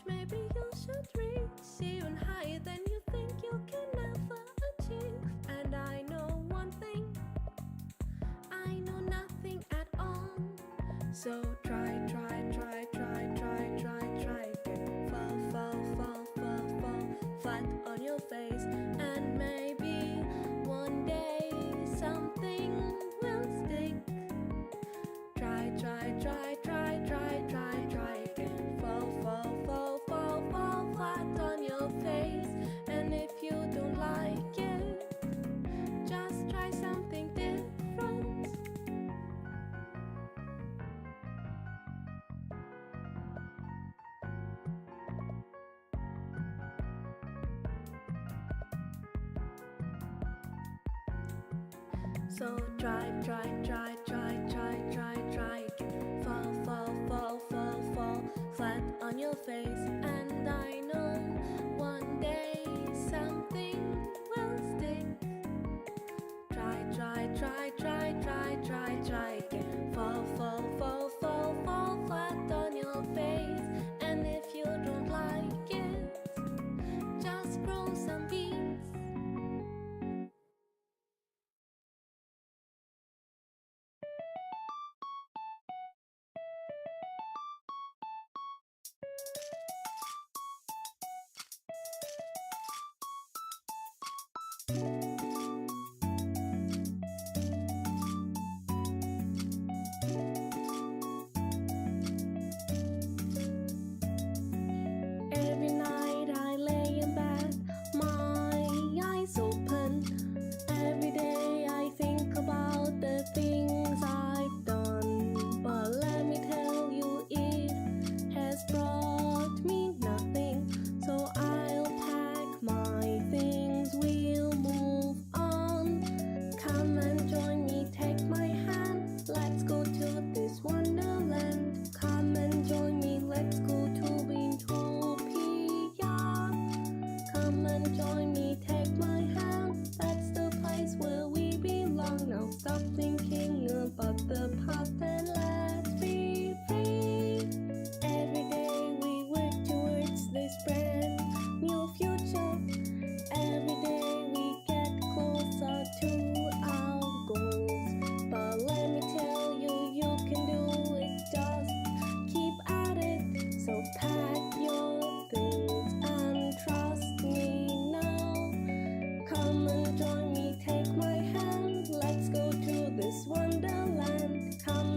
maybe you should reach even higher than you think you can never achieve. And I know one thing, I know nothing at all. So try again. Fall flat on your face, and maybe one day something will stick. Try again. Fall flat on your face. And if you don't like it, just try something different. So try again. Fall flat on your face. And I know one day something will stick. Try again. Fall flat on your face. And if you don't like it, just grow some beans. Every night I lay in bed, my eyes open. Every day I think about the things I've done. But let me tell you, it has brought me nothing. So I'll pack my things, we'll move on. Come and join me, take my hand. Let's go to this wonderland. Come and join me, let's go to Utopia. Come and join me, take my hand. That's the place where we belong. Now stop thinking about the past and let's be free. Every day we work towards this brand new future. Every day we get closer to our goals. But let me tell you, you can do it, just keep at it. So pack your things and trust me now. Come and join me, take my hand. Let's go to this wonderland. Come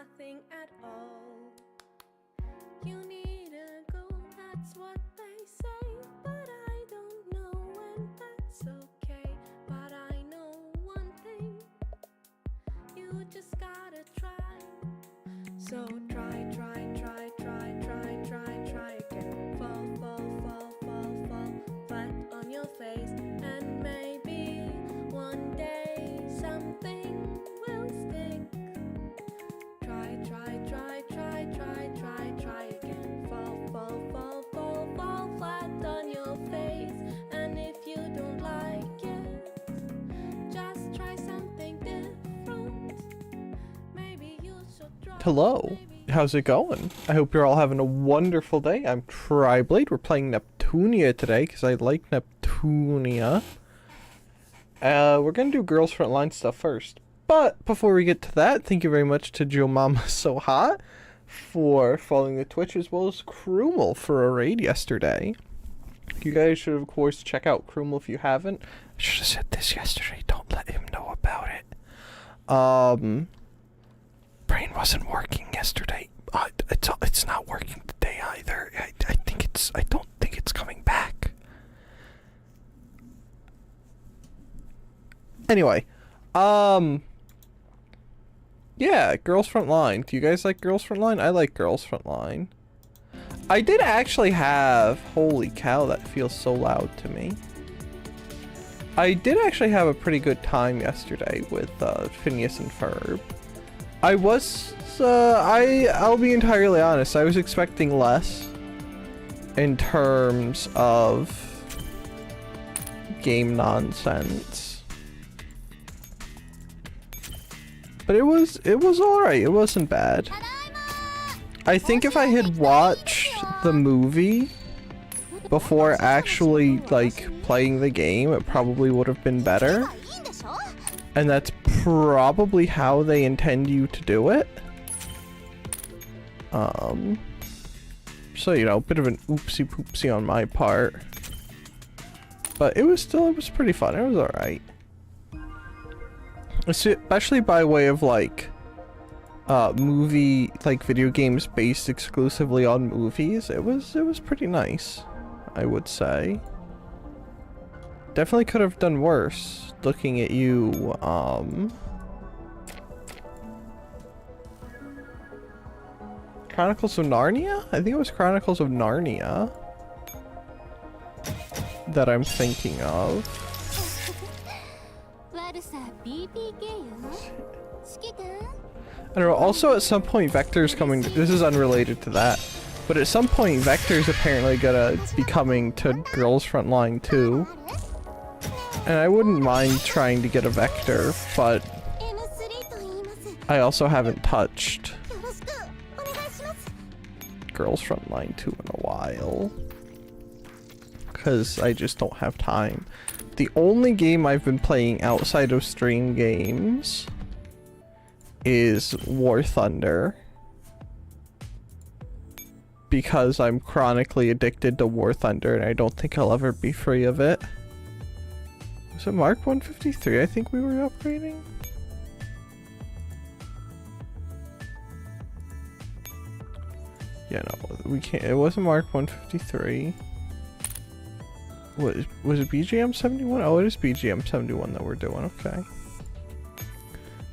nothing at all. You need a goal, that's what they say, but I don't know when that's okay. But I know one thing, you just gotta try. So try again. Fall flat on your face, and maybe one day something will stick. Try again. Fall flat on your face, and if you don't like it, just try something different. Maybe you should try. Hello, how's it going? I hope you're all having a wonderful day. I'm Triblade. We're playing Neptunia today because I like Neptunia. We're gonna do Girls Frontline stuff first. But before we get to that, thank you very much to Joe Mama So Hot for following the Twitch, as well as Krumel for a raid yesterday. You guys should, of course, check out Krumel if you haven't. I should have said this yesterday. Don't let him know about it. Brain wasn't working yesterday. It's not working today either. I don't think it's coming back. Anyway, yeah, Girls Frontline. Do you guys like Girls Frontline? I like Girls Frontline. I did actually have, holy cow, that feels so loud to me. I did actually have a pretty good time yesterday with Phineas and Ferb. I'll be entirely honest, I was expecting less in terms of game nonsense. But it was alright, it wasn't bad. I think if I had watched the movie before actually, like, playing the game, it probably would have been better. And that's probably how they intend you to do it. So, you know, a bit of an oopsie poopsie on my part. But it was pretty fun, it was alright. Especially by way of, like, video games based exclusively on movies. It was pretty nice, I would say. Definitely could have done worse, looking at you, Chronicles of Narnia? I think it was Chronicles of Narnia that I'm thinking of. I don't know, also at some point Vector's coming, this is unrelated to that, but at some point Vector's apparently gonna be coming to Girls Frontline 2. And I wouldn't mind trying to get a Vector, but I also haven't touched Girls Frontline 2 in a while. Because I just don't have time. The only game I've been playing outside of stream games is War Thunder. Because I'm chronically addicted to War Thunder and I don't think I'll ever be free of it. Was it Mark 153 I think we were upgrading? Yeah, no, we can't. It wasn't Mark 153. Was it BGM 71? Oh, it is BGM 71 that we're doing. Okay.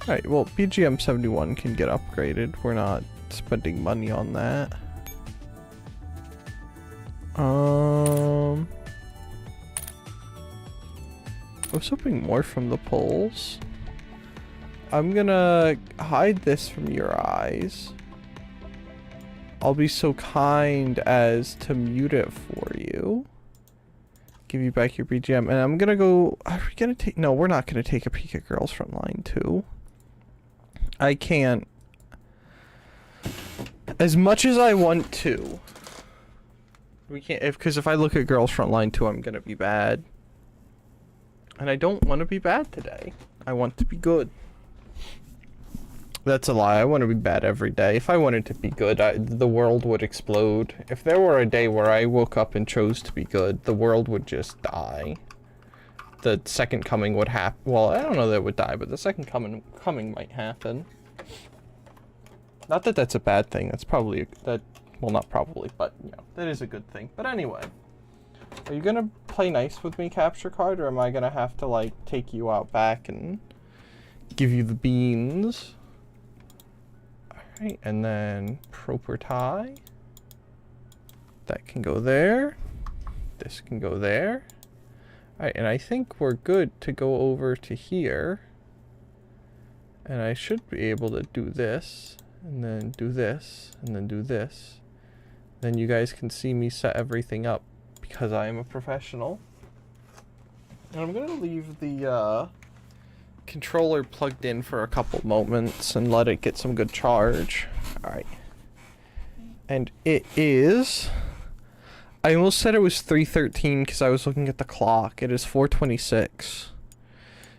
Alright, well, BGM 71 can get upgraded. We're not spending money on that. I was hoping more from the polls. I'm gonna hide this from your eyes. I'll be so kind as to mute it for you. Give you back your BGM. And I'm gonna go... Are we gonna take... No, we're not gonna take a peek at Girls Frontline 2. I can't... As much as I want to. We can't... Because if I look at Girls Frontline 2, I'm gonna be bad. And I don't want to be bad today. I want to be good. That's a lie. I want to be bad every day. If I wanted to be good, the world would explode. If there were a day where I woke up and chose to be good, the world would just die. The second coming would happen. Well, I don't know that it would die, but the second coming might happen. Not that that's a bad thing. That's probably well, not probably, but you know, that is a good thing. But anyway, are you gonna play nice with me, capture card, or am I gonna have to like take you out back and give you the beans? All right, and then property. That can go there. This can go there. All right, and I think we're good to go over to here. And I should be able to do this, and then do this, and then do this. Then you guys can see me set everything up because I am a professional. And I'm gonna leave the controller plugged in for a couple moments and let it get some good charge. All right. And it is... I almost said it was 3:13 because I was looking at the clock. It is 4:26.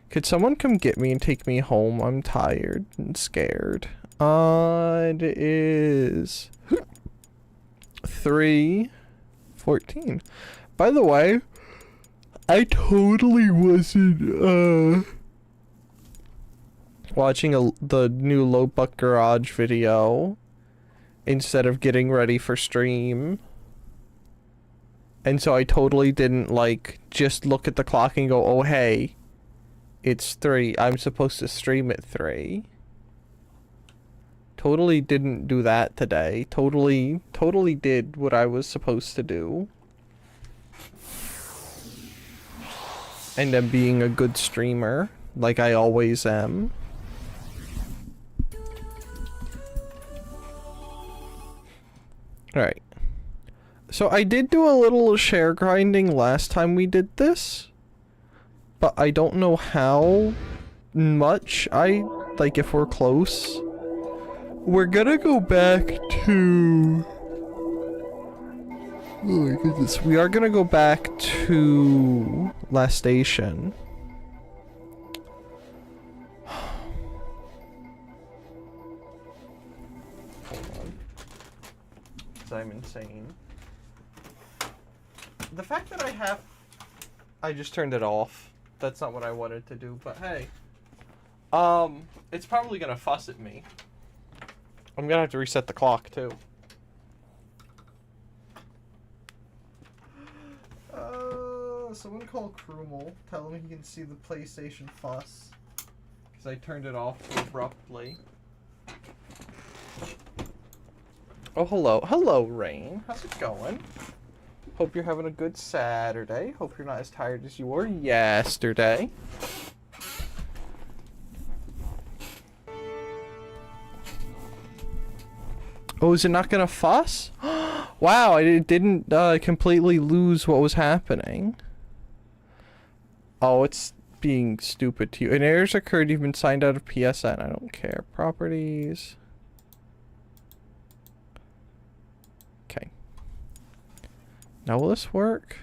Could someone come get me and take me home? I'm tired and scared. It is 3:14. By the way, I totally wasn't watching the new Low Buck Garage video instead of getting ready for stream. And so I totally didn't like just look at the clock and go, oh hey, it's 3. I'm supposed to stream at 3. Totally didn't do that today. Totally did what I was supposed to do. And I'm being a good streamer, like I always am. Alright. So I did do a little share grinding last time we did this. But I don't know how much if we're close. We're gonna go back to... Oh my goodness. We are gonna go back to last station. Hold on. 'Cause I'm insane. The fact that I just turned it off. That's not what I wanted to do, but hey. It's probably gonna fuss at me. I'm gonna have to reset the clock, too. Someone call Krumel. Tell him he can see the PlayStation fuss. Because I turned it off too abruptly. Oh, hello. Hello, Rain. How's it going? Hope you're having a good Saturday. Hope you're not as tired as you were yesterday. Oh, is it not gonna fuss? Wow, I didn't completely lose what was happening. Oh, it's being stupid to you. An error's occurred. You've been signed out of PSN. I don't care. Properties. Okay. Now will this work?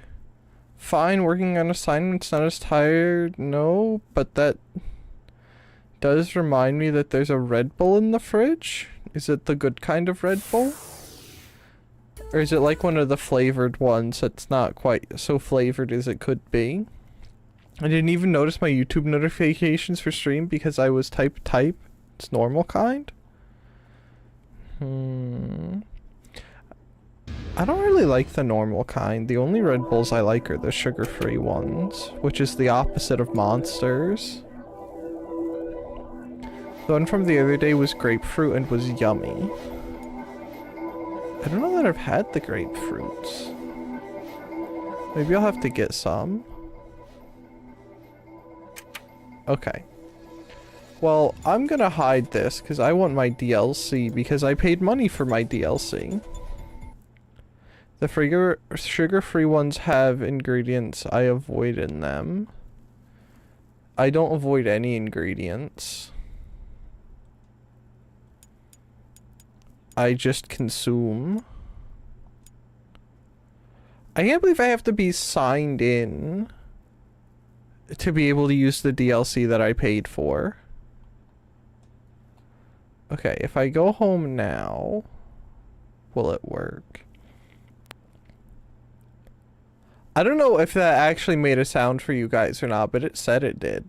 Fine, working on assignments, not as tired. No, but that does remind me that there's a Red Bull in the fridge. Is it the good kind of Red Bull? Or is it like one of the flavored ones that's not quite so flavored as it could be? I didn't even notice my YouTube notifications for stream because I was type. It's normal kind? I don't really like the normal kind. The only Red Bulls I like are the sugar-free ones, which is the opposite of Monsters. The one from the other day was grapefruit and was yummy. I don't know that I've had the grapefruits. Maybe I'll have to get some. Okay. Well, I'm gonna hide this because I want my DLC because I paid money for my DLC. The sugar-free ones have ingredients I avoid in them. I don't avoid any ingredients. I just consume. I can't believe I have to be signed in to be able to use the DLC that I paid for. Okay, if I go home now, will it work? I don't know if that actually made a sound for you guys or not, but it said it did.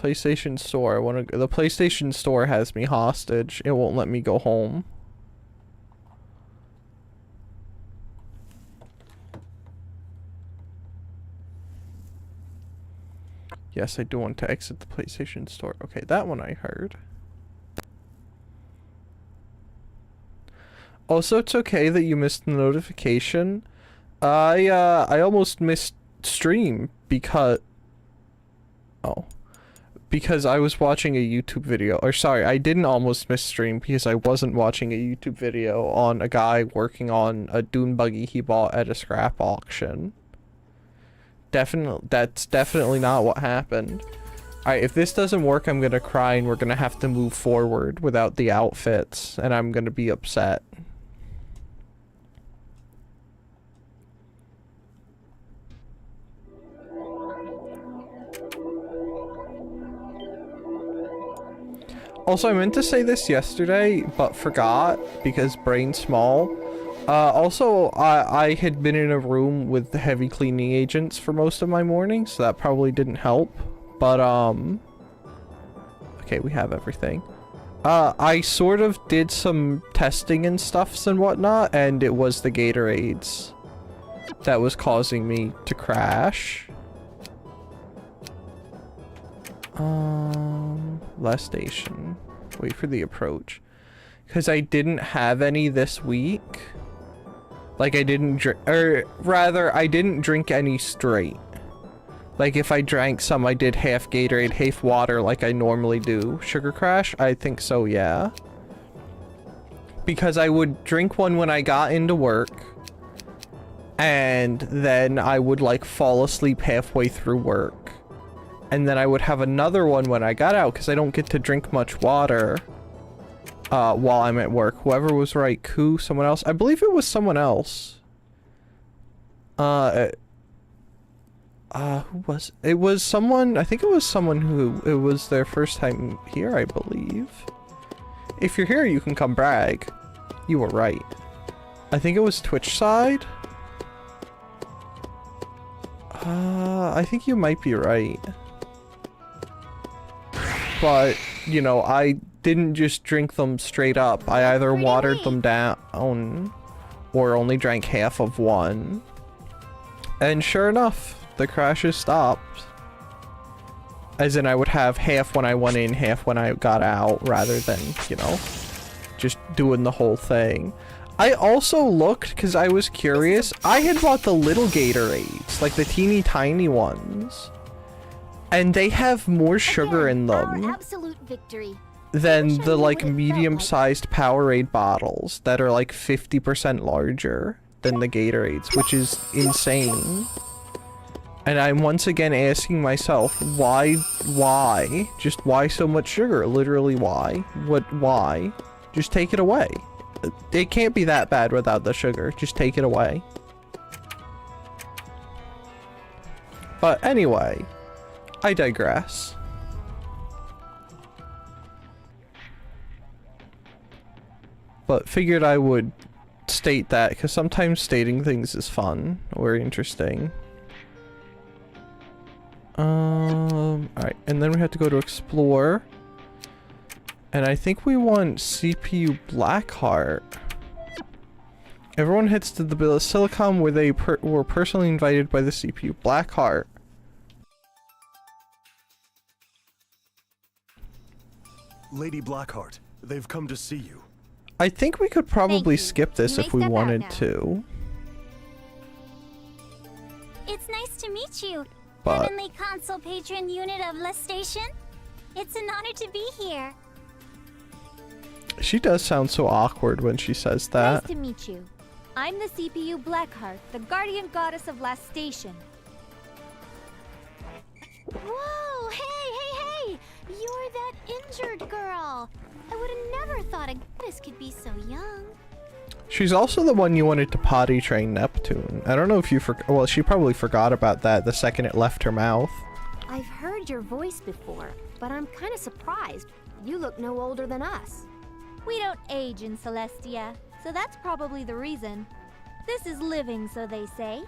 PlayStation Store. The PlayStation Store has me hostage. It won't let me go home. Yes, I do want to exit the PlayStation Store. Okay, that one I heard. Also, it's okay that you missed the notification. I almost missed stream because I was watching a YouTube video. Or sorry, I didn't almost miss stream because I wasn't watching a YouTube video on a guy working on a dune buggy he bought at a scrap auction. That's definitely not what happened. Alright, if this doesn't work, I'm gonna cry and we're gonna have to move forward without the outfits, and I'm gonna be upset. Also, I meant to say this yesterday, but forgot because brain small. Also, I had been in a room with the heavy cleaning agents for most of my morning, so that probably didn't help. But, okay, we have everything. I sort of did some testing and stuffs and whatnot, and it was the Gatorades that was causing me to crash. Last station. Wait for the approach. Because I didn't have any this week. Like, I didn't drink, or rather, I didn't drink any straight. Like, if I drank some, I did half Gatorade, half water like I normally do. Sugar crash? I think so, yeah. Because I would drink one when I got into work. And then I would, like, fall asleep halfway through work. And then I would have another one when I got out, because I don't get to drink much water. While I'm at work. Whoever was right, someone else. I believe it was someone else. Who was it? It was someone, I think it was someone who, it was their first time here, I believe. If you're here, you can come brag. You were right. I think it was Twitch side. I think you might be right. But, you know, I didn't just drink them straight up. I either watered them down or only drank half of one. And sure enough, the crashes stopped. As in, I would have half when I went in, half when I got out, rather than, you know, just doing the whole thing. I also looked, because I was curious, I had bought the little Gatorades, like the teeny tiny ones. And they have more sugar in them absolute victory than the like medium-sized Powerade bottles that are like 50% larger than the Gatorades, which is insane. And I'm once again asking myself, why? Just why so much sugar? Literally why? Why? Just take it away. It can't be that bad without the sugar. Just take it away. But anyway, I digress. But figured I would state that, because sometimes stating things is fun or interesting. Alright, and then we have to go to explore. And I think we want CPU Blackheart. Everyone heads to the Basilicom where they were personally invited by the CPU Blackheart. Lady Blackheart, they've come to see you. I think we could probably skip this if we wanted to. It's nice to meet you, But Heavenly Console Patron Unit of La Station. It's an honor to be here. she does sound so awkward when she says that. Nice to meet you. I'm the CPU Blackheart, the guardian goddess of Last Station. Whoa, hey! You're that injured girl. I would have never thought a goddess could be so young. She's also the one you wanted to potty train Neptune. I don't know if you well, she probably forgot about that the second it left her mouth. I've heard your voice before, but I'm kind of surprised. You look no older than us. We don't age in Celestia, so that's probably the reason. This is living, so they say.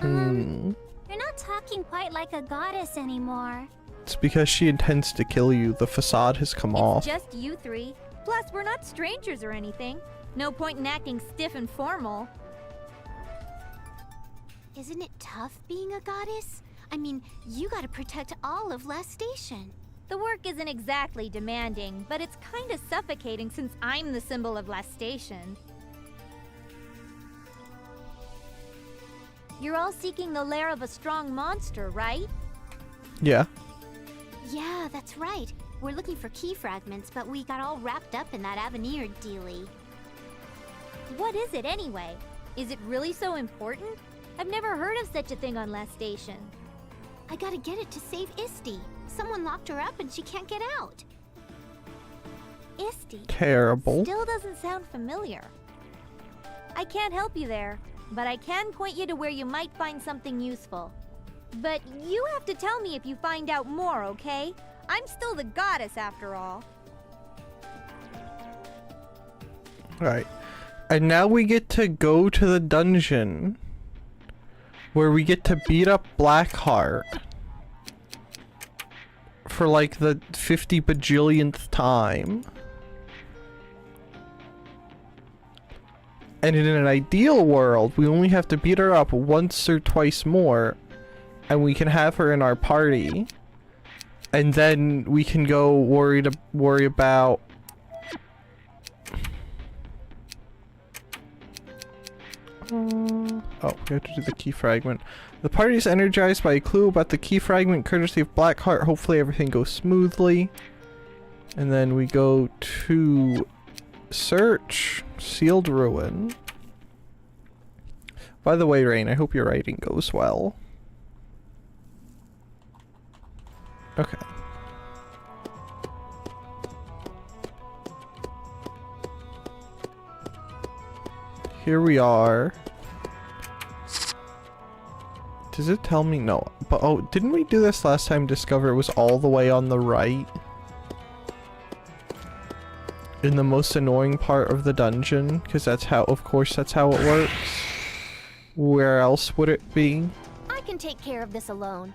Your You're not talking quite like a goddess anymore. It's because she intends to kill you. The facade has come off. Just you three. Plus, we're not strangers or anything. No point in acting stiff and formal. Isn't it tough being a goddess? I mean, you gotta protect all of Last Station. The work isn't exactly demanding, but it's kind of suffocating since I'm the symbol of Last Station. You're all seeking the lair of a strong monster, right? Yeah. Yeah, that's right. We're looking for key fragments, but we got all wrapped up in that Avenir dealie. What is it anyway? Is it really so important? I've never heard of such a thing on Last Station. I gotta get it to save Isti. Someone locked her up and she can't get out. Isti? Terrible. Still doesn't sound familiar. I can't help you there, but I can point you to where you might find something useful. But you have to tell me if you find out more, okay? I'm still the goddess after all. Alright. And now we get to go to the dungeon where we get to beat up Blackheart for like the 50 bajillionth time. And in an ideal world, we only have to beat her up once or twice more and we can have her in our party. And then we can go worry about oh, we have to do the key fragment. The party is energized by a clue about the key fragment courtesy of Blackheart. Hopefully everything goes smoothly. And then we go to search sealed ruin. By the way, Rain, I hope your writing goes well. Okay. Here we are. Does it tell me? No. But oh, didn't we do this last time? Discover it was all the way on the right. In the most annoying part of the dungeon. Because that's how, of course, that's how it works. Where else would it be? I can take care of this alone.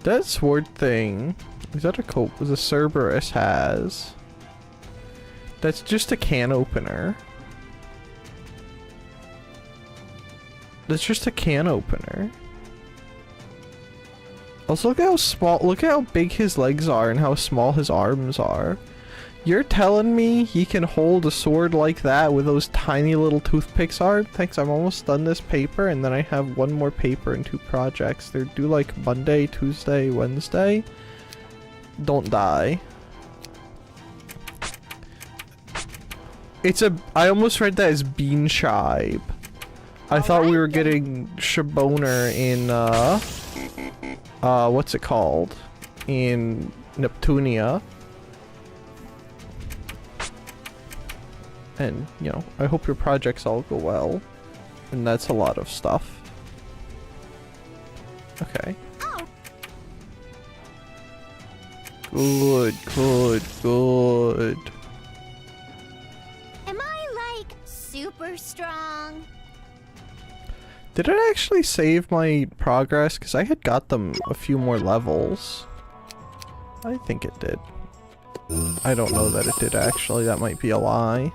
That sword thing. Is that a cope? The Cerberus has. That's just a can opener. That's just a can opener. Also, look at how small, look at how big his legs are and how small his arms are. You're telling me he can hold a sword like that with those tiny little toothpicks are? Thanks, I'm almost done this paper and then I have one more paper and 2 projects. They're due like Monday, Tuesday, Wednesday. Don't die. It's a, I almost read that as bean shibe. I thought we were getting Shaboner in, what's it called? In Neptunia. And, you know, I hope your projects all go well. And that's a lot of stuff. Okay. Good, good, good. Am I, like, super strong? Did it actually save my progress? Because I had got them a few more levels. I think it did. I don't know that it did actually. That might be a lie.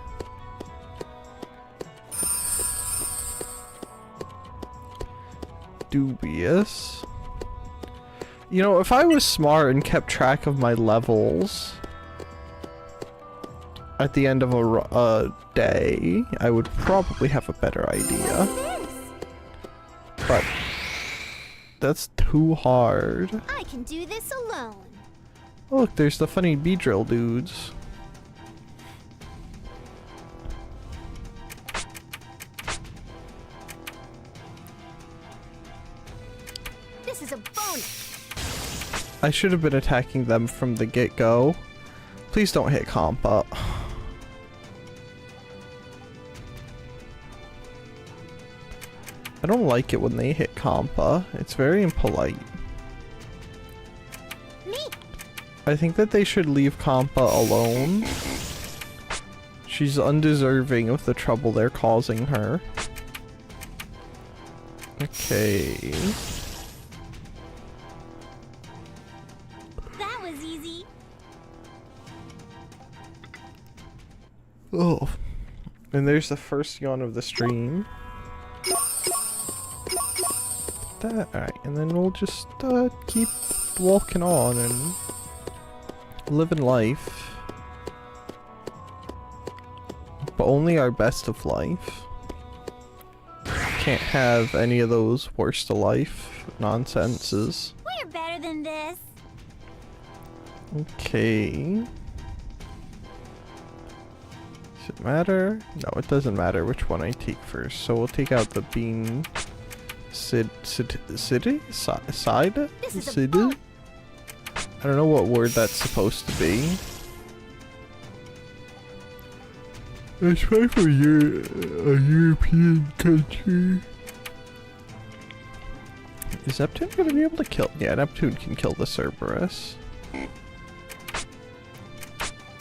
Dubious. You know, if I was smart and kept track of my levels at the end of a day, I would probably have a better idea. But that's too hard. I can do this alone. Oh, look, there's the funny Beedrill dudes. This is a bonus. I should have been attacking them from the get-go. Please don't hit Compa. I don't like it when they hit Compa. It's very impolite. Me. I think that they should leave Compa alone. She's undeserving of the trouble they're causing her. Okay. That was easy. Oh. And there's the first yawn of the stream. Alright, and then we'll just keep walking on and living life. But only our best of life. Can't have any of those worst of life nonsenses. We're better than this. Okay. Does it matter? No, it doesn't matter which one I take first. So we'll take out the bean. Side? This is a Sid? boat. I don't know what word that's supposed to be. It's fine for a European country. Is Neptune gonna be able to kill? Yeah, Neptune can kill the Cerberus.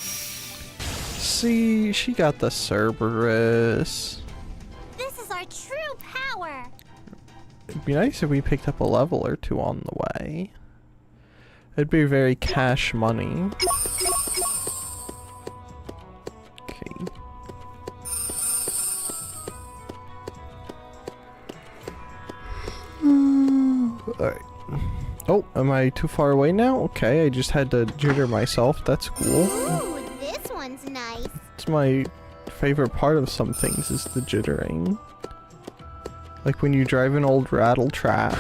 See, she got the Cerberus. This is our true power. It'd be nice if we picked up a level or two on the way. It'd be very cash money. Okay. Alright. Oh, am I too far away now? Okay, I just had to jitter myself. That's cool. Ooh, this one's nice. It's my favorite part of some things is the jittering. Like when you drive an old rattle trap,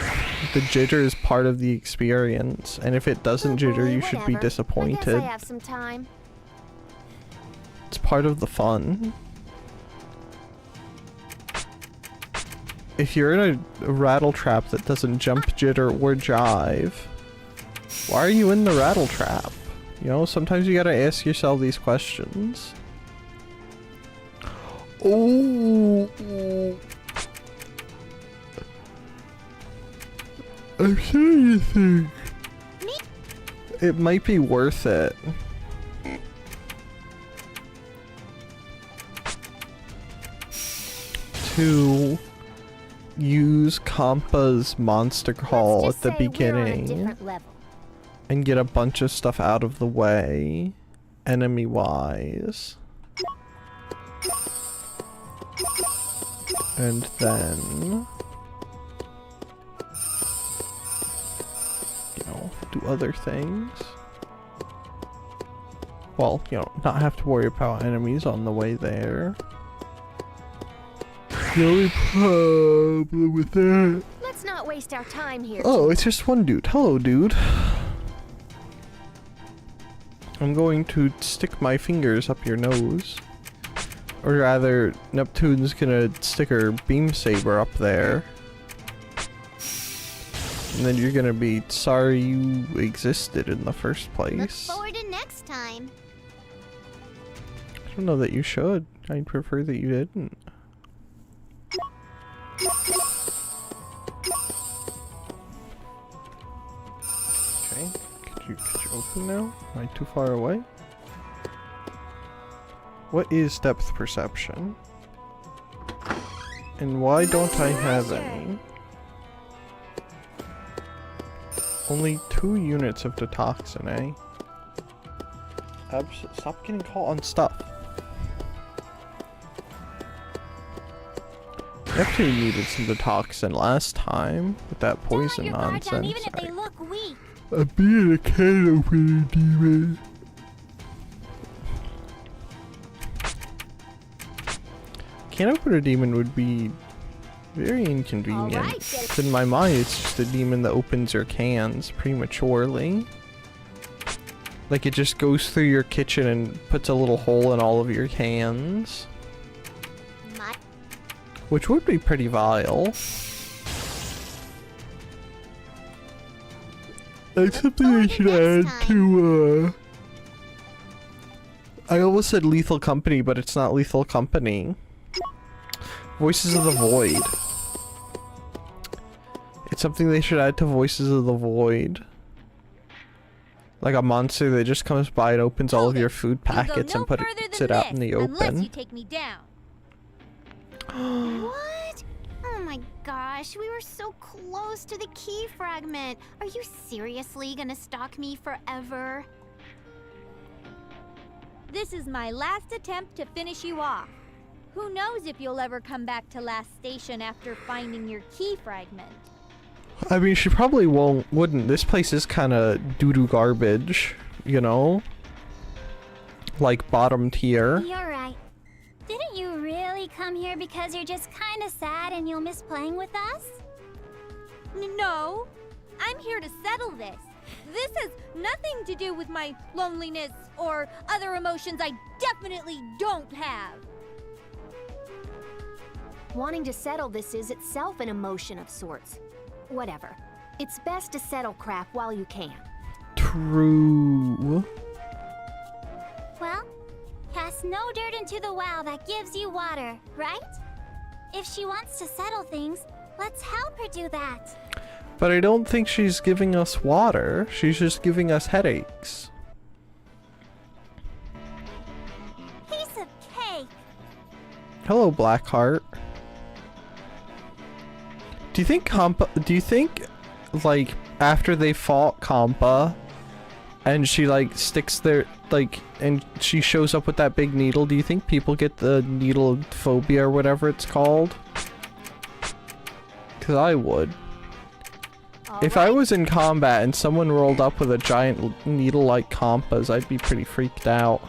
the jitter is part of the experience, and if it doesn't jitter, you should be Whatever. I disappointed. guess I have some time. It's part of the fun. If you're in a rattle trap that doesn't jump, jitter, or jive, why are you in the rattle trap? You know, sometimes you gotta ask yourself these questions. Oh! I'm starting to think it might be worth it. To use Kampa's monster call at the beginning and get a bunch of stuff out of the way, enemy-wise. And then, you know, do other things. Well, you know, not have to worry about enemies on the way there. The only problem with that... Let's not waste our time here. Oh, it's just one dude. Hello, dude. I'm going to stick my fingers up your nose. Or rather, Neptune's gonna stick her beam saber up there. And then you're gonna be sorry you existed in the first Look place. forward to next time. I don't know that you should. I'd prefer that you didn't. Okay, could you open now? Am I too far away? What is depth perception? And why don't I have any? Only 2 units of detoxin, eh? Stop getting caught on stuff. Neptune needed some detoxin last time with that poison nonsense. Even if they look weak. I'm being a can opener, demon. Can opener demon would be very inconvenient. Alright, In my mind, it's just a demon that opens your cans prematurely. Like it just goes through your kitchen and puts a little hole in all of your cans. Which would be pretty vile. That's something I should add to, I almost said Lethal Company, but it's not Lethal Company. Voices of the Void. It's something they should add to Voices of the Void. Like a monster that just comes by and opens all of your food packets and puts it out in the Unless you open. take me down. What? Oh my gosh, we were so close to the key fragment. Are you seriously gonna stalk me forever? This is my last attempt to finish you off. Who knows if you'll ever come back to last station after finding your key fragment. I mean, she probably wouldn't. This place is kind of doo-doo garbage, you know? Like bottom tier. You're right. Didn't you really come here because you're just kind of sad and you'll miss playing with us? No, I'm here to settle this. This has nothing to do with my loneliness or other emotions I definitely don't have. Wanting to settle this is itself an emotion of sorts. Whatever. It's best to settle crap while you can. True. Well, cast no dirt into the well that gives you water, right? If she wants to settle things, let's help her do that. But I don't think she's giving us water. She's just giving us headaches. Piece of cake. Hello, Blackheart. Do you think, like, after they fought Kampa, and she, like, sticks their, like, and she shows up with that big needle, do you think people get the needle phobia or whatever it's called? Because I would. If I was in combat and someone rolled up with a giant needle like Kampa's, I'd be pretty freaked out.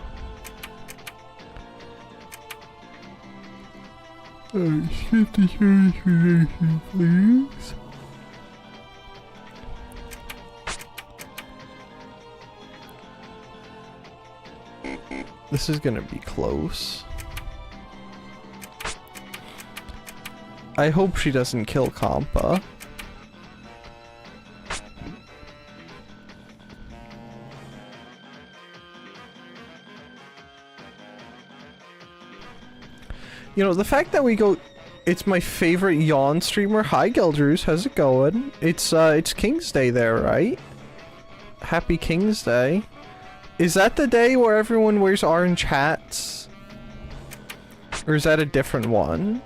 Skip the translation, please. This is gonna be close. I hope she doesn't kill Kampa. You know, the fact that we go... It's my favorite yawn streamer. Hi, Geldrews. How's it going? It's King's Day there, right? Happy King's Day. Is that the day where everyone wears orange hats? Or is that a different one?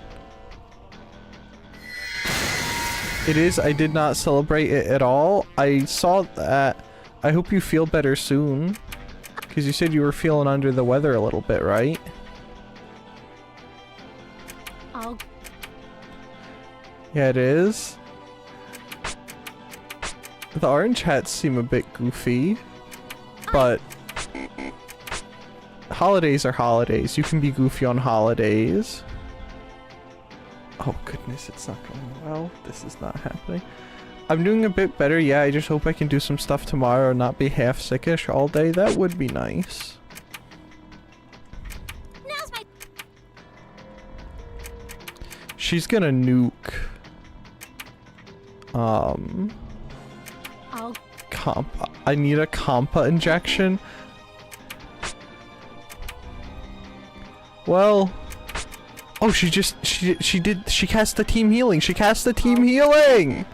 It is. I did not celebrate it at all. I saw that. I hope you feel better soon. Because you said you were feeling under the weather a little bit, right? Yeah, it is. The orange hats seem a bit goofy, but holidays are holidays. You can be goofy on holidays. Oh goodness, it's not going well. This is not happening. I'm doing a bit better, yeah. I just hope I can do some stuff tomorrow and not be half sickish all day. That would be nice. Now's my... She's gonna nuke. Kampa. I need a Kampa injection. Well, oh, she cast the team healing. She cast the team healing.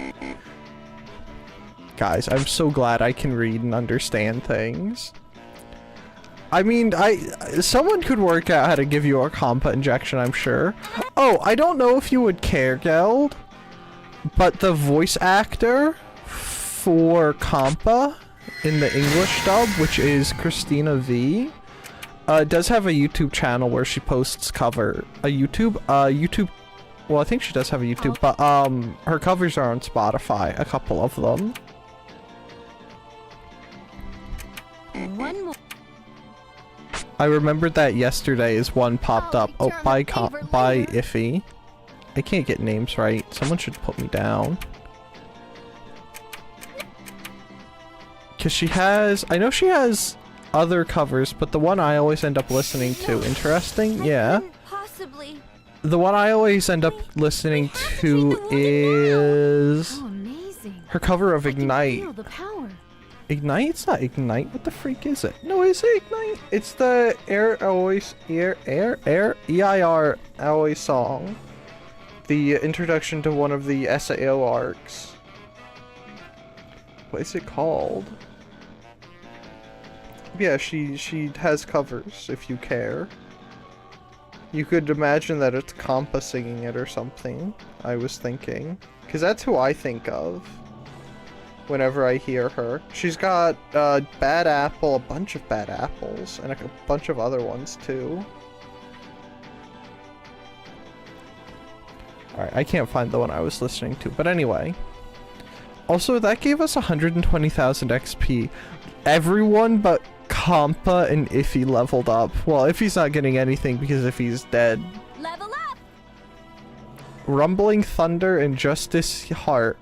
Guys, I'm so glad I can read and understand things. I mean, someone could work out how to give you a Kampa injection, I'm sure. Oh, I don't know if you would care, Geld, but the voice actor for Kampa in the English dub, which is Christina V, does have a YouTube channel where she posts YouTube, well, I think she does have a YouTube, but, her covers are on Spotify, a couple of them. One more. I remembered that yesterday as one popped up. Oh, by Iffy. I can't get names right. Someone should put me down. Cause she has, I know she has other covers, but the one I always end up listening to, interesting? Yeah. Possibly. The one I always end up listening to is her cover of Ignite. Ignite? It's not Ignite. What the freak is it? No, is it Ignite? It's the EIR Aoi song. The introduction to one of the SAO arcs. What is it called? Yeah, she has covers, if you care. You could imagine that it's Compa singing it or something, I was thinking. Because that's who I think of whenever I hear her. She's got Bad Apple, a bunch of Bad Apples, and a bunch of other ones too. Alright, I can't find the one I was listening to, but anyway. Also, that gave us 120,000 XP. Everyone but Compa and Iffy leveled up. Well, Iffy's not getting anything because Iffy's dead. Level up! Rumbling Thunder and Justice Heart.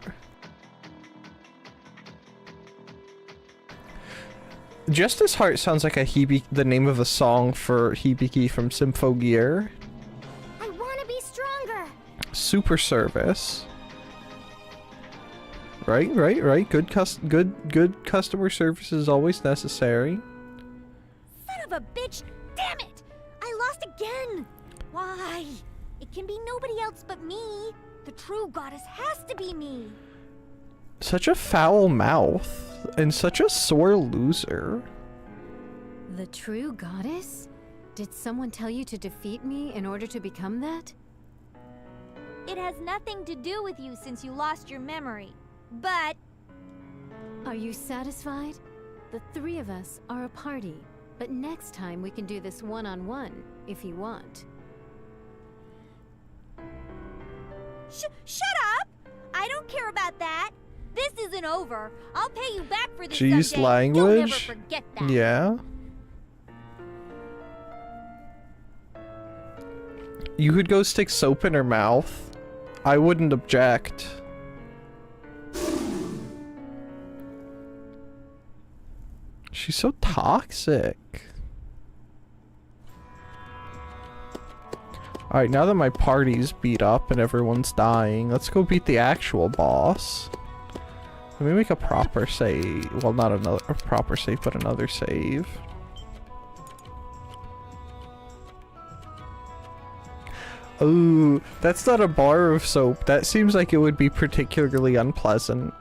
Justice Heart sounds like a the name of a song for Hibike from Symphogear. I want to be stronger. Super Service. Right. Good customer service is always necessary. Son of a bitch! Damn it! I lost again! Why? It can be nobody else but me. The true goddess has to be me. Such a foul mouth, and such a sore loser. The true goddess? Did someone tell you to defeat me in order to become that? It has nothing to do with you since you lost your memory. But... Are you satisfied? The three of us are a party, but next time we can do this one-on-one, if you want. Shut up! I don't care about that. This isn't over. I'll pay you back for this Jeez, someday. language? You'll never forget that. Yeah. You could go stick soap in her mouth. I wouldn't object. She's so toxic. Alright, now that my party's beat up and everyone's dying, let's go beat the actual boss. Let me make a proper save. Well, not a proper save, but another save. Oh, that's not a bar of soap. That seems like it would be particularly unpleasant.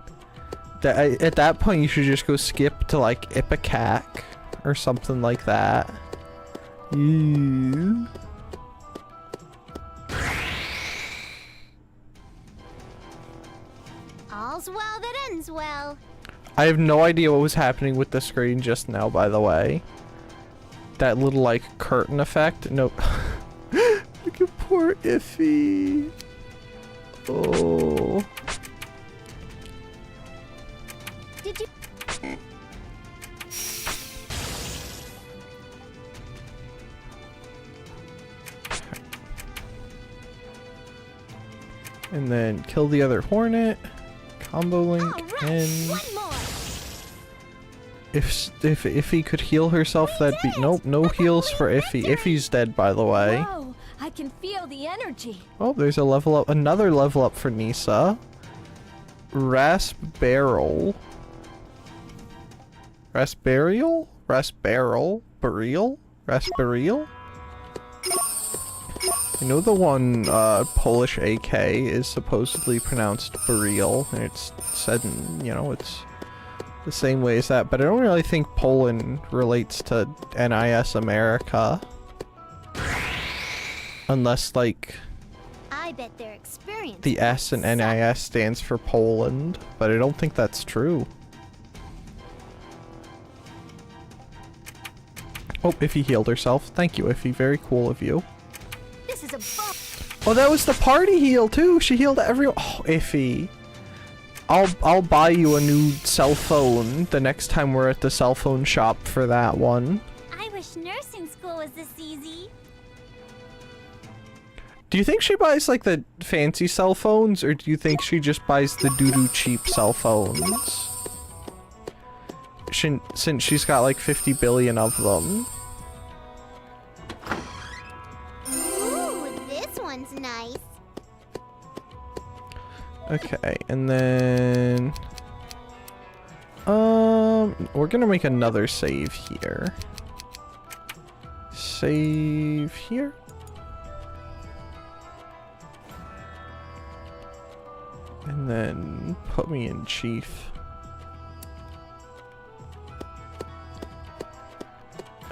At that point, you should just go skip to, like, Ipecac or something like that. Ew. All's well that ends well. I have no idea what was happening with the screen just now, by the way. That little, like, curtain effect. No. Look at poor Iffy. Oh. Did you? And then kill the other hornet. Combo link and One more. if Iffy could heal herself, that'd be nope. No heals for Iffy. Iffy's dead, by the way. Whoa, I can feel the energy. Oh, there's a level up. Another level up for Nisa. Raspberry. Raspberry? Burial? Raspberry? I know the one Polish AK is supposedly pronounced burial, and it's said in, you know, it's the same way as that, but I don't really think Poland relates to NIS America. Unless, like, I bet their experience. the S in NIS stands for Poland, but I don't think that's true. Oh, Iffy healed herself. Thank you, Iffy. Very cool of you. This is a bomb. Oh, that was the party heal too. She healed everyone. Oh, Iffy. I'll buy you a new cell phone the next time we're at the cell phone shop for that one. I wish nursing school was this easy. Do you think she buys like the fancy cell phones, or do you think she just buys the doo-doo cheap cell phones? Since she's got like 50 billion of them. Ooh, this one's nice. Okay, and then we're gonna make another save here. Save here. And then put me in chief.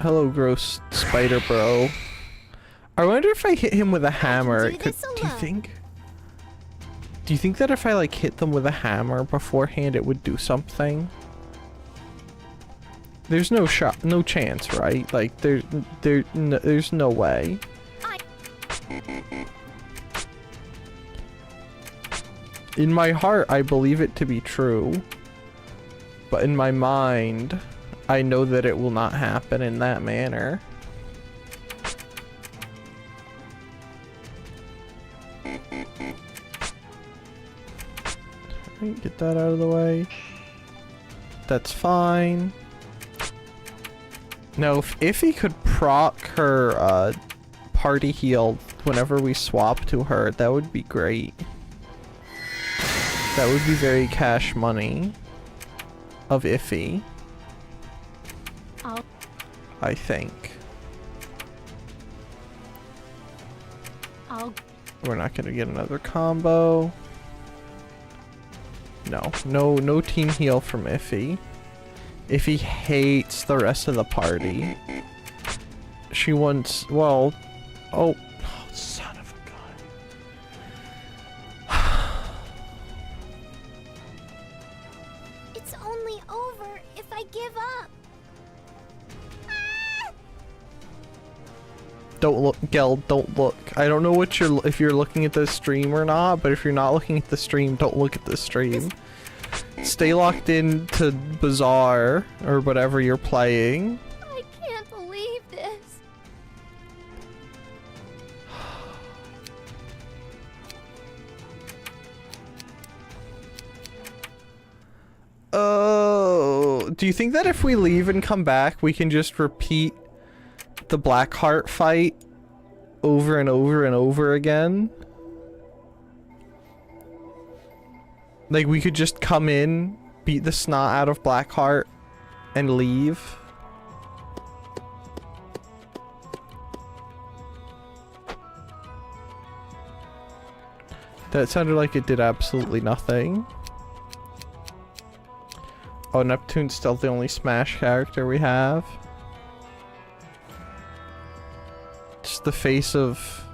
Hello, gross spider bro. I wonder if I hit him with a hammer, it could, do you think that if I like hit them with a hammer beforehand it would do something? There's no shot, no chance, right? Like there's no way. In my heart, I believe it to be true, but in my mind, I know that it will not happen in that manner. Alright, get that out of the way. That's fine. Now, if he could proc her party heal whenever we swap to her, that would be great. That would be very cash money of Iffy. I think. We're not gonna get another combo. No team heal from Iffy. Iffy hates the rest of the party. She wants, well, oh, son of a gun. It's only over if I give up. Don't look, Gel, don't look. I don't know what if you're looking at the stream or not, but if you're not looking at the stream, don't look at the stream. Stay locked in to Bazaar or whatever you're playing. I can't believe this. Oh, do you think that if we leave and come back, we can just repeat the Blackheart fight over and over and over again? Like, we could just come in, beat the snot out of Blackheart, and leave? That sounded like it did absolutely nothing. Oh, Neptune's still the only Smash character we have. Just the face of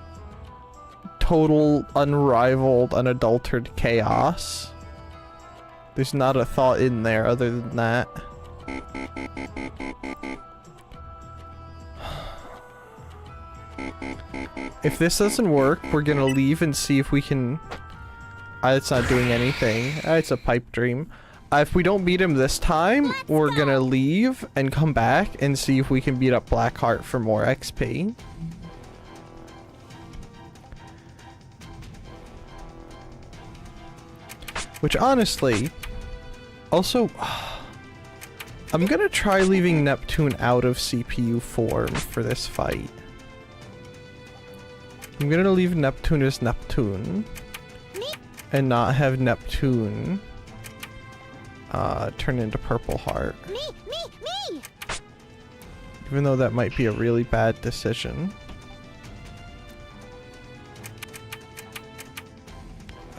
total, unrivaled, unadulterated chaos. There's not a thought in there other than that. If this doesn't work, we're gonna leave and see if we can... it's not doing anything. It's a pipe dream. If we don't beat him this time, we're gonna leave and come back and see if we can beat up Blackheart for more XP. Which honestly, also, I'm gonna try leaving Neptune out of CPU form for this fight. I'm gonna leave Neptune as Neptune and not have Neptune turn into Purple Heart. Me! Even though that might be a really bad decision.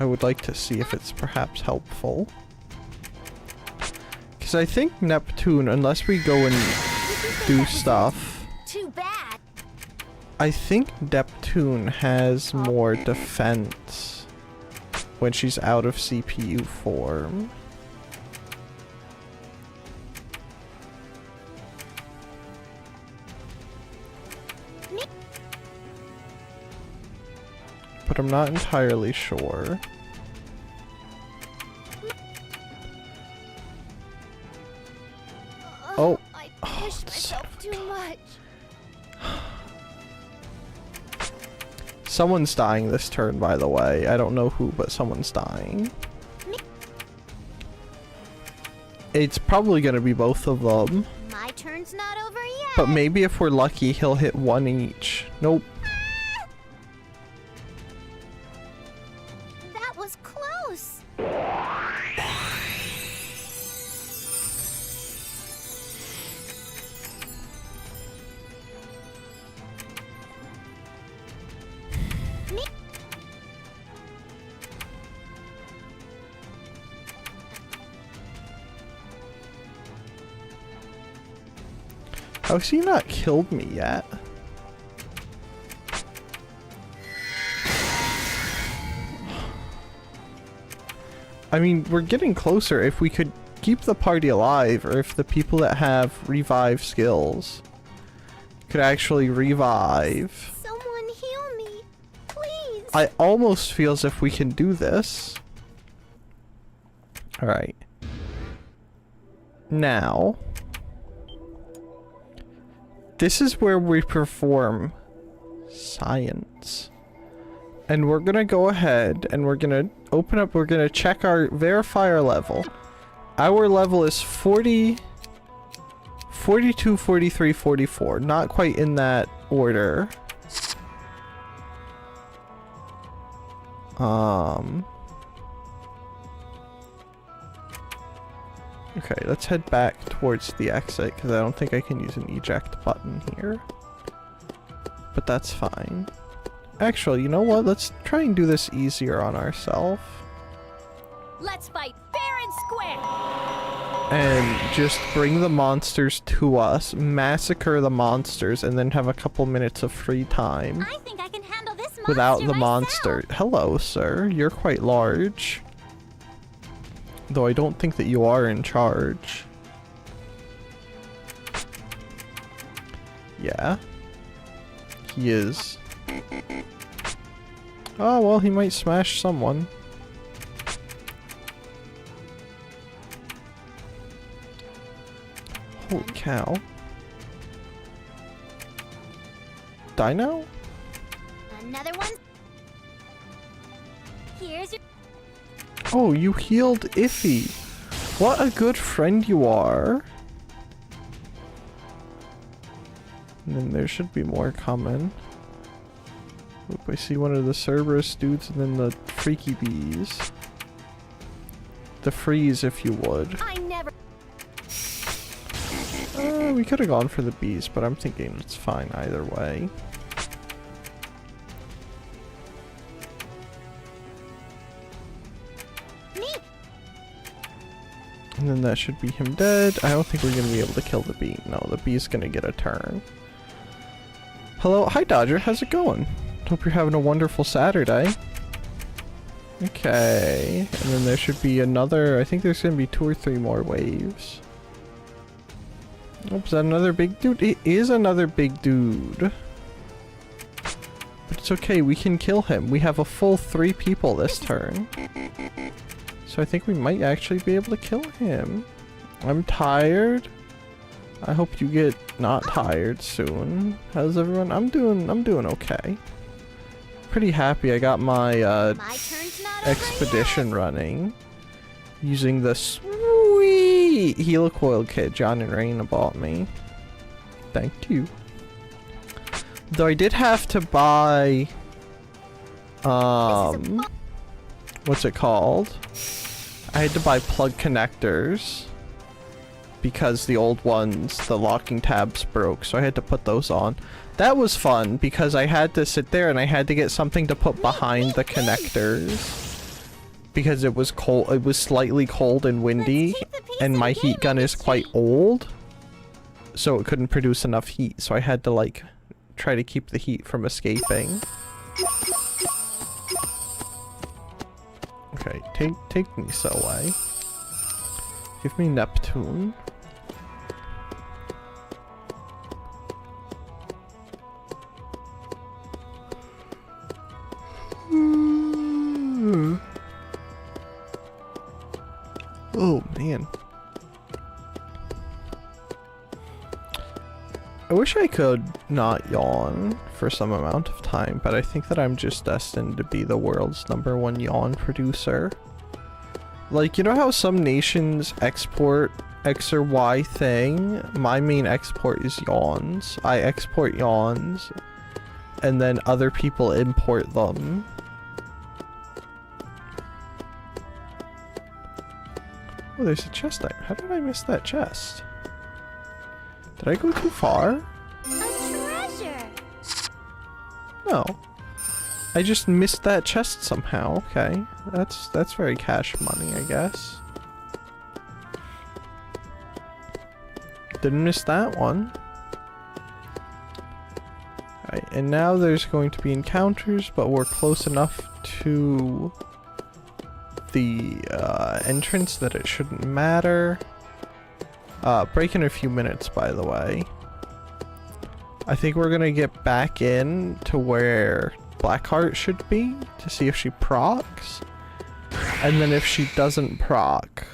I would like to see if it's perhaps helpful. Because I think Neptune, unless we go and do stuff... Too bad. I think Neptune has more defense when she's out of CPU form. But I'm not entirely sure. Oh. I pushed myself too much. Someone's dying this turn, by the way. I don't know who, but someone's dying. It's probably gonna be both of them. My turn's not over yet. But maybe if we're lucky, he'll hit one each. Nope. That was close. How's he not killed me yet? I mean, we're getting closer. If we could keep the party alive, or if the people that have revive skills could actually revive. Someone heal me, please. I almost feel as if we can do this. Alright. Now, this is where we perform science. And we're gonna go ahead and we're gonna open up, we're gonna check verify our level. Our level is 40, 42, 43, 44. Not quite in that order. Okay, let's head back towards the exit, because I don't think I can use an eject button here. But that's fine. Actually, you know what? Let's try and do this easier on ourselves. Let's fight fair and square. And just bring the monsters to us, massacre the monsters, and then have a couple minutes of free time. I think I can handle this monster Without the myself. monster. Hello, sir. You're quite large. Though I don't think that you are in charge. Yeah. He is. Oh, well, he might smash someone. Holy cow. Dino? Another one. Here's your. Oh, you healed Iffy. What a good friend you are. And then there should be more coming. Oop, I see one of the Cerberus dudes and then the freaky bees. The freeze, if you would. I never. We could have gone for the bees, but I'm thinking it's fine either way. And then that should be him dead. I don't think we're gonna be able to kill the bee. No, the bee's gonna get a turn. Hello, hi Dodger, how's it going? Hope you're having a wonderful Saturday. Okay, and then there should be another, I think there's gonna be 2 or 3 more waves. Oh, is that another big dude? It is another big dude. But it's okay, we can kill him. We have a full 3 people this turn. So I think we might actually be able to kill him. I'm tired. I hope you get not tired soon. How's everyone? I'm doing okay. Pretty happy I got my My turn's not over expedition running. Using the sweet helicoil kit John and Raina bought me. Thank you. Though I did have to buy what's it called? I had to buy plug connectors because the old ones, the locking tabs broke, so I had to put those on. That was fun because I had to sit there and I had to get something to put behind the connectors because it was cold. It was slightly cold and windy, and my heat gun is quite old, so it couldn't produce enough heat, so I had to like try to keep the heat from escaping. Okay, take Nisa away. Give me Neptune. Oh man. I wish I could not yawn for some amount of time, but I think that I'm just destined to be the world's #1 yawn producer. Like, you know how some nations export X or Y thing? My main export is yawns. I export yawns, and then other people import them. Oh, there's a chest there. How did I miss that chest? Did I go too far? A treasure. No. I just missed that chest somehow. Okay. That's very cash money, I guess. Didn't miss that one. Right, and now there's going to be encounters, but we're close enough to the entrance that it shouldn't matter. Break in a few minutes, by the way. I think we're gonna get back in to where Blackheart should be to see if she procs. And then if she doesn't proc,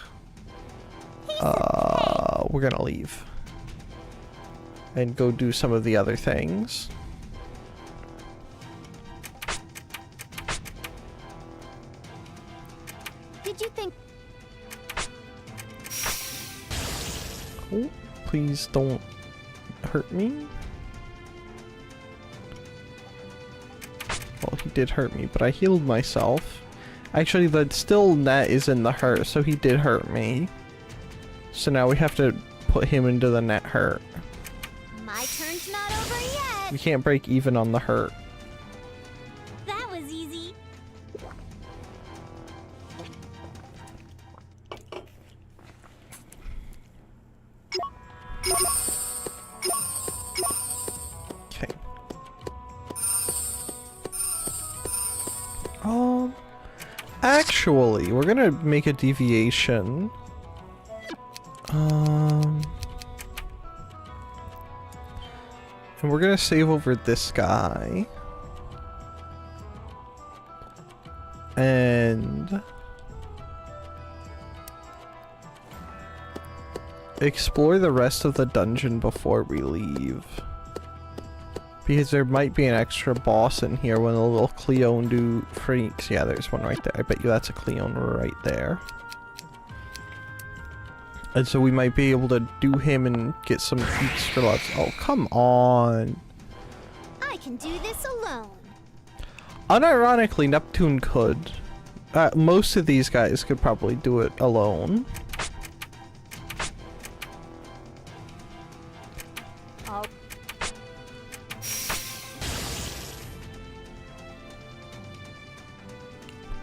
we're gonna leave. And go do some of the other things. Did you think? Oh, please don't hurt me. Well, he did hurt me, but I healed myself. Actually, the still net is in the hurt, so he did hurt me. So now we have to put him into the net hurt. My turn's not over yet. We can't break even on the hurt. That was easy. Okay. Actually, we're gonna make a deviation. And we're gonna save over this guy. And explore the rest of the dungeon before we leave. Because there might be an extra boss in here when the little Cleone do freaks. Yeah, there's one right there. I bet you that's a Cleone right there. And so we might be able to do him and get some extra loves. Oh, come on. I can do this alone. Unironically, Neptune could. Most of these guys could probably do it alone.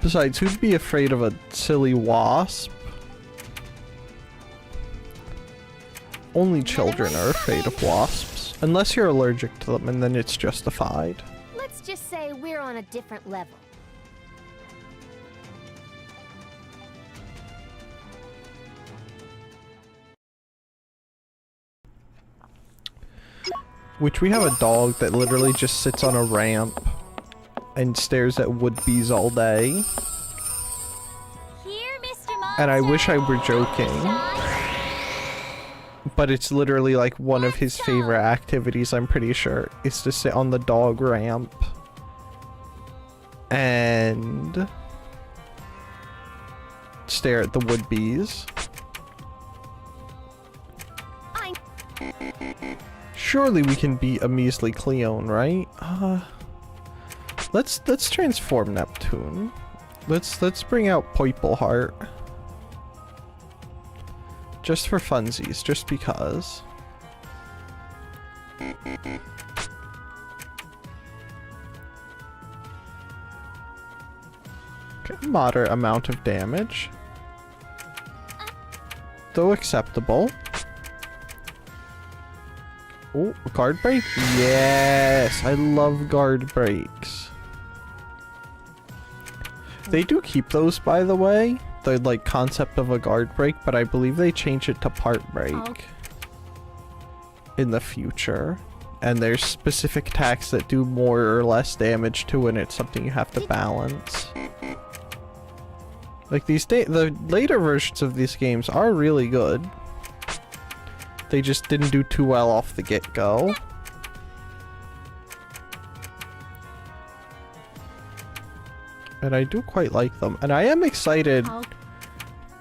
Besides, who'd be afraid of a silly wasp? Only children are afraid of wasps. Unless you're allergic to them, and then it's justified. Let's just say we're on a different level. Which we have a dog that literally just sits on a ramp and stares at would-be's all day. Here, Mr. Monster. And I wish I were joking. But it's literally like one of his favorite activities, I'm pretty sure, is to sit on the dog ramp and stare at the would-be's. Surely we can beat a measly Cleone, right? Let's transform Neptune. Let's bring out Poipleheart. Just for funsies, just because. Okay, moderate amount of damage. Though acceptable. Oh, guard break? Yes! I love guard breaks. They do keep those, by the way. The, like, concept of a guard break, but I believe they change it to part break in the future. And there's specific attacks that do more or less damage to, and it's something you have to balance. Like, the later versions of these games are really good. They just didn't do too well off the get-go. And I do quite like them. And I am excited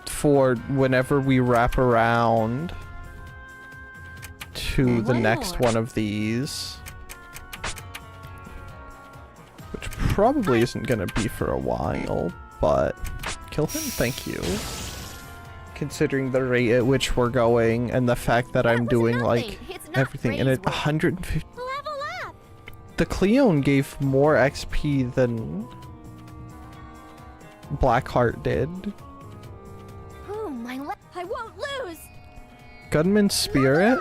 for whenever we wrap around to the next one of these. Which probably isn't going to be for a while, but kill him, thank you. Considering the rate at which we're going and the fact that I'm doing like everything and at 150. Level up. The Cleone gave more XP than Blackheart did. Ooh, I won't lose. Gunman's Spirit?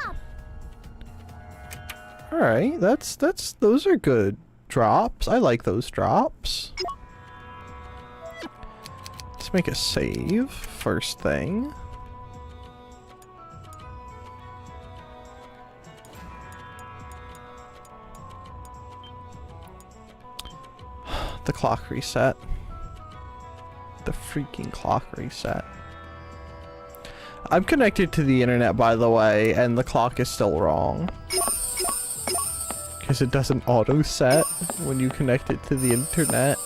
Alright, those are good drops. I like those drops. Let's make a save first thing. The clock reset. The freaking clock reset. I'm connected to the internet, by the way, and the clock is still wrong. Because it doesn't auto-set when you connect it to the internet.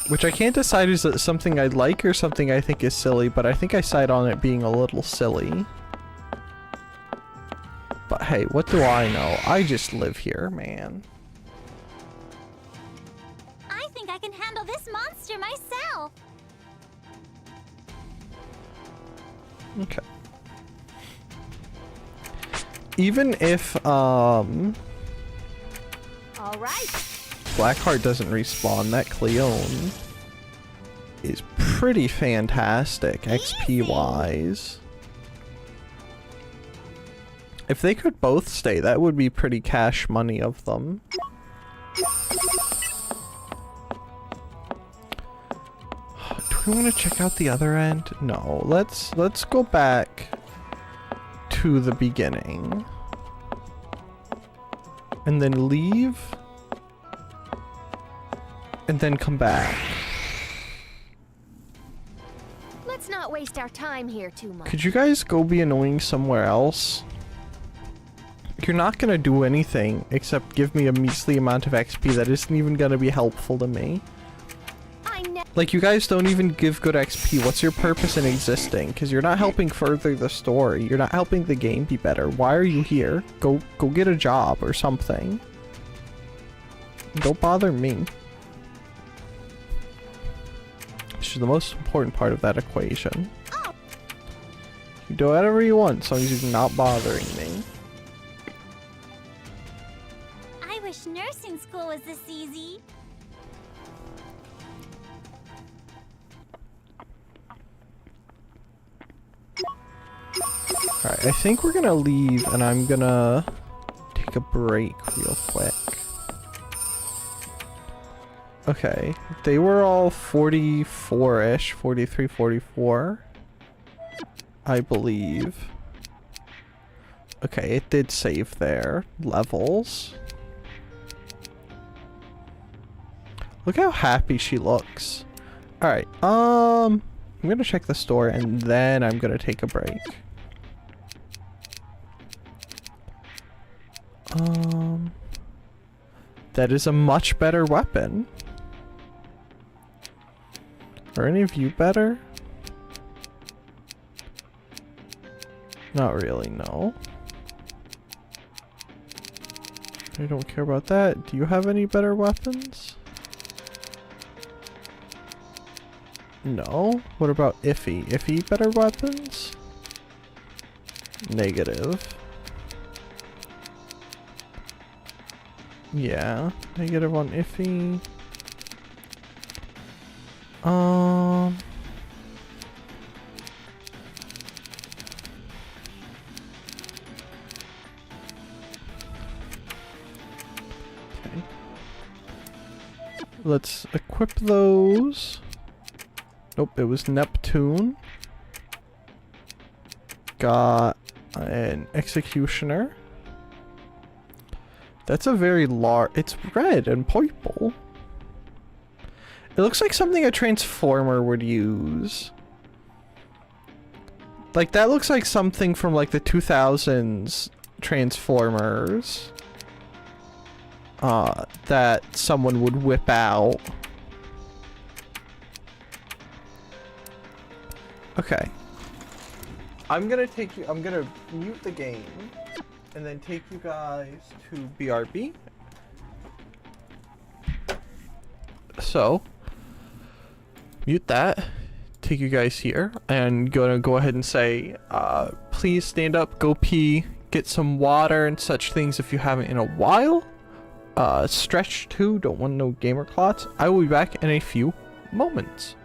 Which I can't decide is it something I like or something I think is silly, but I think I side on it being a little silly. But hey, what do I know? I just live here, man. I think I can handle this monster myself. Okay. Even if, All right. Blackheart doesn't respawn, that Cleone is pretty fantastic, XP-wise. If they could both stay, that would be pretty cash money of them. Do we want to check out the other end? No, let's go back to the beginning. And then leave. And then come back. Let's not waste our time here too much. Could you guys go be annoying somewhere else? You're not gonna do anything except give me a measly amount of XP that isn't even gonna be helpful to me. Like, you guys don't even give good XP. What's your purpose in existing? Because you're not helping further the story. You're not helping the game be better. Why are you here? Go get a job or something. Don't bother me. Which is the most important part of that equation. You do whatever you want, as long as you're not bothering me. I wish nursing school was this easy. Alright, I think we're gonna leave and I'm gonna take a break real quick. Okay, they were all 44-ish, 43, 44, I believe. Okay, it did save their levels. Look how happy she looks. Alright, I'm gonna check the store and then I'm gonna take a break. That is a much better weapon. Are any of you better? Not really, no. I don't care about that. Do you have any better weapons? No? What about Iffy? Iffy better weapons? Negative. Yeah, negative on Iffy. Okay. Let's equip those. Nope, it was Neptune. Got an Executioner. That's a very large... It's red and purple. It looks like something a Transformer would use. Like, that looks like something from, like, the 2000s Transformers. That someone would whip out. Okay. I'm gonna mute the game. And then take you guys to BRB. So, mute that. Take you guys here. And gonna go ahead and say, please stand up, go pee, get some water and such things if you haven't in a while. Stretch too, don't want no gamer clots. I will be back in a few moments.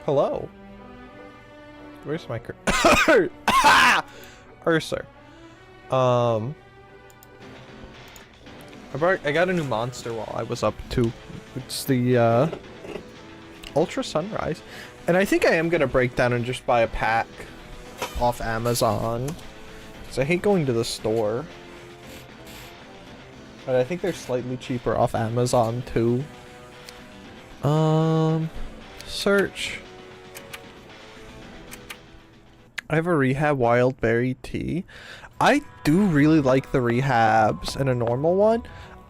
Hello. Where's my cursor? I got a new monster while I was up too. It's the Ultra Sunrise. And I think I am gonna break down and just buy a pack off Amazon. Because I hate going to the store. But I think they're slightly cheaper off Amazon too. Search. I have a rehab wild berry tea. I do really like the rehabs and a normal one.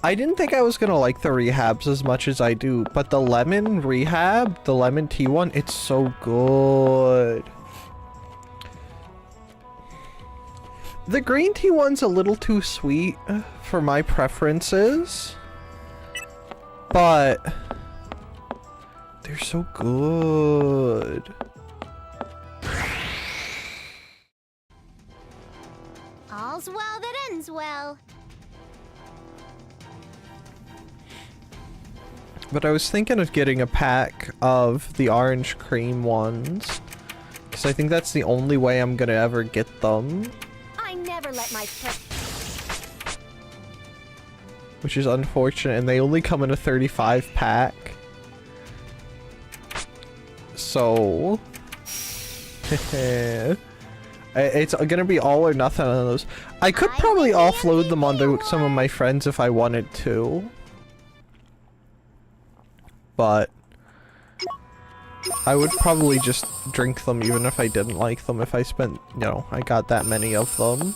I didn't think I was gonna like the rehabs as much as I do, but the lemon rehab, the lemon tea one, it's so good. The green tea one's a little too sweet for my preferences, but they're so good. All's well that ends well. But I was thinking of getting a pack of the orange cream ones, because I think that's the only way I'm gonna ever get them. I never let my Which is unfortunate, and they only come in a 35 pack. So... it's gonna be all or nothing on those. I could probably offload them onto some of my friends if I wanted to. But I would probably just drink them even if I didn't like them if I spent, you know, I got that many of them.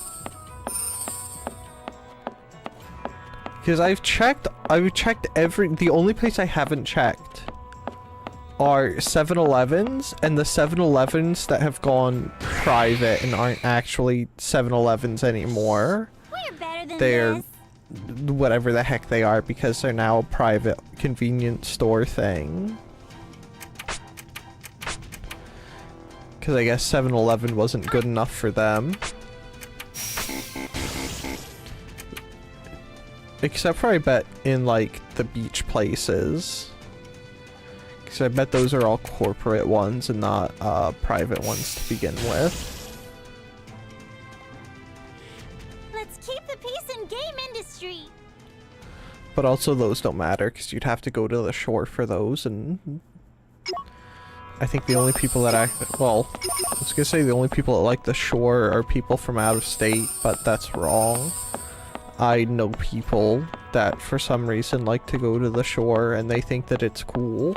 Because I've checked the only place I haven't checked are 7-Elevens, and the 7-Elevens that have gone private and aren't actually 7-Elevens anymore. We're better than They're this. whatever the heck they are, because they're now a private convenience store thing. Because I guess 7-Eleven wasn't good enough for them. Except for I bet in like the beach places. Because I bet those are all corporate ones and not private ones to begin with. Let's keep the peace in game industry. But also those don't matter because you'd have to go to the shore for those, and I think the only people that well, I was gonna say the only people that like the shore are people from out of state, but that's wrong. I know people that for some reason like to go to the shore and they think that it's cool.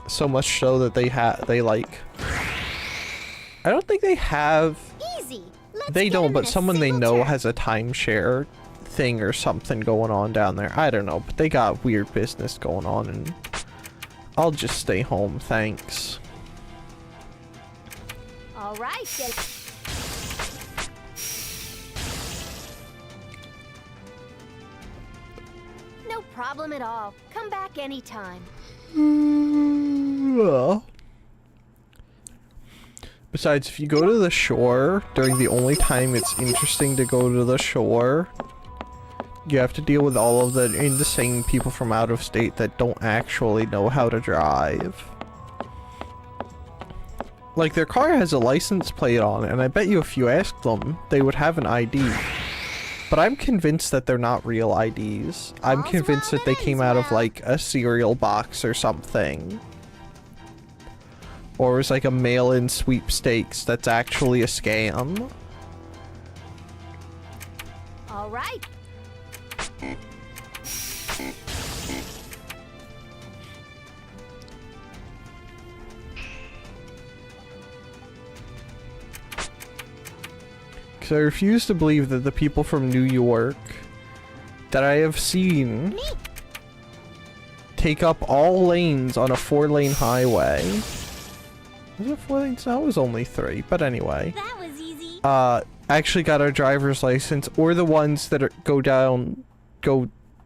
So much so that they like, I don't think they have, Easy. Let's they get don't, him but in a someone they single know turn. has a timeshare thing or something going on down there. I don't know, but they got weird business going on, and I'll just stay home, thanks. All right, then. No problem at all. Come back anytime. Besides, if you go to the shore during the only time it's interesting to go to the shore, you have to deal with all of the insane people from out of state that don't actually know how to drive. Like, their car has a license plate on it, and I bet you if you asked them, they would have an ID. But I'm convinced that they're not real IDs. I'm All's convinced well that they that came ends out of, well. like, a cereal box or something. Or it was like a mail-in sweepstakes that's actually a scam. All right. Because I refuse to believe that the people from New York that I have seen take up all lanes on a 4-lane highway. Was it 4 lanes? No, it was only 3. But anyway. That was easy. Actually got a driver's license, or the ones that go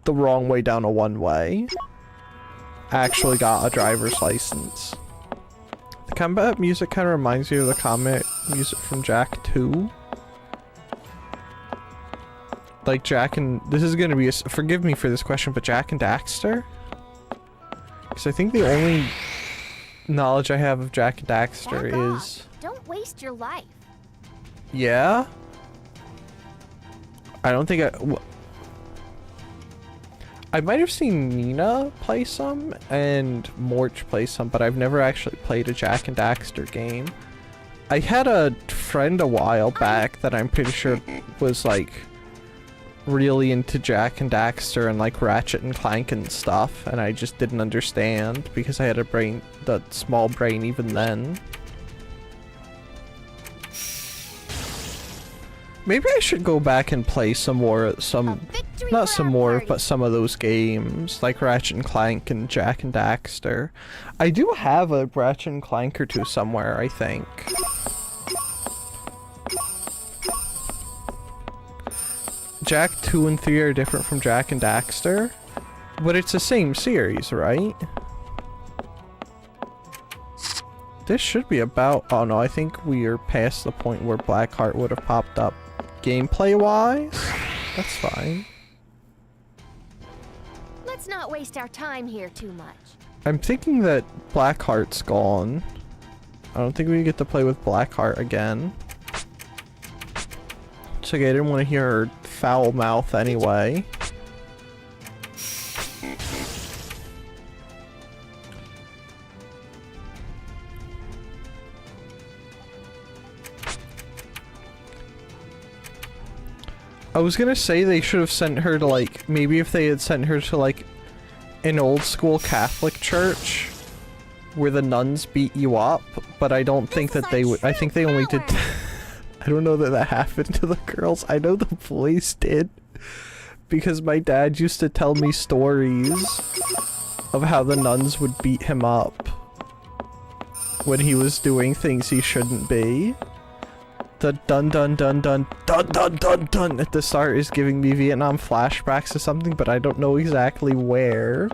the wrong way down a one-way. Actually got a driver's license. The combat music kind of reminds me of the combat music from Jak 2. Like Jak and... This is going to be a... Forgive me for this question, but Jak and Daxter? Because I think the only knowledge I have of Jak and Daxter Back off. is... Don't waste your life. Yeah? I don't think I might have seen Nina play some and Morch play some, but I've never actually played a Jak and Daxter game. I had a friend a while back that I'm pretty sure was like really into Jak and Daxter and like Ratchet and Clank and stuff, and I just didn't understand because I had that small brain even then. Maybe I should go back and play some more, not some more, but some of those games, like Ratchet and Clank and Jak and Daxter. I do have a Ratchet and Clank or two somewhere, I think. Jak 2 and 3 are different from Jak and Daxter, but it's the same series, right? This should be about... Oh no, I think we are past the point where Blackheart would have popped up. Gameplay-wise, that's fine. Let's not waste our time here too much. I'm thinking that Blackheart's gone. I don't think we get to play with Blackheart again. It's okay, I didn't want to hear her foul mouth anyway. I was gonna say they should have sent her to like, maybe if they had sent her to like an old school Catholic church where the nuns beat you up, but I don't think that they would. I think they only did. I don't know that that happened to the girls. I know the boys did because my dad used to tell me stories of how the nuns would beat him up when he was doing things he shouldn't be. The dun dun dun dun dun dun dun dun at the start is giving me Vietnam flashbacks to something, but I don't know exactly where.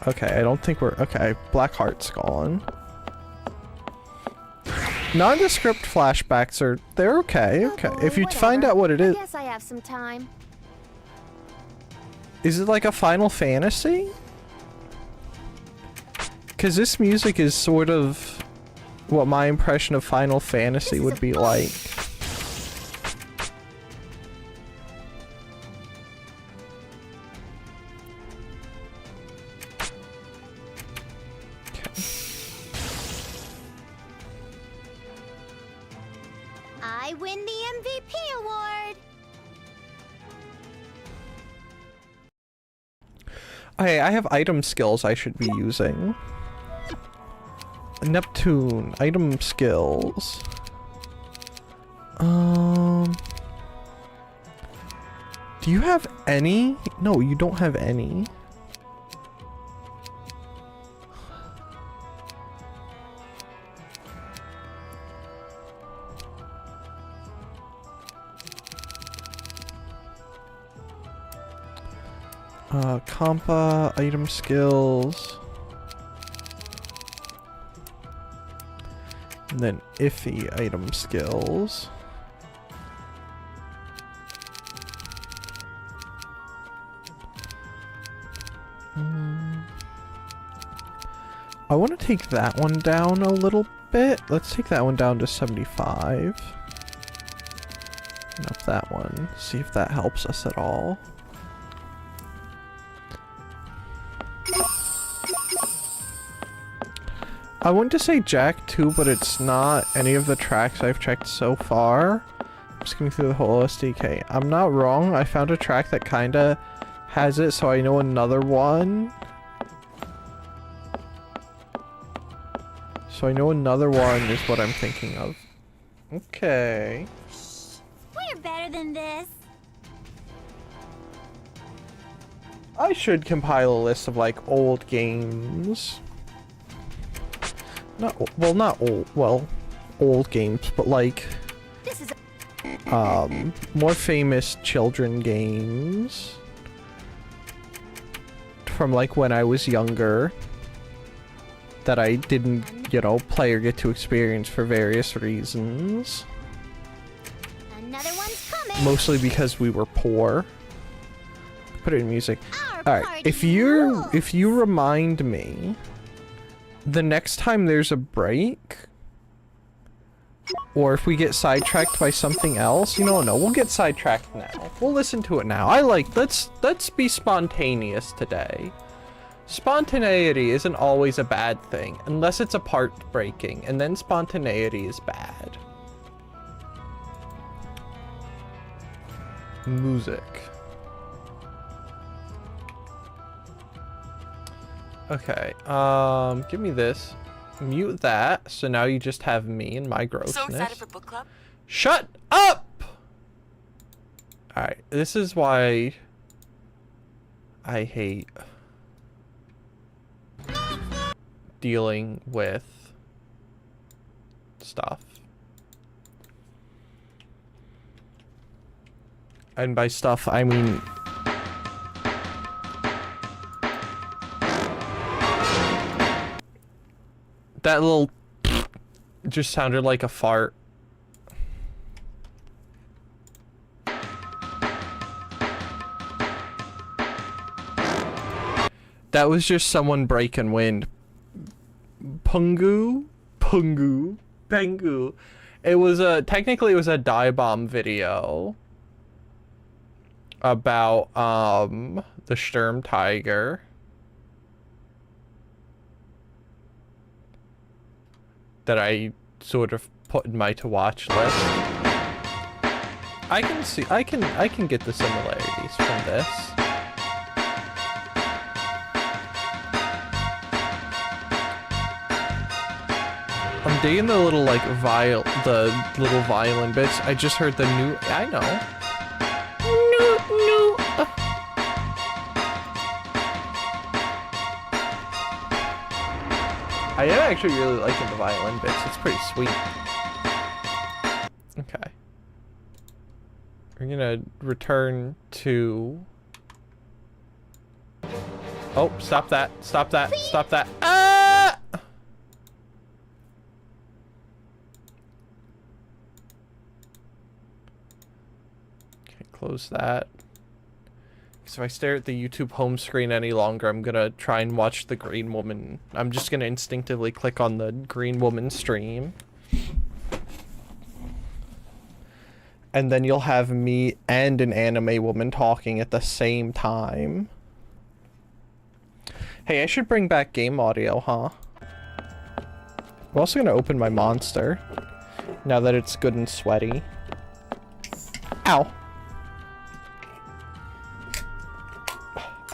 Okay, I don't think we're... Okay, Blackheart's gone. Nondescript flashbacks are... They're okay, okay. If you find out what it is... I guess I have some time. Is it like a Final Fantasy? Because this music is sort of... what my impression of Final Fantasy would be like. Okay. I win the MVP award. Okay, I have item skills I should be using. Neptune, item skills. Do you have any? No, you don't have any. Compa, item skills. And then iffy item skills. I want to take that one down a little bit. Let's take that one down to 75. And up that one. See if that helps us at all. I want to say Jak 2, but it's not any of the tracks I've checked so far. I'm skimming through the whole SDK. I'm not wrong. I found a track that kinda has it, so I know another one. So I know another one is what I'm thinking of. Okay. We're better than this. I should compile a list of like old games. Not old games, but like This is more famous children games from like when I was younger that I didn't, you know, play or get to experience for various reasons. Another one's coming. Mostly because we were poor. Put it in music. Our Alright, party if you remind me the next time there's a break, or if we get sidetracked by something else, you know, no, we'll get sidetracked now. We'll listen to it now. Let's be spontaneous today. Spontaneity isn't always a bad thing, unless it's a part breaking, and then spontaneity is bad. Music. Okay, give me this. Mute that, so now you just have me and my grossness. So excited for book club? Shut up! Alright, this is why I hate dealing with stuff. And by stuff, I mean... that little just sounded like a fart. That was just someone breaking wind. Pungu? Pungu? Pengu. It was technically it was a dive bomb video about, the Sturm Tiger. That I sort of put in my to watch list. I can get the similarities from this. I'm digging the little like violin bits. I just heard the new, I know. I am actually really liking the violin bits. It's pretty sweet. Okay. We're gonna return to... oh, stop that. Stop that. Stop that. Ah! Okay, close that. If I stare at the YouTube home screen any longer, I'm gonna try and watch the Green Woman. I'm just gonna instinctively click on the Green Woman stream. And then you'll have me and an anime woman talking at the same time. Hey, I should bring back game audio, huh? I'm also gonna open my monster, now that it's good and sweaty. Ow.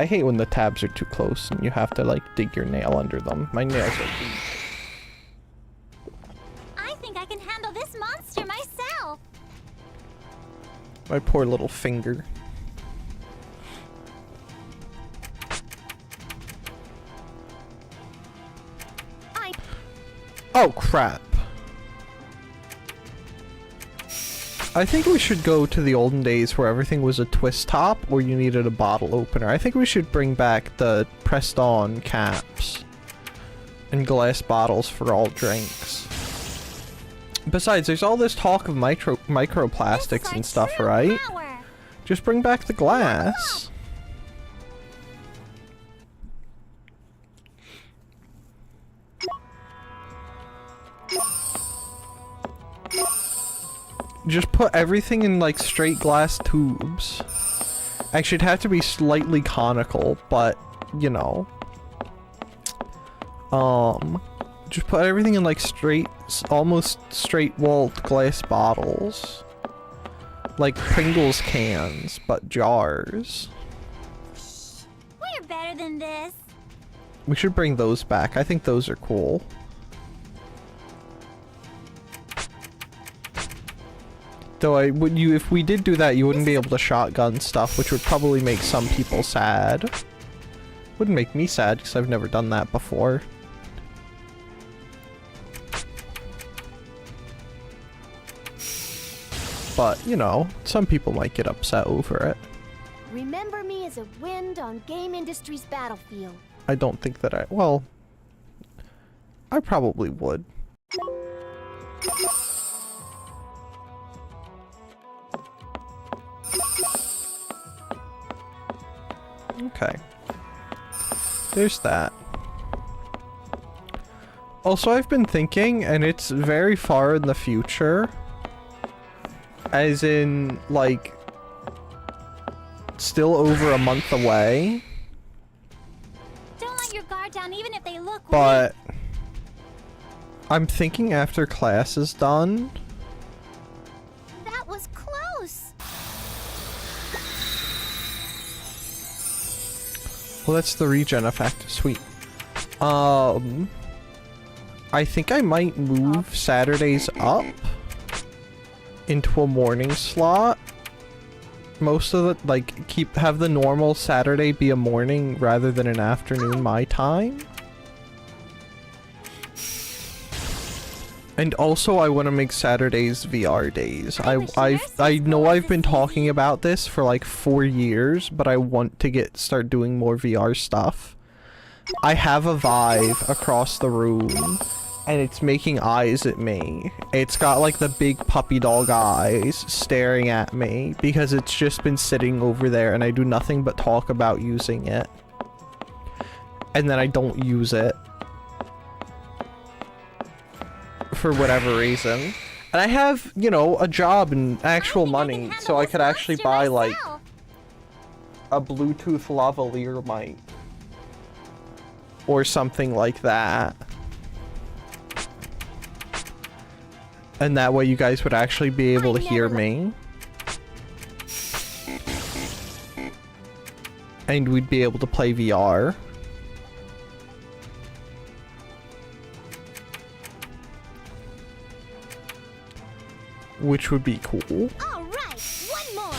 I hate when the tabs are too close and you have to like dig your nail under them. My nails are deep. I think I can handle this monster myself. My poor little finger. Oh crap. I think we should go to the olden days where everything was a twist top or you needed a bottle opener. I think we should bring back the pressed on caps and glass bottles for all drinks. Besides, there's all this talk of microplastics and stuff, right? Just bring back the glass. Just put everything in like straight glass tubes. Actually, it'd have to be slightly conical, but you know. Just put everything in like straight, almost straight walled glass bottles. Like Pringles cans, but jars. We're better than this. We should bring those back. I think those are cool. Though if we did do that, you wouldn't be able to shotgun stuff, which would probably make some people sad. Wouldn't make me sad, because I've never done that before. But, you know, some people might get upset over it. Remember me as a wind on game industry's battlefield. I don't think that well, I probably would. Okay. There's that. Also, I've been thinking, and it's very far in the future. As in, like, still over a month away. Don't let your guard down even if they look But I'm thinking after class is done. weak. That was close. Well, that's the regen effect. Sweet. I think I might move Saturdays up into a morning slot. Most of the, like, have the normal Saturday be a morning rather than an afternoon my time. And also I want to make Saturdays VR days. I know I've been talking about this for like 4 years, but I want to start doing more VR stuff. I have a Vive across the room, and it's making eyes at me. It's got like the big puppy dog eyes staring at me because it's just been sitting over there and I do nothing but talk about using it. And then I don't use it. For whatever reason. And I have, you know, a job and actual money, so I could actually buy like a Bluetooth lavalier mic. Or something like that. And that way you guys would actually be able to hear me. And we'd be able to play VR. Which would be cool. All right, one more.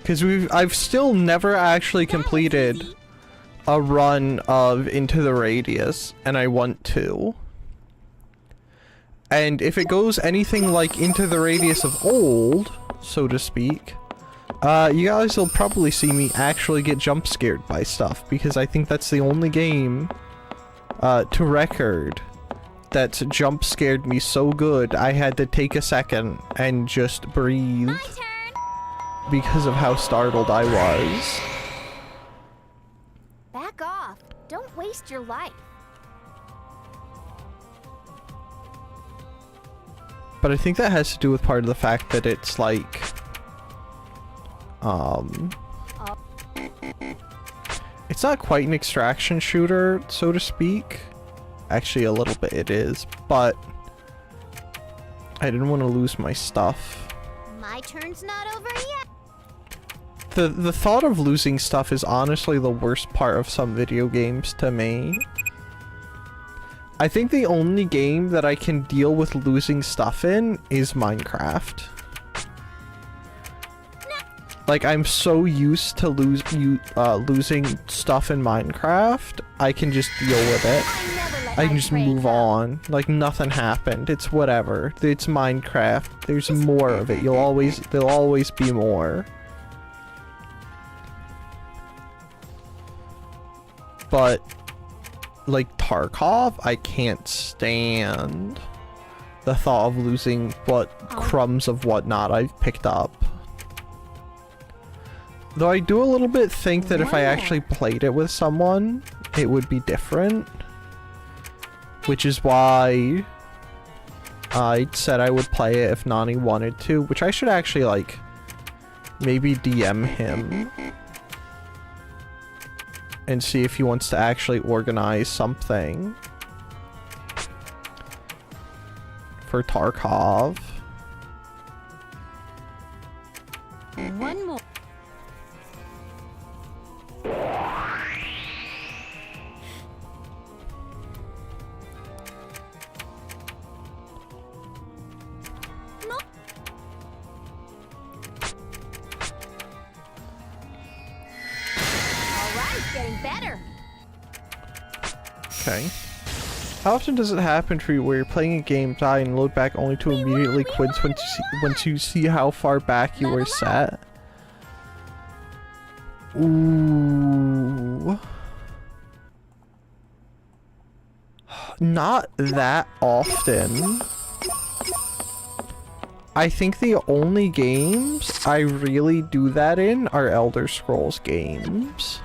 Because I've still never actually completed a run of Into the Radius, and I want to. And if it goes anything like Into the Radius of old, so to speak, you guys will probably see me actually get jump scared by stuff, because I think that's the only game to record that's jump scared me so good I had to take a second and just breathe My turn. because of how startled I was. Back off. Don't waste your life. But I think that has to do with part of the fact that it's like, it's not quite an extraction shooter, so to speak. Actually, a little bit it is, but I didn't want to lose my stuff. My turn's not over yet. The thought of losing stuff is honestly the worst part of some video games to me. I think the only game that I can deal with losing stuff in is Minecraft. Like, I'm so used to losing stuff in Minecraft, I can just deal with it. I can just move on. Like, nothing happened. It's whatever. It's Minecraft. There's more of it. There'll always be more. But, like, Tarkov, I can't stand the thought of losing what crumbs of whatnot I've picked up. Though I do a little bit think that if I actually played it with someone, it would be different. Which is why I said I would play it if Nani wanted to, which I should actually, like, maybe DM him and see if he wants to actually organize something for Tarkov. One more. Okay. How often does it happen for you where you're playing a game, die, and load back only to immediately quit once you see how far back you were set? Ooh. Not that often. I think the only games I really do that in are Elder Scrolls games.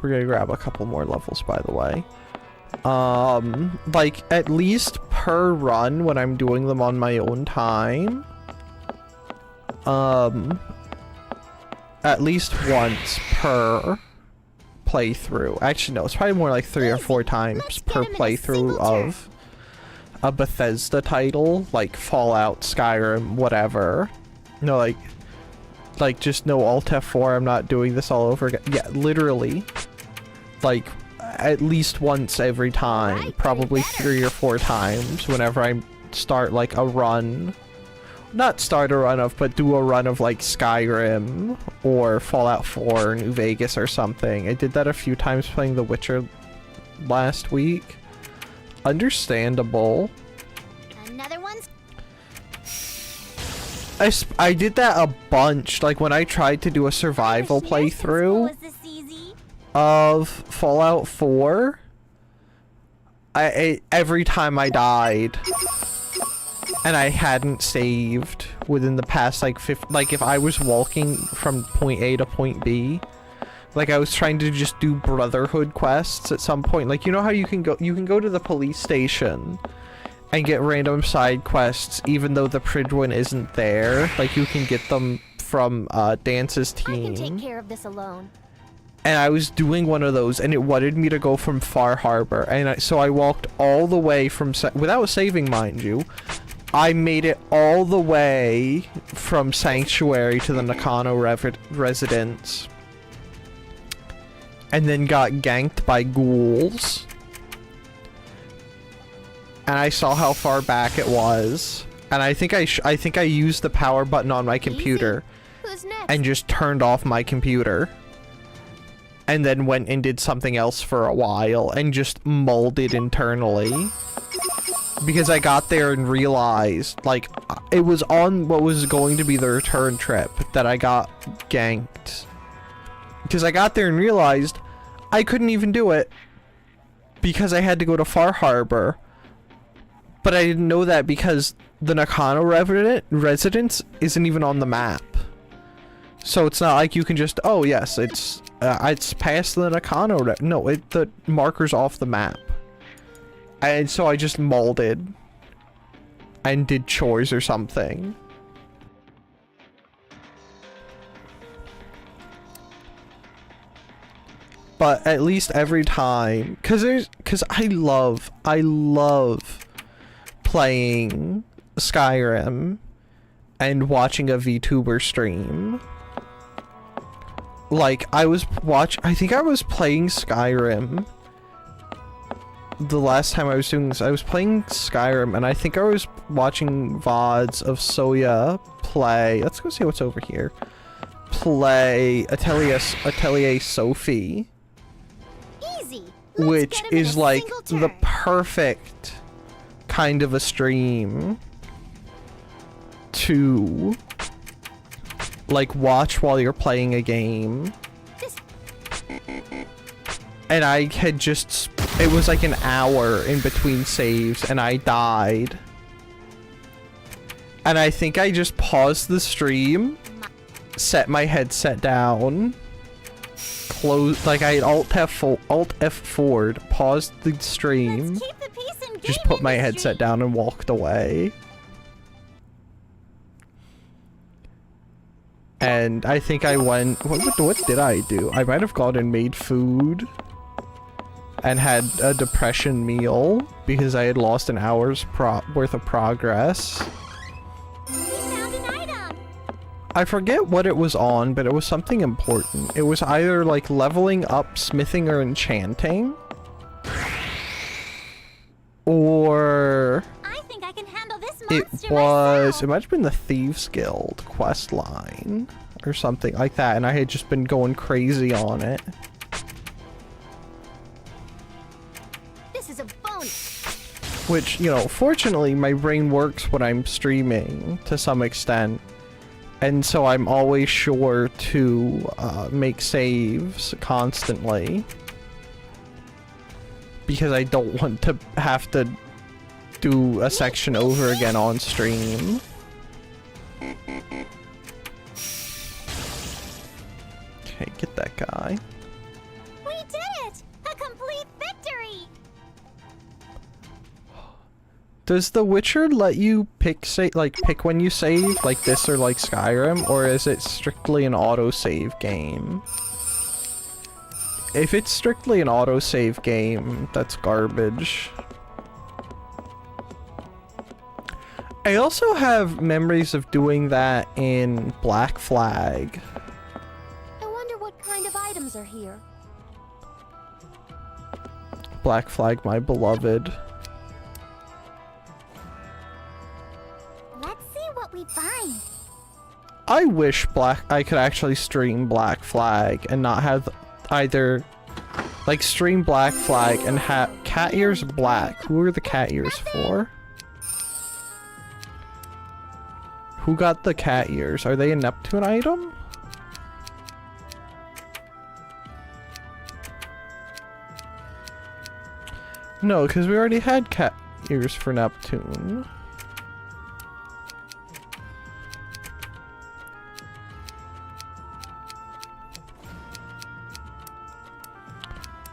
We're gonna grab a couple more levels, by the way. Like, at least per run when I'm doing them on my own time. At least once per playthrough. Actually, no, it's probably more like 3 or 4 times per playthrough of a Bethesda title, like Fallout, Skyrim, whatever. No, like just no Alt F4, I'm not doing this all over again. Yeah, literally. Like, at least once every time. Probably 3 or 4 times whenever I start, like, a run. Not start a run of, but do a run of, like, Skyrim or Fallout 4 or New Vegas or something. I did that a few times playing The Witcher last week. Understandable. Another one's I did that a bunch, like when I tried to do a survival playthrough Was this easy? of Fallout 4. Every time I died and I hadn't saved within the past like if I was walking from point A to point B, like I was trying to just do Brotherhood quests at some point, like you know how you can go to the police station and get random side quests even though the Pridwin isn't there, like you can get them from Dance's team. I can take care of this alone. And I was doing one of those, and it wanted me to go from Far Harbor, and so I walked all the way from without saving, mind you. I made it all the way from Sanctuary to the Nakano residence, and then got ganked by ghouls. And I saw how far back it was, and I think I used the power button on my computer, Who's next? and just turned off my computer. And then went and did something else for a while and just molded internally. Because I got there and realized, like, it was on what was going to be the return trip that I got ganked. Because I got there and realized I couldn't even do it because I had to go to Far Harbor. But I didn't know that because the Nakano residence isn't even on the map. So it's not like you can just, oh yes, it's past the Nakano. No, the marker's off the map. And so I just molded and did chores or something. But at least every time, cause I love playing Skyrim and watching a VTuber stream. Like, I think I was playing Skyrim the last time I was doing this. I was playing Skyrim, and I think I was watching VODs of Soya play. Let's go see what's over here. Play Atelier Sophie. Easy. Which is like the perfect kind of a stream to like watch while you're playing a game. And I had just, it was like an hour in between saves and I died. And I think I just paused the stream, set my headset down, closed, like I had Alt F4'd, paused the stream, just put my headset down and walked away. And I think I went, what did I do? I might have gone and made food and had a depression meal because I had lost an hour's worth of progress. I forget what it was on, but it was something important. It was either like leveling up, smithing, or enchanting. Or I think I can handle this it monster was, myself. it might have been the Thieves Guild quest line or something like that, and I had just been going crazy on it. This is a bonus. Which, you know, fortunately my brain works when I'm streaming to some extent. And so I'm always sure to make saves constantly. Because I don't want to have to do a section over again on stream. Okay, get that guy. We did Does The Witcher let you pick pick when you save, like this or like Skyrim, or is it strictly an autosave game? If it's strictly an autosave game, that's garbage. I also have memories of doing that in Black Flag. I wonder what kind of items are here. Black Flag, my beloved. Let's see what we find. I wish I could actually stream Black Flag and not have either like stream Black Flag and have cat ears black. Who are the cat ears for? Who got the cat ears? Are they a Neptune item? No, because we already had cat ears for Neptune.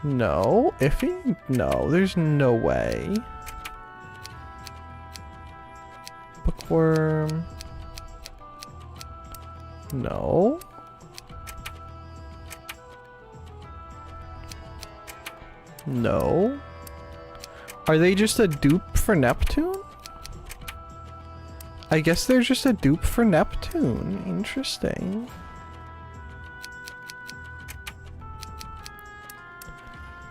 No, Iffy? No, there's no way. Bookworm. No. No. Are they just a dupe for Neptune? I guess they're just a dupe for Neptune. Interesting.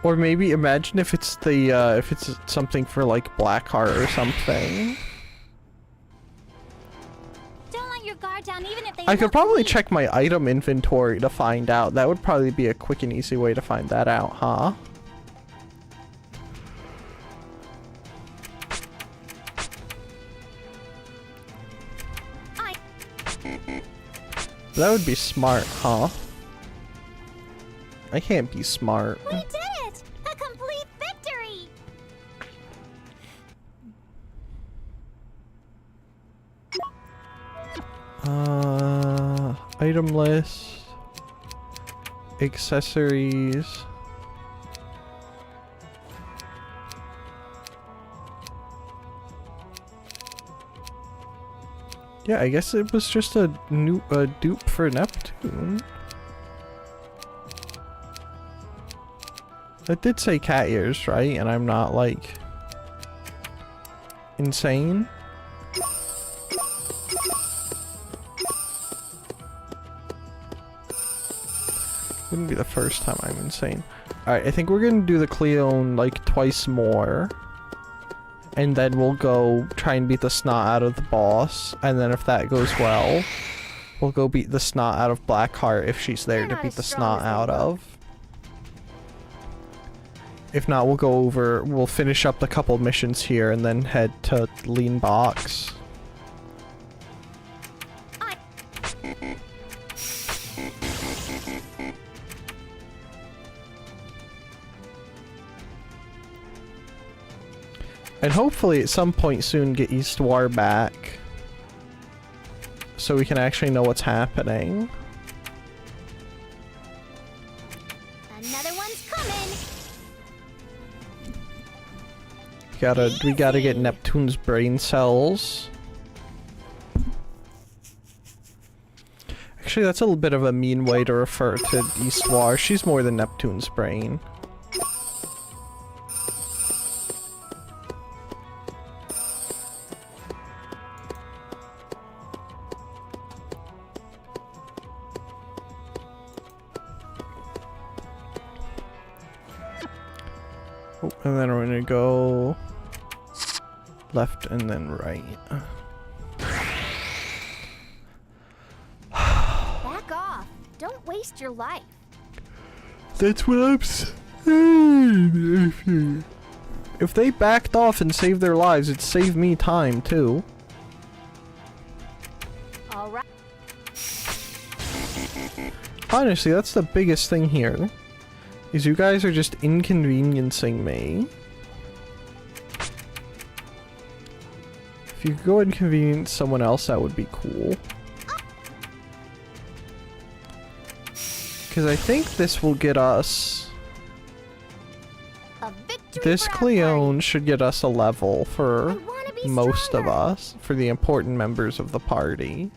Or maybe imagine if it's the if it's something for like Blackheart or something. Don't let your guard down even if they I could look probably weak. check my item inventory to find out. That would probably be a quick and easy way to find that out, huh? That would be smart, huh? I can't be smart. We did it! A complete victory! Item list. Accessories. Yeah, I guess it was just a dupe for Neptune. That did say cat ears, right? And I'm not, like, insane. Wouldn't be the first time I'm insane. Alright, I think we're gonna do the Cleone, like, twice more. And then we'll go try and beat the snot out of the boss. And then if that goes well, we'll go beat the snot out of Blackheart if she's there to beat the snot out of. If not, we'll finish up the couple missions here and then head to Lean Box. And hopefully at some point soon get Eastwar back. So we can actually know what's happening. Another one's coming! We gotta get Neptune's brain cells. Actually, that's a little bit of a mean way to refer to Eastwar. She's more than Neptune's brain. Oh, and then we're gonna go left and then right. Back off. Don't waste your life. That's what I'm saying. If they backed off and saved their lives, it'd save me time too. All right. Honestly, that's the biggest thing here. Is you guys are just inconveniencing me. If you could go inconvenience someone else, that would be cool. Because I think this will get us... A victory This for our Cleone party. should get us a level I for wanna be be most of stronger. us, for the important members of the party.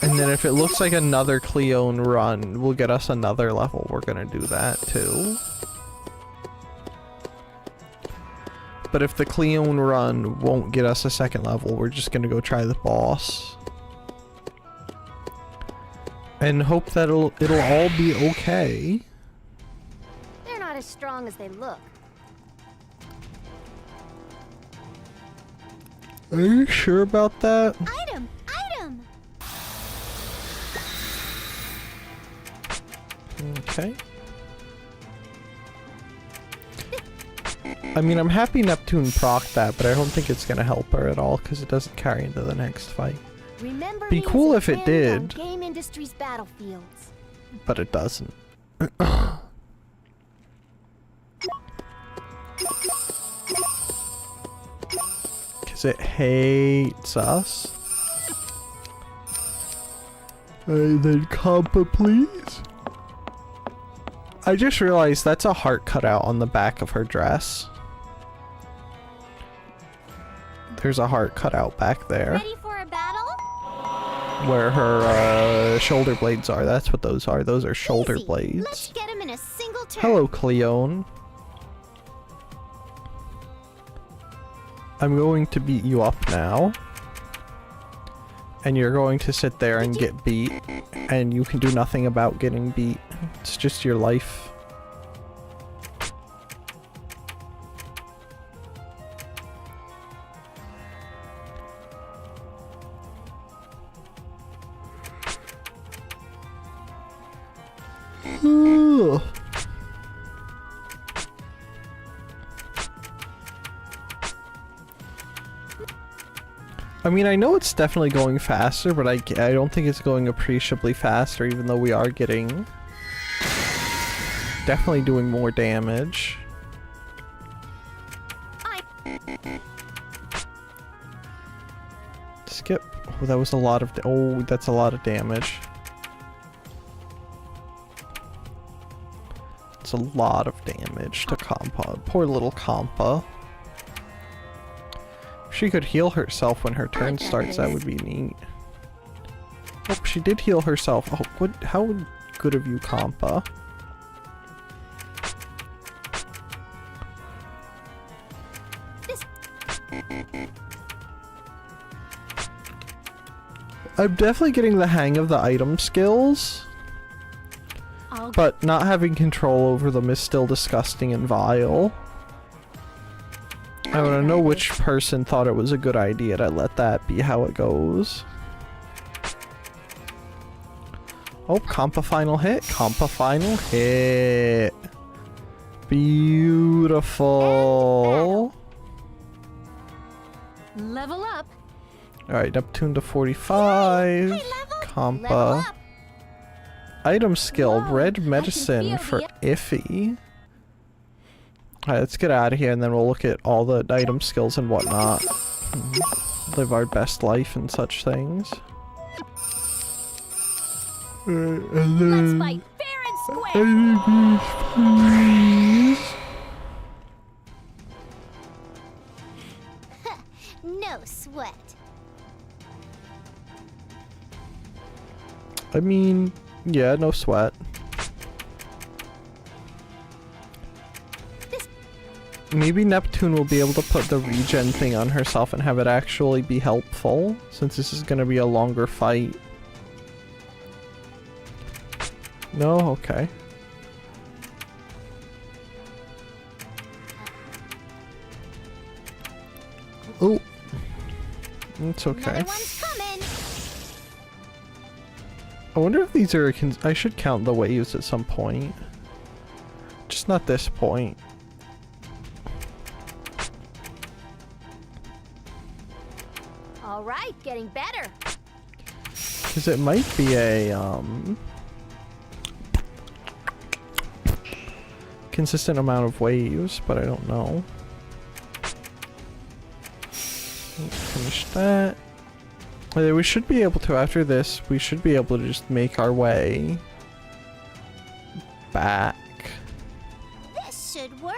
And then if it looks like another Cleone run will get us another level, we're gonna do that too. But if the Cleone run won't get us a second level, we're just gonna go try the boss. And hope that it'll all be okay. They're not as strong as they look. Are you sure about that? Item! Item! Okay. I mean, I'm happy Neptune procced that, but I don't think it's gonna help her at all because it doesn't carry into the next fight. Remember Be me cool as if a it wind on did. Game Industries battlefields. But it doesn't. Because it hates us. Then compa, please. I just realized that's a heart cutout on the back of her dress. There's a heart cutout back there. Ready for a battle? Where her shoulder blades are. That's what those are. Those are shoulder Easy. blades. Let's get him in a single turn. Hello, Cleone. I'm going to beat you up now. And you're going to sit there and get beat. And you can do nothing about getting beat. It's just your life. Ugh. I mean, I know it's definitely going faster, but I don't think it's going appreciably faster, even though we are getting... definitely doing more damage. Skip. Oh, that was a lot of... oh, that's a lot of damage. It's a lot of damage to Compa. Poor little Compa. If she could heal herself when her turn starts, that would be neat. Oh, she did heal herself. Oh, what? How good of you, Compa. I'm definitely getting the hang of the item skills. But not having control over them is still disgusting and vile. I want to know which person thought it was a good idea to let that be how it goes. Oh, Compa final hit. Compa final hit. Beautiful. Level up. Alright, Neptune to 45. Level Compa. up. Item skill, Whoa, red I medicine can for feel Iffy. Alright, let's get out of here and then we'll look at all the item skills and whatnot. Live our best life and such things. Let's fight fair and square. No sweat. I mean, yeah, no sweat. Maybe Neptune will be able to put the regen thing on herself and have it actually be helpful, since this is going to be a longer fight. No? Okay. Oh. It's okay. Another one's coming. I wonder if these are... I should count the waves at some point. Just not this point. All right, getting better. Because it might be a, consistent amount of waves, but I don't know. Finish that. We should be able to, after this, we should be able to just make our way back. This should work.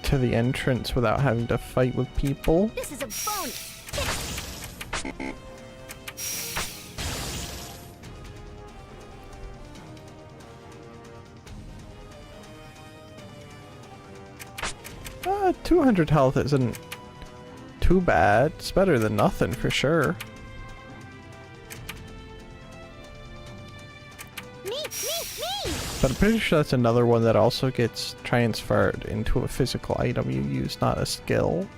To the entrance without having to fight with people. This is a bonus. 200 health isn't too bad. It's better than nothing for sure. Me! But I'm pretty sure that's another one that also gets transferred into a physical item you use, not a skill.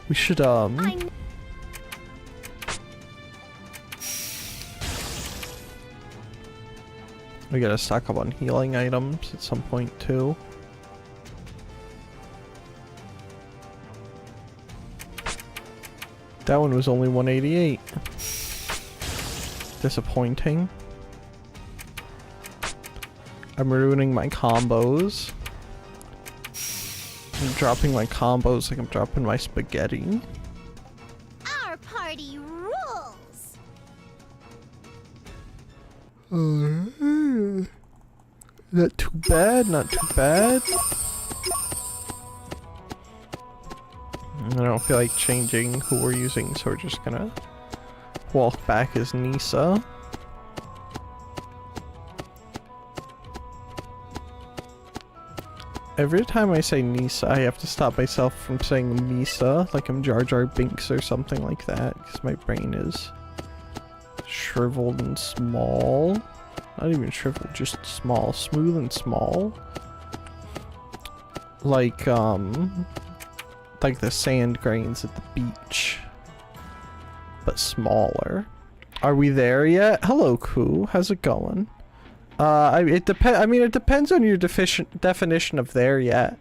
We should, we gotta stock up on healing items at some point too. That one was only 188. Disappointing. I'm ruining my combos. I'm dropping my combos like I'm dropping my spaghetti. Our party rules! Not too bad, not too bad. I don't feel like changing who we're using, so we're just gonna walk back as Nisa. Every time I say Nisa, I have to stop myself from saying Misa, like I'm Jar Jar Binks or something like that, because my brain is shriveled and small. Not even shriveled, just small. Smooth and small. Like the sand grains at the beach. But smaller. Are we there yet? Hello, Koo. How's it going? It depends on your definition of there yet.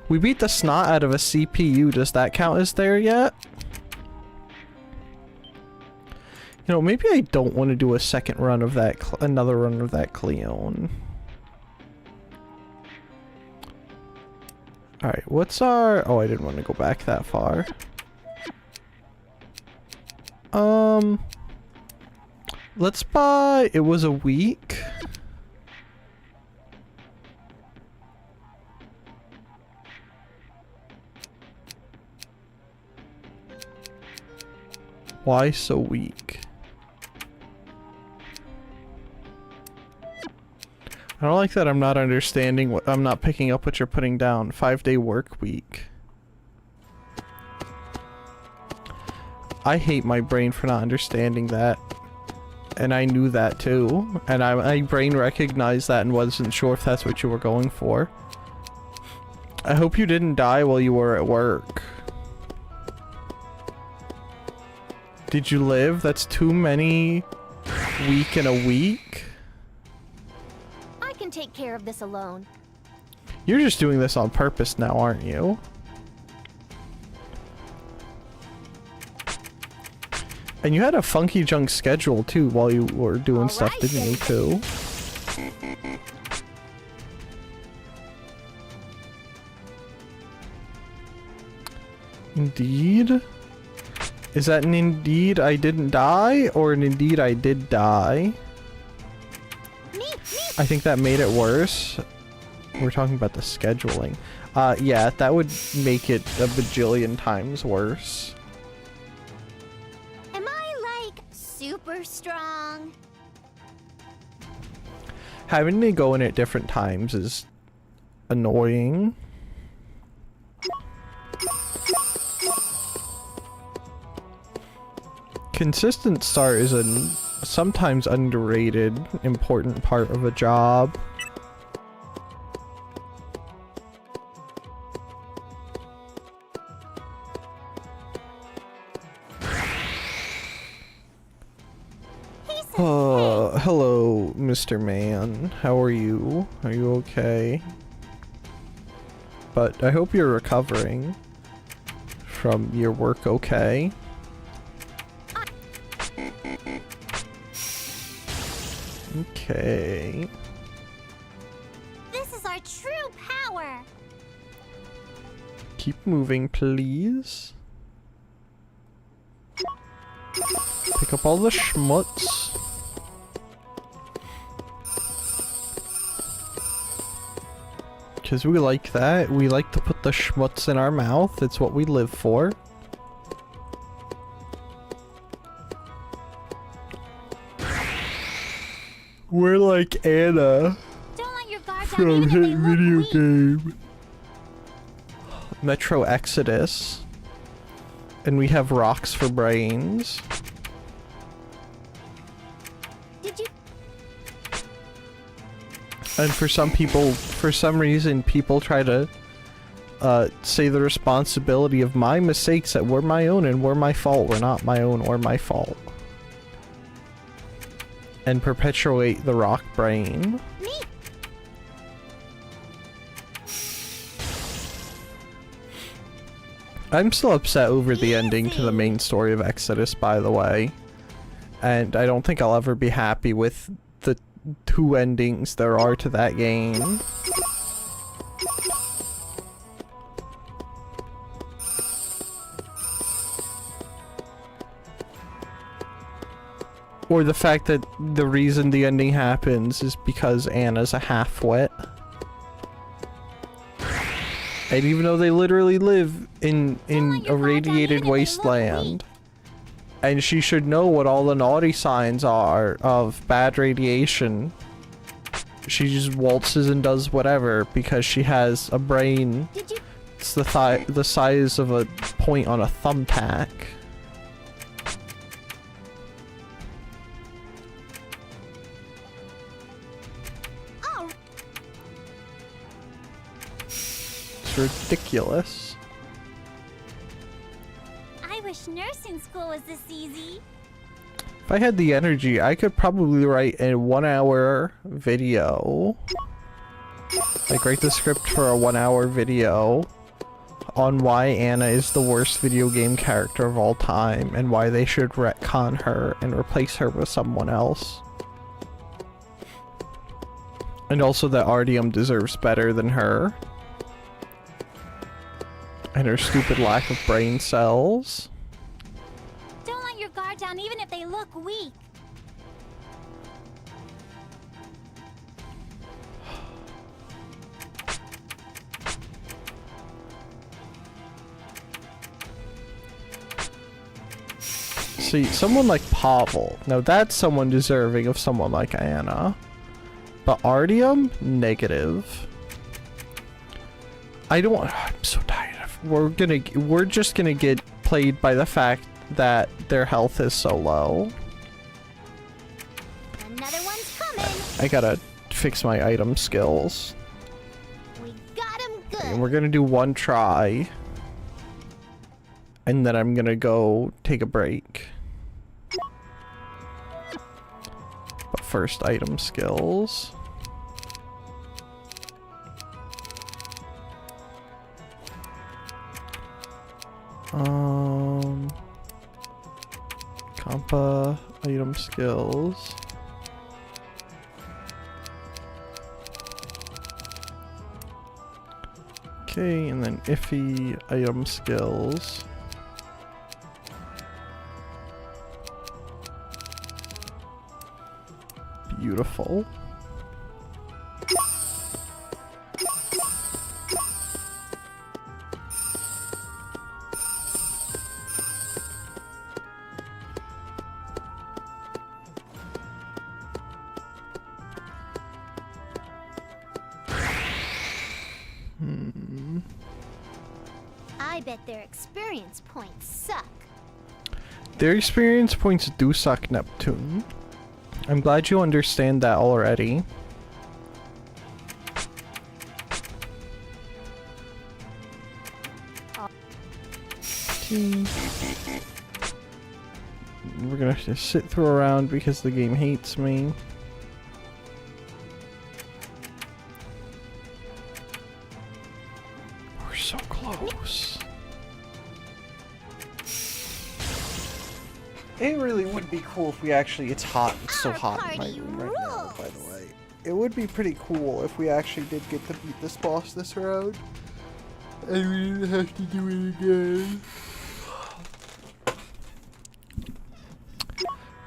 We beat the snot out of a CPU. Does that count as there yet? You know, maybe I don't want to do a second run of that, another run of that Cleone. Alright, what's our... Oh, I didn't want to go back that far. Let's buy... It was a week. Why so weak? I don't like that I'm not understanding what I'm not picking up what you're putting down. 5-day work week. I hate my brain for not understanding that. And I knew that too. And my brain recognized that and wasn't sure if that's what you were going for. I hope you didn't die while you were at work. Did you live? That's too many week in a week. I can take care of this alone. You're just doing this on purpose now, aren't you? And you had a funky junk schedule too while you were doing stuff, didn't you, too? Indeed? Is that an indeed I didn't die, or an indeed I did die? I think that made it worse. We're talking about the scheduling. Yeah, that would make it a bajillion times worse. Am I, like, super strong? Having to go in at different times is annoying. Consistent start is a sometimes underrated important part of a job. Hello, Mr. Man. How are you? Are you okay? But I hope you're recovering from your work okay. Okay. This is our true power. Keep moving, please. Pick up all the schmutz. Because we like that. We like to put the schmutz in our mouth. It's what we live for. We're like Anna Don't let your guard down from even if they hit look video weak. game Metro Exodus. And we have rocks for brains. Did you? And for some people, for some reason, people try to say the responsibility of my mistakes that were my own and were my fault were not my own or my fault. And perpetuate the rock brain. Me? I'm still upset over the ending to the main story of Exodus, by the way. And I don't think I'll ever be happy with the 2 endings there are to that game. Or the fact that the reason the ending happens is because Anna's a half-wit. And even though they literally live in a radiated wasteland, and she should know what all the naughty signs are of bad radiation, she just waltzes and does whatever because she has a brain. It's the size of a point on a thumbtack. Ridiculous. I wish nursing school was this easy. If I had the energy, I could probably write a 1-hour video. Like, write the script for a 1-hour video on why Anna is the worst video game character of all time and why they should retcon her and replace her with someone else. And also that Artyom deserves better than her. And her stupid lack of brain cells. Don't let your guard down even if they look weak. See, someone like Pavel. Now that's someone deserving of someone like Anna. But Artyom? Negative. I'm so tired of... We're just gonna get played by the fact that their health is so low. Another one's coming. I gotta fix my item skills. We got him good. And we're gonna do 1 try. And then I'm gonna go take a break. But first, item skills. Compa, item skills. Okay, and then iffy item skills. Beautiful. I bet their experience points suck. Their experience points do suck, Neptune. I'm glad you understand that already. Okay. We're gonna have to sit through a round because the game hates me. We're so close. It really would be cool if we actually... It's hot. It's so hot in my room right now, by the way. It would be pretty cool if we actually did get to beat this boss this round. And we didn't have to do it again.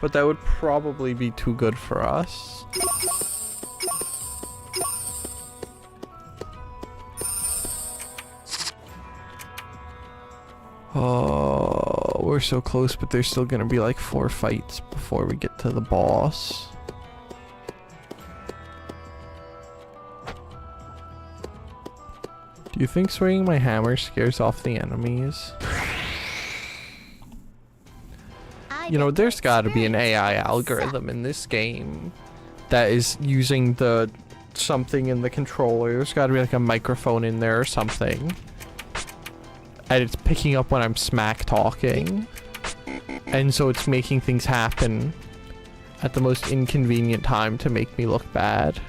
But that would probably be too good for us. Oh, we're so close, but there's still gonna be like 4 fights before we get to the boss. Do you think swinging my hammer scares off the enemies? You know, there's gotta be an AI algorithm in this game that is using the something in the controller. There's gotta be like a microphone in there or something. And it's picking up when I'm smack talking. And so it's making things happen at the most inconvenient time to make me look bad.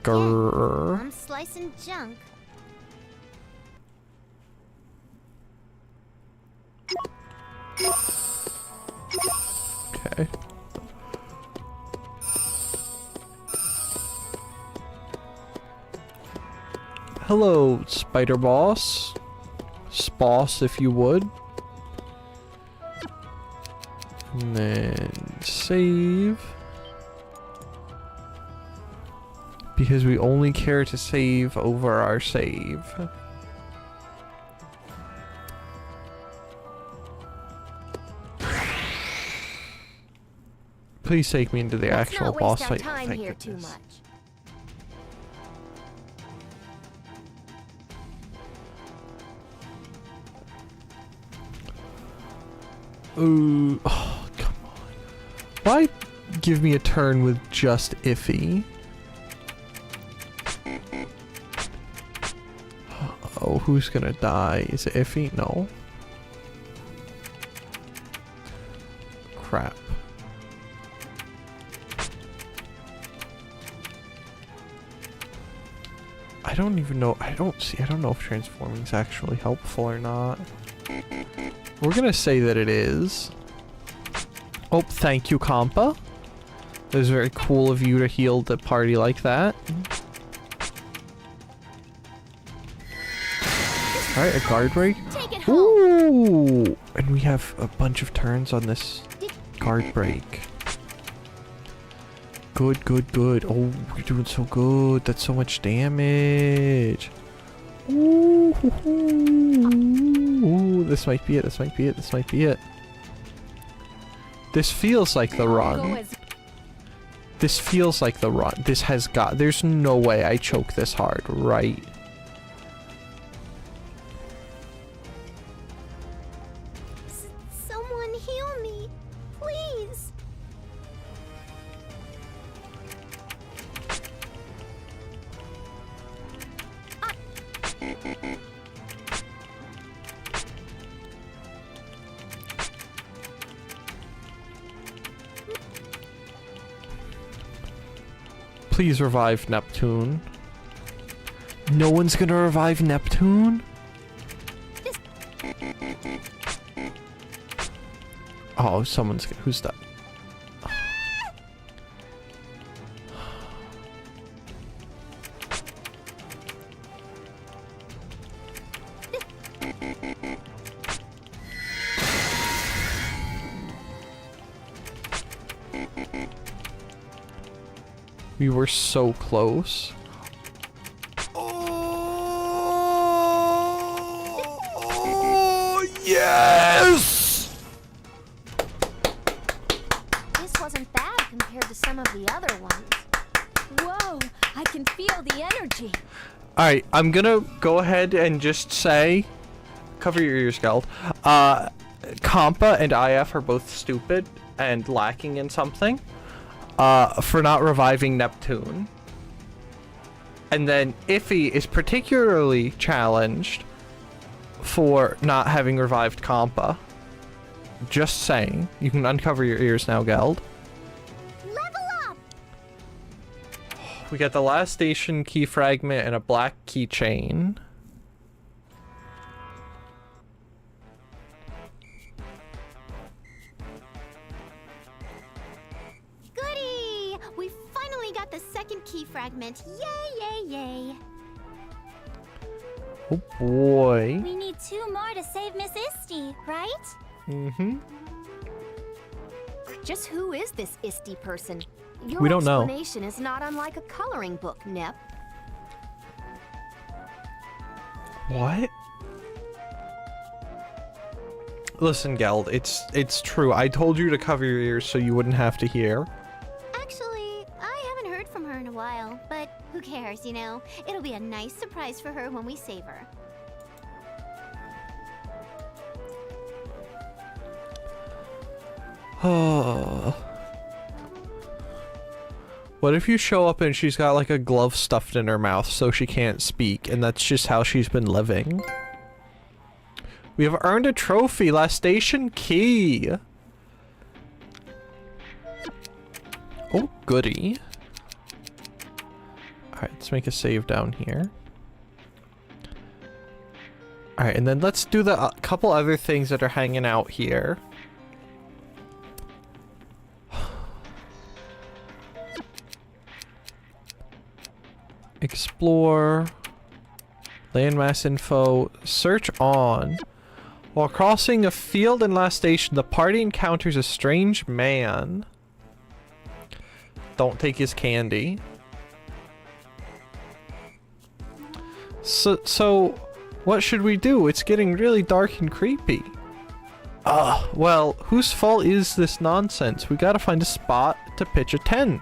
Grrr. I'm slicing junk. Okay. Hello, Spider Boss. Sposs, if you would. And then save. Because we only care to save over our save. Please take me into the actual boss fight. Time Thank here too goodness. much. Ooh, oh, come on. Why give me a turn with just iffy? Oh, who's gonna die? Is it iffy? No. Crap. I don't even know. I don't know if transforming is actually helpful or not. We're gonna say that it is. Oh, thank you, Compa. It was very cool of you to heal the party like that. Alright, a guard break. Ooh! And we have a bunch of turns on this guard break. Good, good, good. Oh, we're doing so good. That's so much damage. Ooh, ooh, this might be it. This might be it. This might be it. This feels like the run. This feels like the run. This has got... There's no way I choke this hard, right? Someone heal me, please. Please revive Neptune. No one's gonna revive Neptune? Oh, someone's gonna... Who's that? We were so close. Oh, yes! This wasn't bad compared to some of the other ones. Whoa, I can feel the energy. Alright, I'm gonna go ahead and just say... Cover your ears, Geld. Compa and IF are both stupid and lacking in something. For not reviving Neptune. And then Iffy is particularly challenged for not having revived Compa. Just saying. You can uncover your ears now, Geld. Level up. We got the last station key fragment and a black keychain. Goody! We finally got the second key TNT fragment. Yay, yay, yay. Oh boy. We need 2 more to save Miss Isti, right? Mm-hmm. Just who is this Isti person? Your We don't know. explanation is not unlike a coloring book, Nep. What? Listen, Geld, it's true. I told you to cover your ears so you wouldn't have to hear. Actually, I haven't heard from her in a while, but who cares, you know? It'll be a nice surprise for her when we save her. Oh. What if you show up and she's got like a glove stuffed in her mouth so she can't speak, and that's just how she's been living? We have earned a trophy, last station key. Oh, goody. Alright, let's make a save down here. Alright, and then let's do the couple other things that are hanging out here. Explore. Landmass info. Search on. While crossing a field in last station, the party encounters a strange man. Don't take his candy. So what should we do? It's getting really dark and creepy. Well, whose fault is this nonsense? We gotta find a spot to pitch a tent.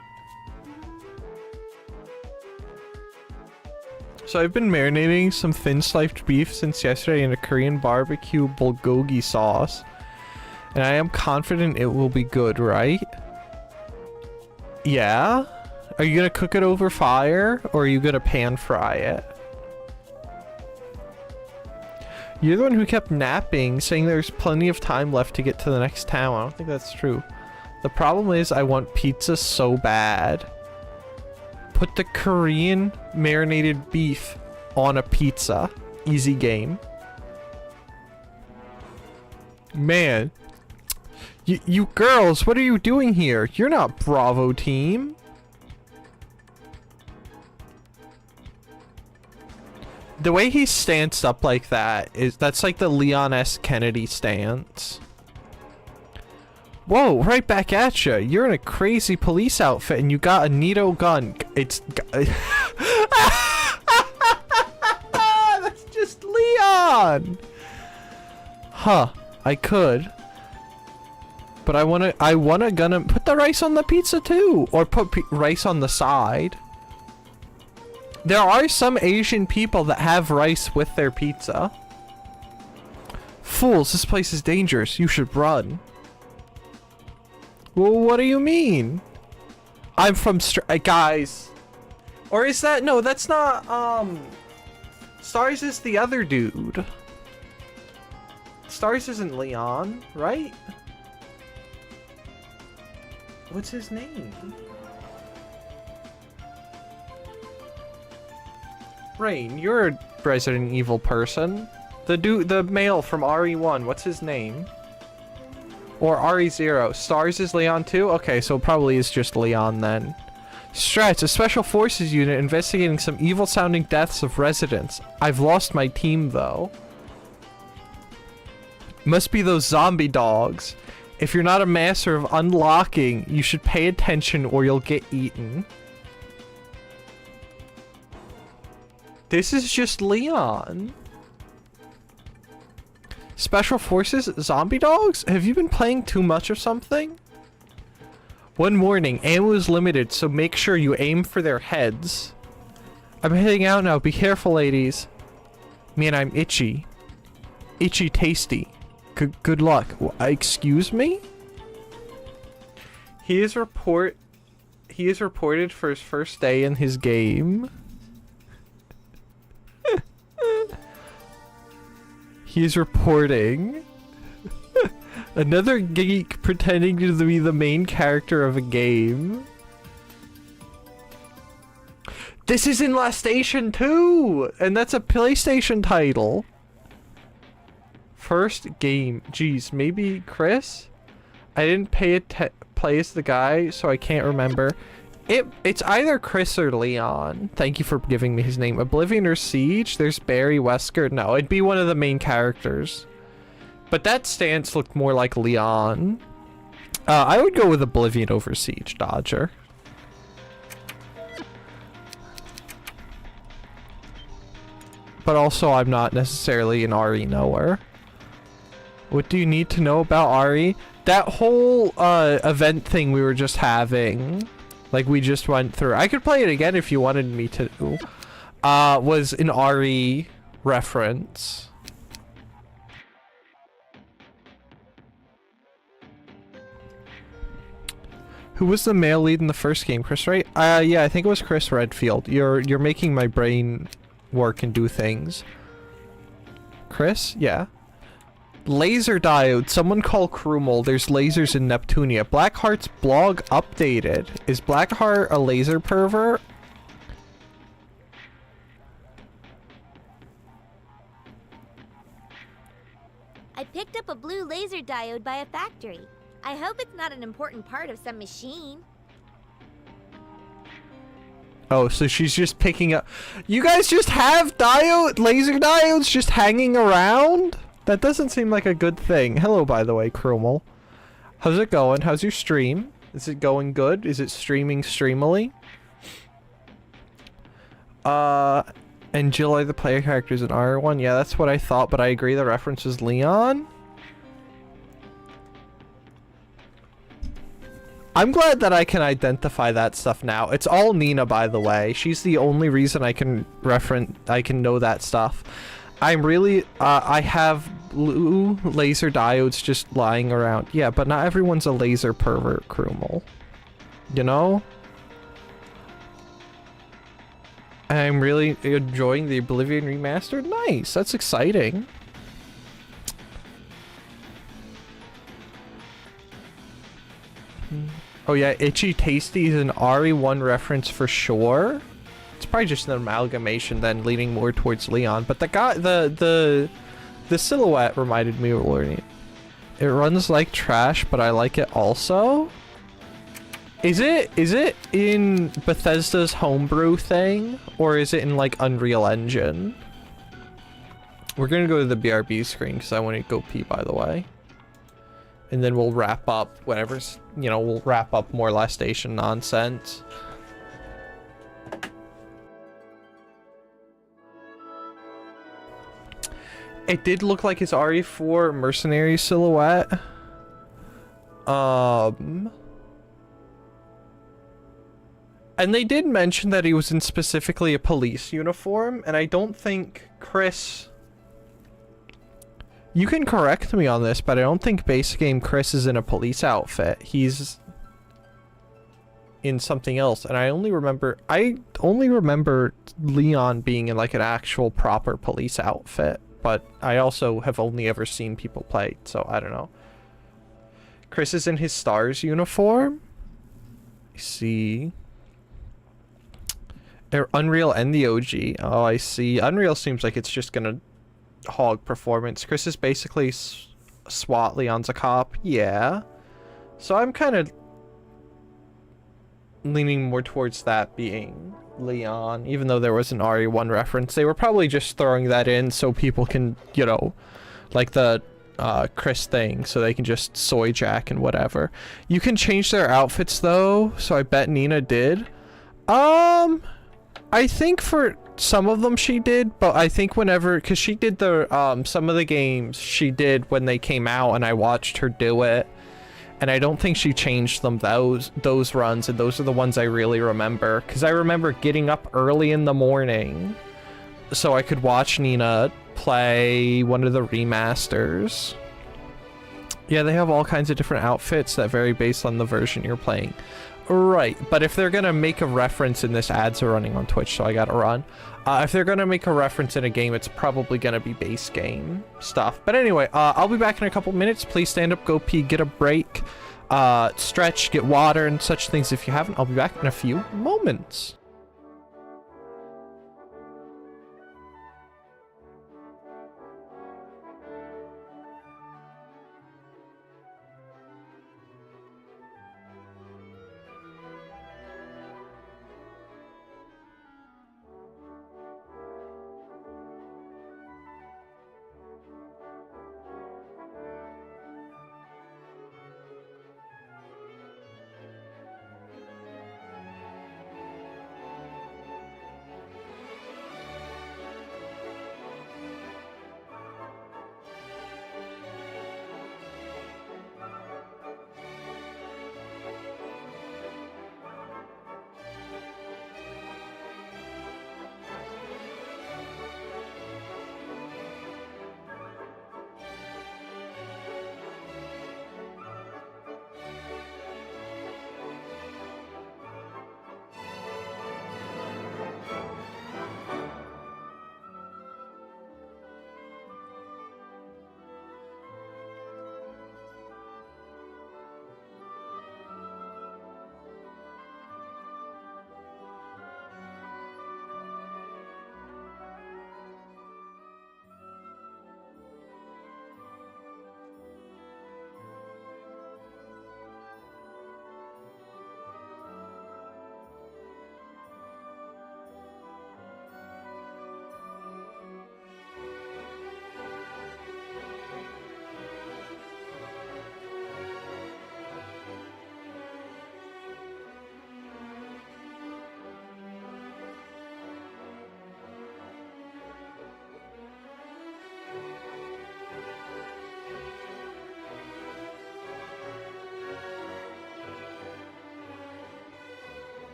So I've been marinating some thin sliced beef since yesterday in a Korean barbecue bulgogi sauce. And I am confident it will be good, right? Yeah? Are you gonna cook it over fire, or are you gonna pan fry it? You're the one who kept napping, saying there's plenty of time left to get to the next town. I don't think that's true. The problem is I want pizza so bad. Put the Korean marinated beef on a pizza. Easy game. Man. You girls, what are you doing here? You're not Bravo team. The way he stanced up like that that's like the Leon S. Kennedy stance. Whoa, right back at you. You're in a crazy police outfit and you got a Nito gun. It's... That's just Leon! Huh. I could. But I wanna gonna put the rice on the pizza too. Or put rice on the side. There are some Asian people that have rice with their pizza. Fools, this place is dangerous. You should run. Well, what do you mean? I'm from guys. Or is that... No, that's not, Stars is the other dude. Stars isn't Leon, right? What's his name? Rain, you're a Resident Evil person. The male from RE1, what's his name? Or RE0. Stars is Leon too? Okay, so it probably is just Leon then. Strats, a special forces unit investigating some evil sounding deaths of residents. I've lost my team though. Must be those zombie dogs. If you're not a master of unlocking, you should pay attention or you'll get eaten. This is just Leon. Special forces? Zombie dogs? Have you been playing too much of something? One warning, ammo is limited, so make sure you aim for their heads. I'm heading out now, be careful ladies. Man, I'm itchy. Itchy tasty. Good luck. Excuse me? He is reported for his first day in his game. He's reporting. Another geek pretending to be the main character of a game. This is in Last Station too! And that's a PlayStation title. First game. Jeez, maybe Chris? I didn't play as the guy, so I can't remember. It's either Chris or Leon. Thank you for giving me his name. Oblivion or Siege? There's Barry, Wesker. No, it'd be one of the main characters. But that stance looked more like Leon. I would go with Oblivion over Siege Dodger. But also, I'm not necessarily an RE knower. What do you need to know about RE? That whole event thing we were just having, like we just went through. I could play it again if you wanted me to. Was an RE reference. Who was the male lead in the first game? Chris, right? Yeah, I think it was Chris Redfield. You're making my brain work and do things. Chris? Yeah. Laser diode. Someone call Krumel. There's lasers in Neptunia. Blackheart's blog updated. Is Blackheart a laser pervert? I picked up a blue laser diode by a factory. I hope it's not an important part of some machine. Oh, so she's just picking up. You guys just have laser diodes just hanging around? That doesn't seem like a good thing. Hello, by the way, Krumel. How's it going? How's your stream? Is it going good? Is it streaming streamily? And Jill are the player characters in R1? Yeah, that's what I thought, but I agree the reference is Leon. I'm glad that I can identify that stuff now. It's all Nina, by the way. She's the only reason I can know that stuff. I'm really, I have blue laser diodes just lying around. Yeah, but not everyone's a laser pervert, Krumel. You know? I'm really enjoying the Oblivion remastered. Nice, that's exciting. Oh yeah, Itchy Tasty is an RE1 reference for sure. It's probably just an amalgamation then leaning more towards Leon. But the guy, the silhouette reminded me of learning. It runs like trash, but I like it also. Is it in Bethesda's homebrew thing? Or is it in like Unreal Engine? We're gonna go to the BRB screen because I want to go pee, by the way. And then we'll wrap up whatever's, you know, we'll wrap up more Last Station nonsense. It did look like his RE4 mercenary silhouette. And they did mention that he was in specifically a police uniform, and I don't think Chris... You can correct me on this, but I don't think base game Chris is in a police outfit. He's in something else, and I only remember Leon being in like an actual proper police outfit, but I also have only ever seen people play, so I don't know. Chris is in his STARS uniform. I see. Unreal and the OG. Oh, I see. Unreal seems like it's just gonna hog performance. Chris is basically SWAT. Leon's a cop. Yeah. So I'm kind of leaning more towards that being Leon, even though there was an RE1 reference. They were probably just throwing that in so people can, you know, like the Chris thing, so they can just soy jack and whatever. You can change their outfits though, so I bet Nina did. I think for some of them she did, but I think whenever, because she did the some of the games she did when they came out and I watched her do it, and I don't think she changed them those runs, and those are the ones I really remember, because I remember getting up early in the morning so I could watch Nina play one of the remasters. Yeah, they have all kinds of different outfits that vary based on the version you're playing. Right, but if they're gonna make a reference in this, ads are running on Twitch, so I gotta run. If they're gonna make a reference in a game, it's probably gonna be base game stuff. But anyway, I'll be back in a couple minutes. Please stand up, go pee, get a break, stretch, get water, and such things. If you haven't, I'll be back in a few moments.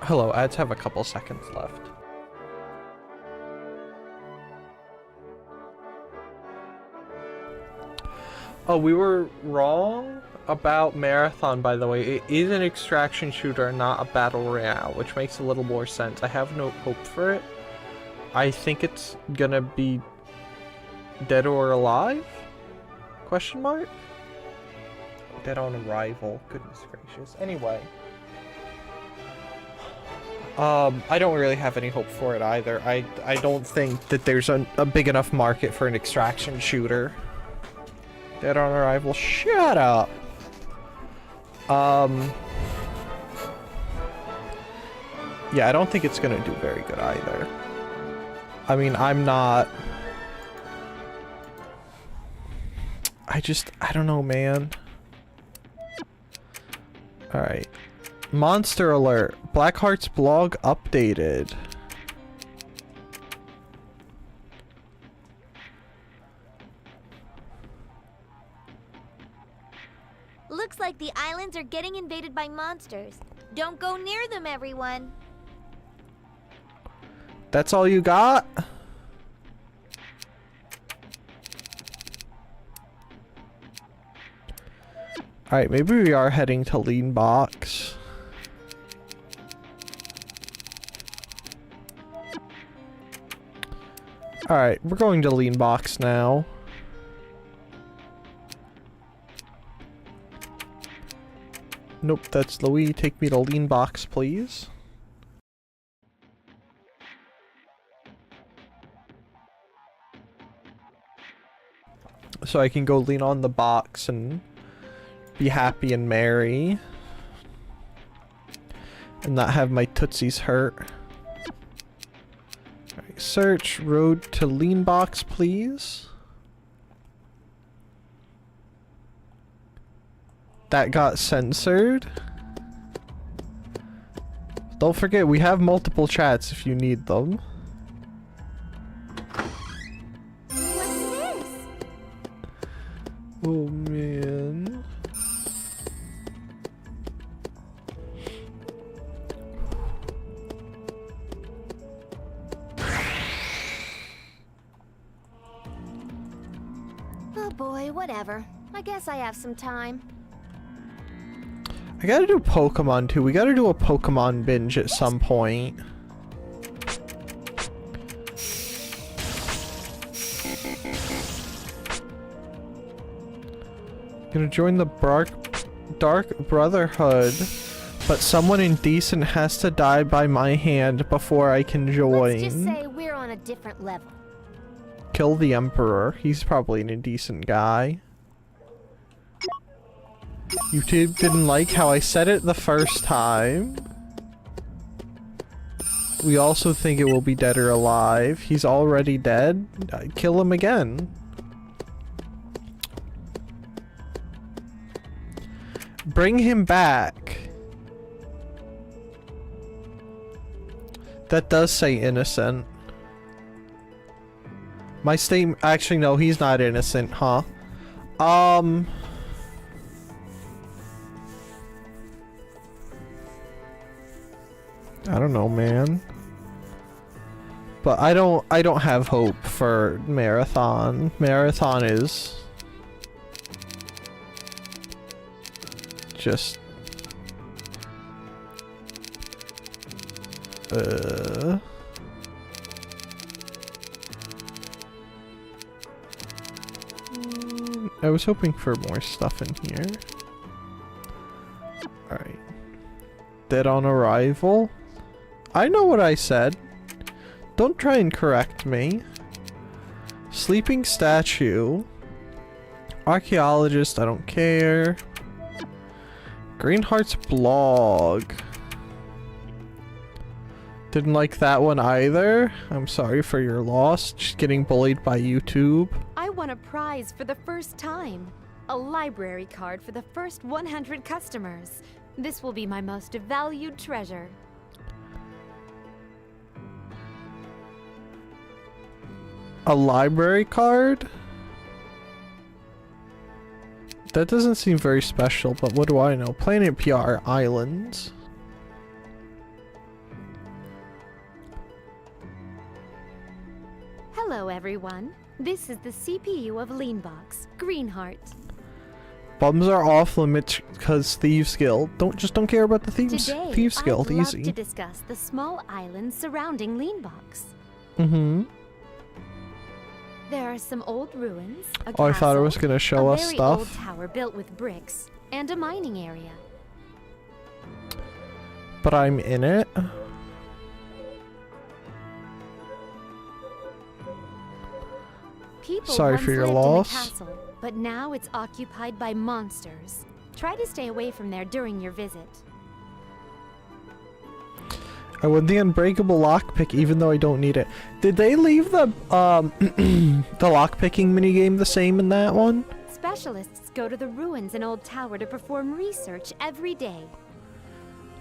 Hello, ads have a couple seconds left. Oh, we were wrong about Marathon, by the way. It is an extraction shooter, not a battle royale, which makes a little more sense. I have no hope for it. I think it's gonna be Dead or Alive? Question mark? Dead on Arrival. Goodness gracious. Anyway. I don't really have any hope for it either. I don't think that there's a big enough market for an extraction shooter. Dead on Arrival. Shut up! Yeah, I don't think it's gonna do very good either. I mean, I'm not... I don't know, man. Alright. Monster alert. Blackheart's blog updated. Looks like the islands are getting invaded by monsters. Don't go near them, everyone. That's all you got? Alright, maybe we are heading to Lean Box. Alright, we're going to Lean Box now. Nope, that's Louis. Take me to Lean Box, please. So I can go lean on the box and be happy and merry. And not have my tootsies hurt. Alright, search road to Lean Box, please. That got censored. Don't forget, we have multiple chats if you need them. What's this? Oh man. Oh boy, whatever. I guess I have some time. I gotta do Pokemon too. We gotta do a Pokemon binge at some point. Gonna join the Dark Brotherhood, but someone indecent has to die by my hand before I can join. Let's just say we're on a different level. Kill the Emperor. He's probably an indecent guy. YouTube didn't like how I said it the first time. We also think it will be Dead or Alive. He's already dead. Kill him again. Bring him back. That does say innocent. My statement... Actually, no, he's not innocent, huh? I don't know, man. But I don't have hope for Marathon. Marathon is just I was hoping for more stuff in here. Alright. Dead on Arrival? I know what I said. Don't try and correct me. Sleeping Statue. Archaeologist, I don't care. Greenheart's blog. Didn't like that one either. I'm sorry for your loss. Just getting bullied by YouTube. I won a prize for the first time. A library card for the first 100 customers. This will be my most valued treasure. A library card? That doesn't seem very special, but what do I know? Planet PR Islands. everyone. This is the CPU of Leanbox, Greenheart. Bums are off limits because Thieves Guild. Don't care about the Thieves Guild. I'd love Easy. to discuss the small islands surrounding Leanbox. Mm-hmm. There are some old ruins, a Oh, I thought it castle, was gonna show us a very stuff. old tower built with bricks, and a mining area. But I'm in it. People Sorry once for your lived loss. in the castle, but now it's occupied by monsters. Try to stay away from there during your visit. I won the unbreakable lockpick even though I don't need it. Did they leave the the lockpicking minigame the same in that one? Specialists go to the ruins and old tower to perform research every day.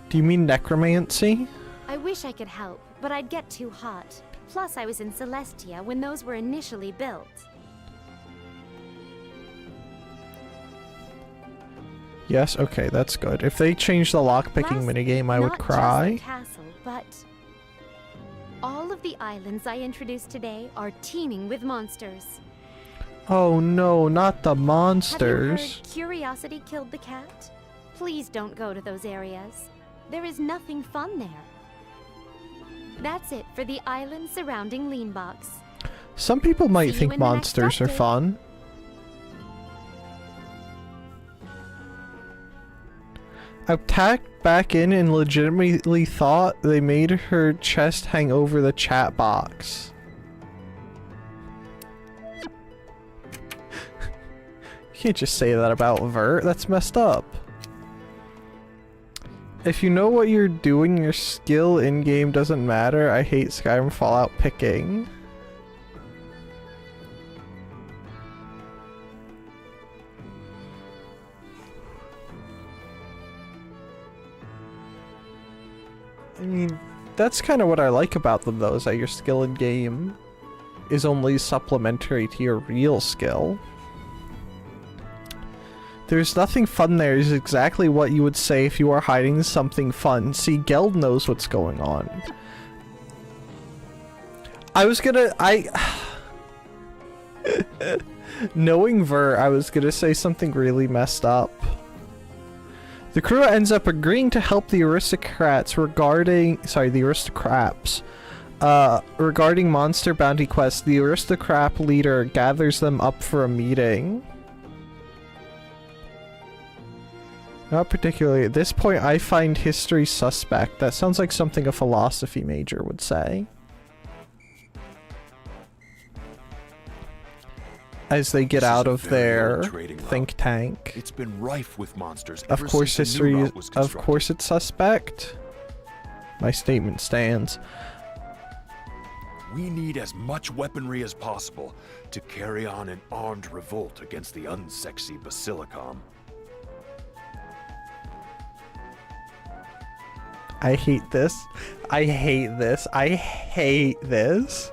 Do you mean necromancy? I wish I could help, but I'd get too hot. Plus, I was in Celestia when those were initially built. Yes, okay, that's good. If they changed the lockpicking Last, minigame, I would not cry. Just the castle, but all of the islands I introduced today are teeming with monsters. Oh no, not the Have you monsters. heard curiosity killed the cat? Please don't go to those areas. There is nothing fun there. That's it for the island surrounding Leanbox. Some people might See you think in the next monsters are update. fun. I tacked back in and legitimately thought they made her chest hang over the chat box. You can't just say that about Vert, that's messed up. If you know what you're doing, your skill in-game doesn't matter. I hate Skyrim Fallout picking. I mean, that's kind of what I like about them though, is that your skill in-game is only supplementary to your real skill. There's nothing fun there is exactly what you would say if you were hiding something fun. See, Geld knows what's going on. Knowing Ver, I was gonna say something really messed up. The crew ends up agreeing to help the aristocrats regarding monster bounty quests. The aristocrat leader gathers them up for a meeting. Not particularly. At this point, I find history suspect. That sounds like something a philosophy major would say. As they get out of their think tank. It's been rife with monsters. Of ever course, since the new history. route was Of constructed. course, it's suspect. My statement stands. We need as much weaponry as possible to carry on an armed revolt against the unsexy Basilicom. I hate this. I hate this. I hate this.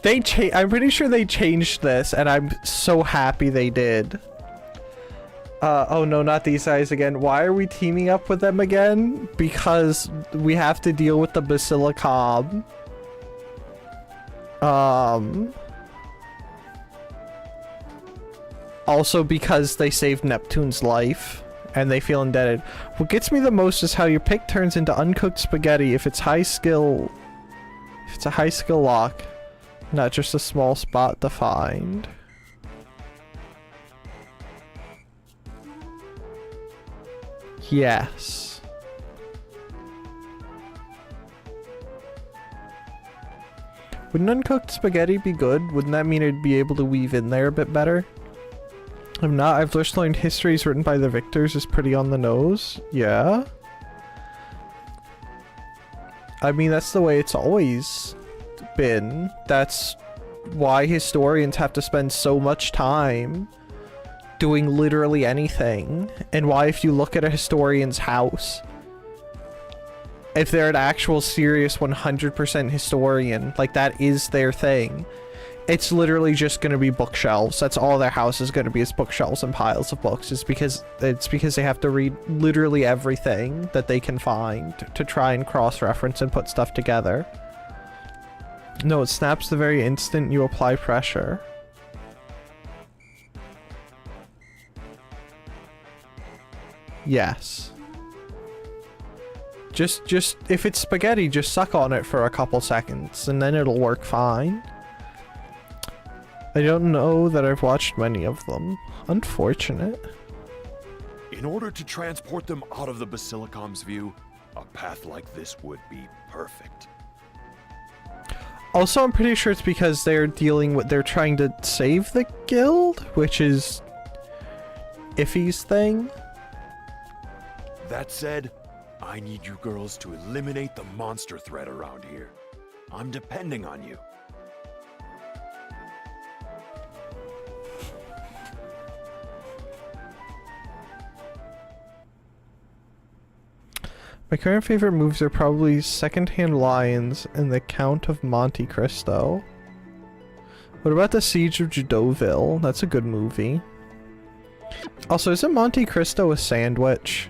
I'm pretty sure they changed this, and I'm so happy they did. Oh no, not these guys again. Why are we teaming up with them again? Because we have to deal with the Basilicom. Also because they saved Neptune's life. And they feel indebted. What gets me the most is how your pick turns into uncooked spaghetti if it's high skill. If it's a high skill lock, not just a small spot to find. Yes. Wouldn't uncooked spaghetti be good? Wouldn't that mean I'd be able to weave in there a bit better? I'm not. I've just learned histories written by the victors is pretty on the nose. Yeah. I mean, that's the way it's always been. That's why historians have to spend so much time doing literally anything. And why if you look at a historian's house, if they're an actual serious 100% historian, like that is their thing. It's literally just going to be bookshelves. That's all their house is going to be, is bookshelves and piles of books. It's because they have to read literally everything that they can find to try and cross-reference and put stuff together. No, it snaps the very instant you apply pressure. Yes. Just if it's spaghetti, just suck on it for a couple seconds and then it'll work fine. I don't know that I've watched many of them. Unfortunate. In order to transport them out of the Basilicom's view, a path like this would be perfect. Also, I'm pretty sure it's because they're trying to save the guild, which is Iffy's thing. That said, I need you girls to eliminate the monster threat around here. I'm depending on you. My current favorite moves are probably Secondhand Lions and the Count of Monte Cristo. What about the Siege of Judoville? That's a good movie. Also, isn't Monte Cristo a sandwich?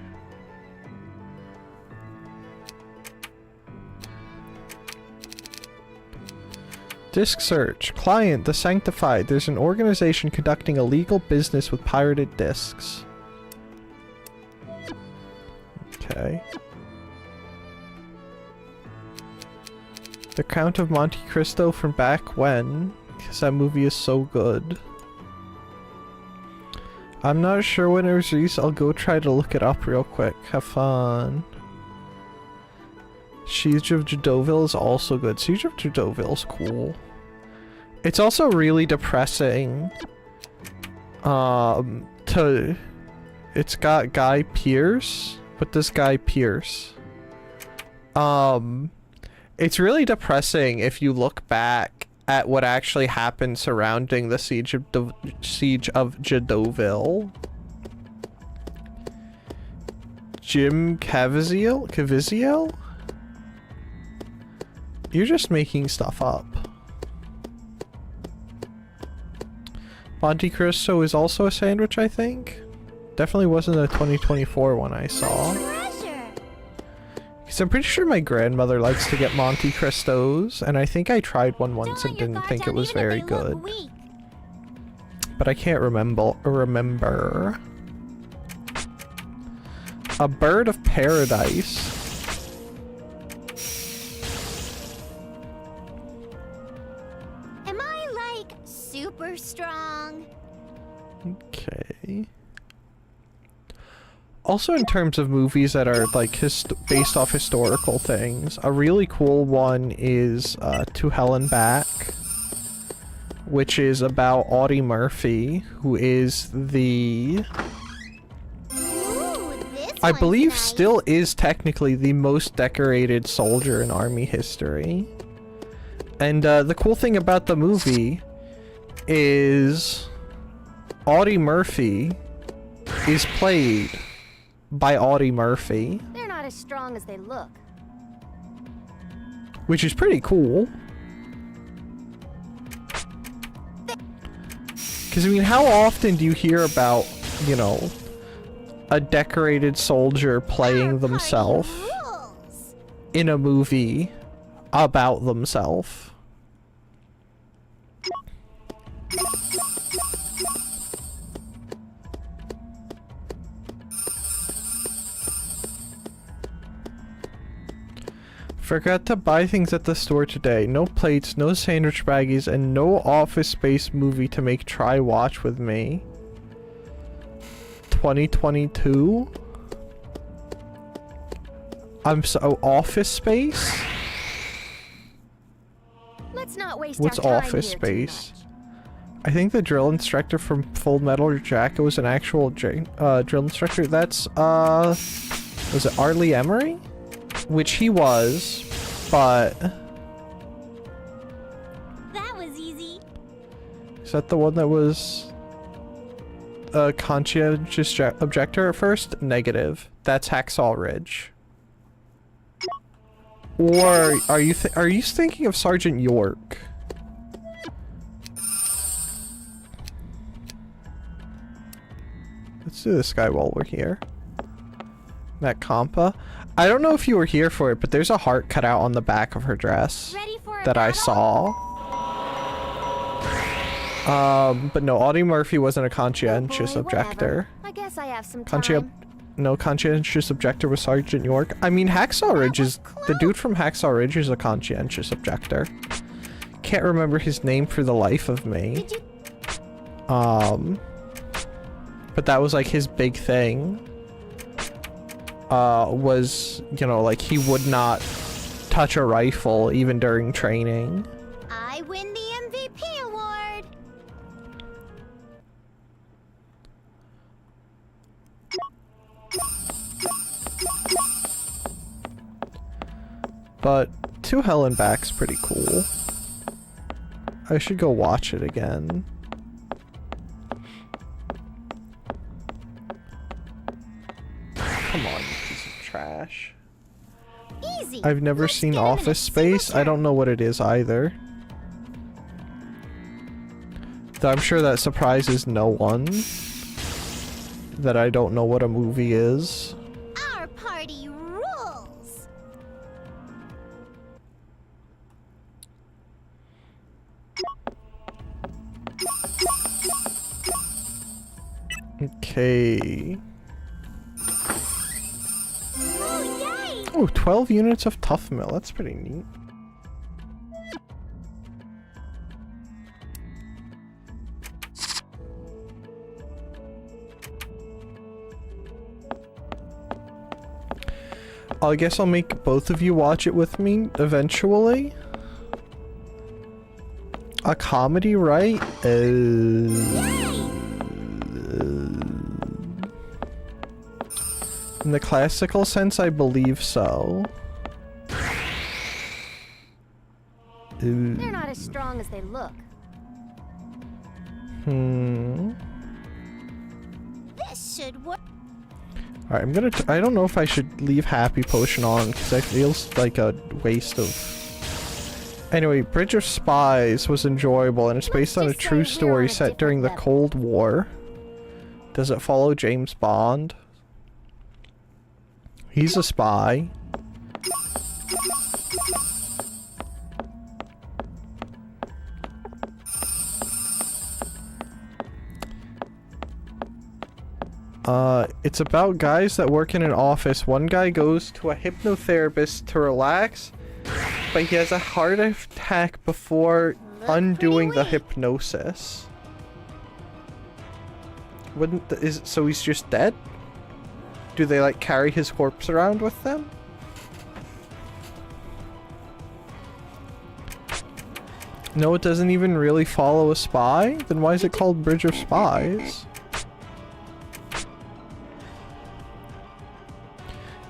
Disc search. Client, the Sanctified. There's an organization conducting illegal business with pirated discs. Okay. The Count of Monte Cristo from back when? Because that movie is so good. I'm not sure when it was released. I'll go try to look it up real quick. Have fun. Siege of Judoville is also good. Siege of Judoville is cool. It's also really depressing. It's got Guy Pearce. What does Guy Pearce? It's really depressing if you look back at what actually happened surrounding the Siege of Judoville. Jim Caviezel? You're just making stuff up. Monte Cristo is also a sandwich, I think. Definitely wasn't a 2024 one I saw. Because I'm pretty sure my grandmother likes to get Monte Cristos, and I think I tried one once and didn't think it was very good. But I can't remember. A Bird of Paradise. Am I, like, super strong? Okay. Also, in terms of movies that are like based off historical things, a really cool one is To Hell and Back, which is about Audie Murphy, who is the... I believe still is technically the most decorated soldier in Army history. And the cool thing about the movie is Audie Murphy is played by Audie Murphy. They're not as strong as they look. Which is pretty cool. Because, I mean, how often do you hear about, you know, a decorated soldier playing themselves in a movie about themselves? Forgot to buy things at the store today. No plates, no sandwich baggies, and no Office Space movie to make try watch with me. 2022? I'm so Office Space? Let's not waste What's our time Office here too Space? much. I think the drill instructor from Full Metal Jacket was an actual drill instructor. That's was it Arlie Emery? Which he was, but... That was easy. Is that the one that was a conscientious objector at first? Negative. That's Hacksaw Ridge. Or are you thinking of Sergeant York? Let's do this guy while we're here. Matt Compa. I don't know if you were here for it, but there's a heart cut out on the back of her dress. Ready for that I saw. But no, Audie Murphy wasn't a conscientious objector. I guess I have some time. No, conscientious objector was Sergeant York. I mean, Hacksaw Ridge is... The dude from Hacksaw Ridge is a conscientious objector. Can't remember his name for the life of me. But that was like his big thing. Was, you know, like he would not touch a rifle even during training. I win the MVP award. But To Hell and Back's pretty cool. I should go watch it again. Come on, you piece of trash. Easy. I've never seen Office Space. I don't know what it is either. Though I'm sure that surprises no one. That I don't know what a movie is. Our party rules. Okay. Oh, yay! Oh, 12 units of Tough Mill. That's pretty neat. I guess I'll make both of you watch it with me eventually. A comedy, right? In the classical sense, I believe so. They're not as strong as they look. This should work. Alright, I'm gonna I don't know if I should leave Happy Potion on, because it feels like a waste of... Anyway, Bridge of Spies was enjoyable, and it's based on a true story set during the Cold War. Does it follow James Bond? He's a spy. It's about guys that work in an office. One guy goes to a hypnotherapist to relax, but he has a heart attack before undoing the hypnosis. So he's just dead? Do they like carry his corpse around with them? No, it doesn't even really follow a spy? Then why is it called Bridge of Spies?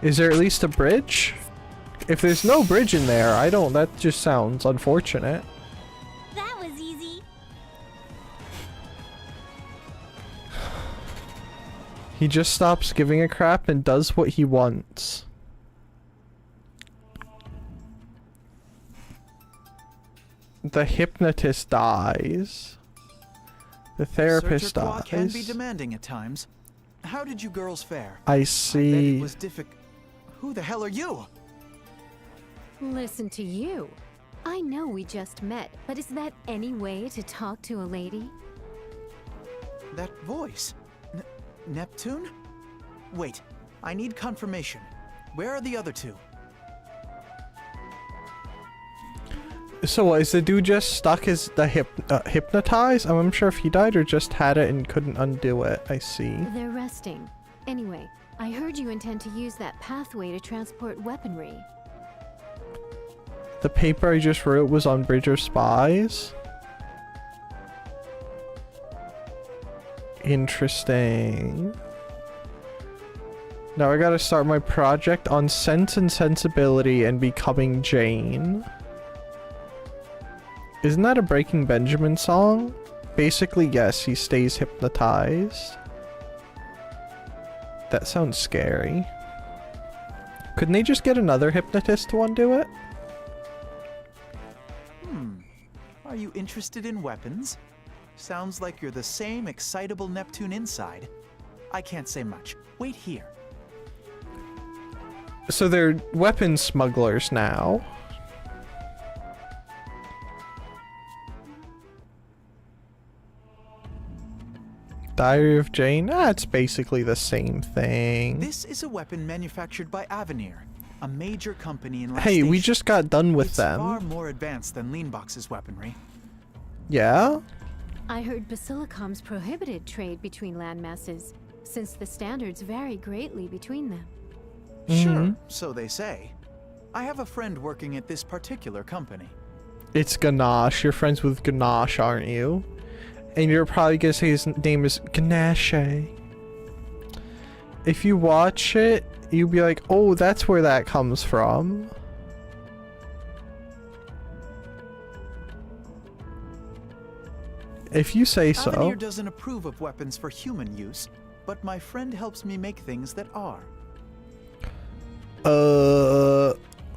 Is there at least a bridge? If there's no bridge in there, that just sounds unfortunate. That was easy. He just stops giving a crap and does what he wants. The hypnotist dies. The therapist dies. Can be demanding at times. How did you girls fare? I see. I bet it was difficult. Who the hell are you? Listen to you. I know we just met, but is that any way to talk to a lady? That voice. Neptune? Wait, I need confirmation. Where are the other two? So is the dude just stuck as the hypnotized? I'm unsure if he died or just had it and couldn't undo it. I see. They're resting. Anyway, I heard you intend to use that pathway to transport weaponry. The paper I just wrote was on Bridge of Spies. Interesting. Now I gotta start my project on Sense and Sensibility and becoming Jane. Isn't that a Breaking Benjamin song? Basically, yes, he stays hypnotized. That sounds scary. Couldn't they just get another hypnotist to undo it? Are you interested in weapons? Sounds like you're the same excitable Neptune inside. I can't say much. Wait here. So they're weapon smugglers now. Diary of Jane? Ah, it's basically the same thing. This is a weapon manufactured by Avenir, a major company in Hey, we Lastation. just got done with It's them. far more advanced than Leanbox's weaponry. Yeah? I heard Basilicom's prohibited trade between landmasses, since the standards vary greatly between them. Sure, so they say. I have a friend working at this particular company. It's Ganache. You're friends with Ganache, aren't you? And you're probably gonna say his name is Ganache. If you watch it, you'll be like, oh, that's where that comes from. If you say so. Avenir doesn't approve of weapons for human use, but my friend helps me make things that are.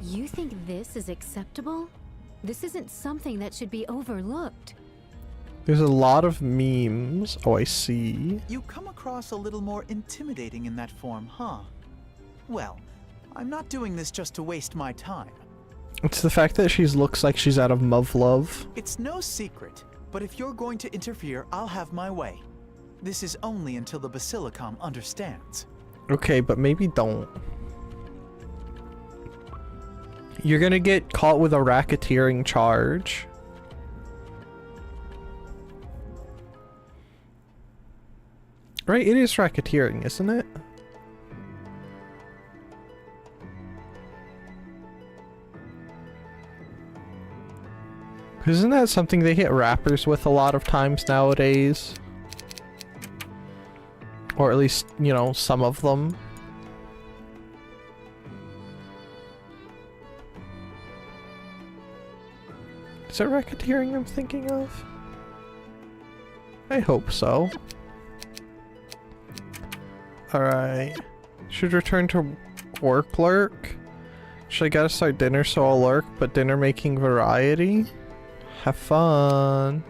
You think this is acceptable? This isn't something that should be overlooked. There's a lot of memes. Oh, I see. You come across a little more intimidating in that form, huh? Well, I'm not doing this just to waste my time. It's the fact that she looks like she's out of Muv-Love. It's no secret, but if you're going to interfere, I'll have my way. This is only until the Basilicom understands. Okay, but maybe don't. You're gonna get caught with a racketeering charge. Right, it is racketeering, isn't it? Isn't that something they hit rappers with a lot of times nowadays? Or at least, you know, some of them. Is it racketeering I'm thinking of? I hope so. Alright. Should return to work lurk? Should I gotta start dinner so I'll lurk, but dinner making variety? Have fun.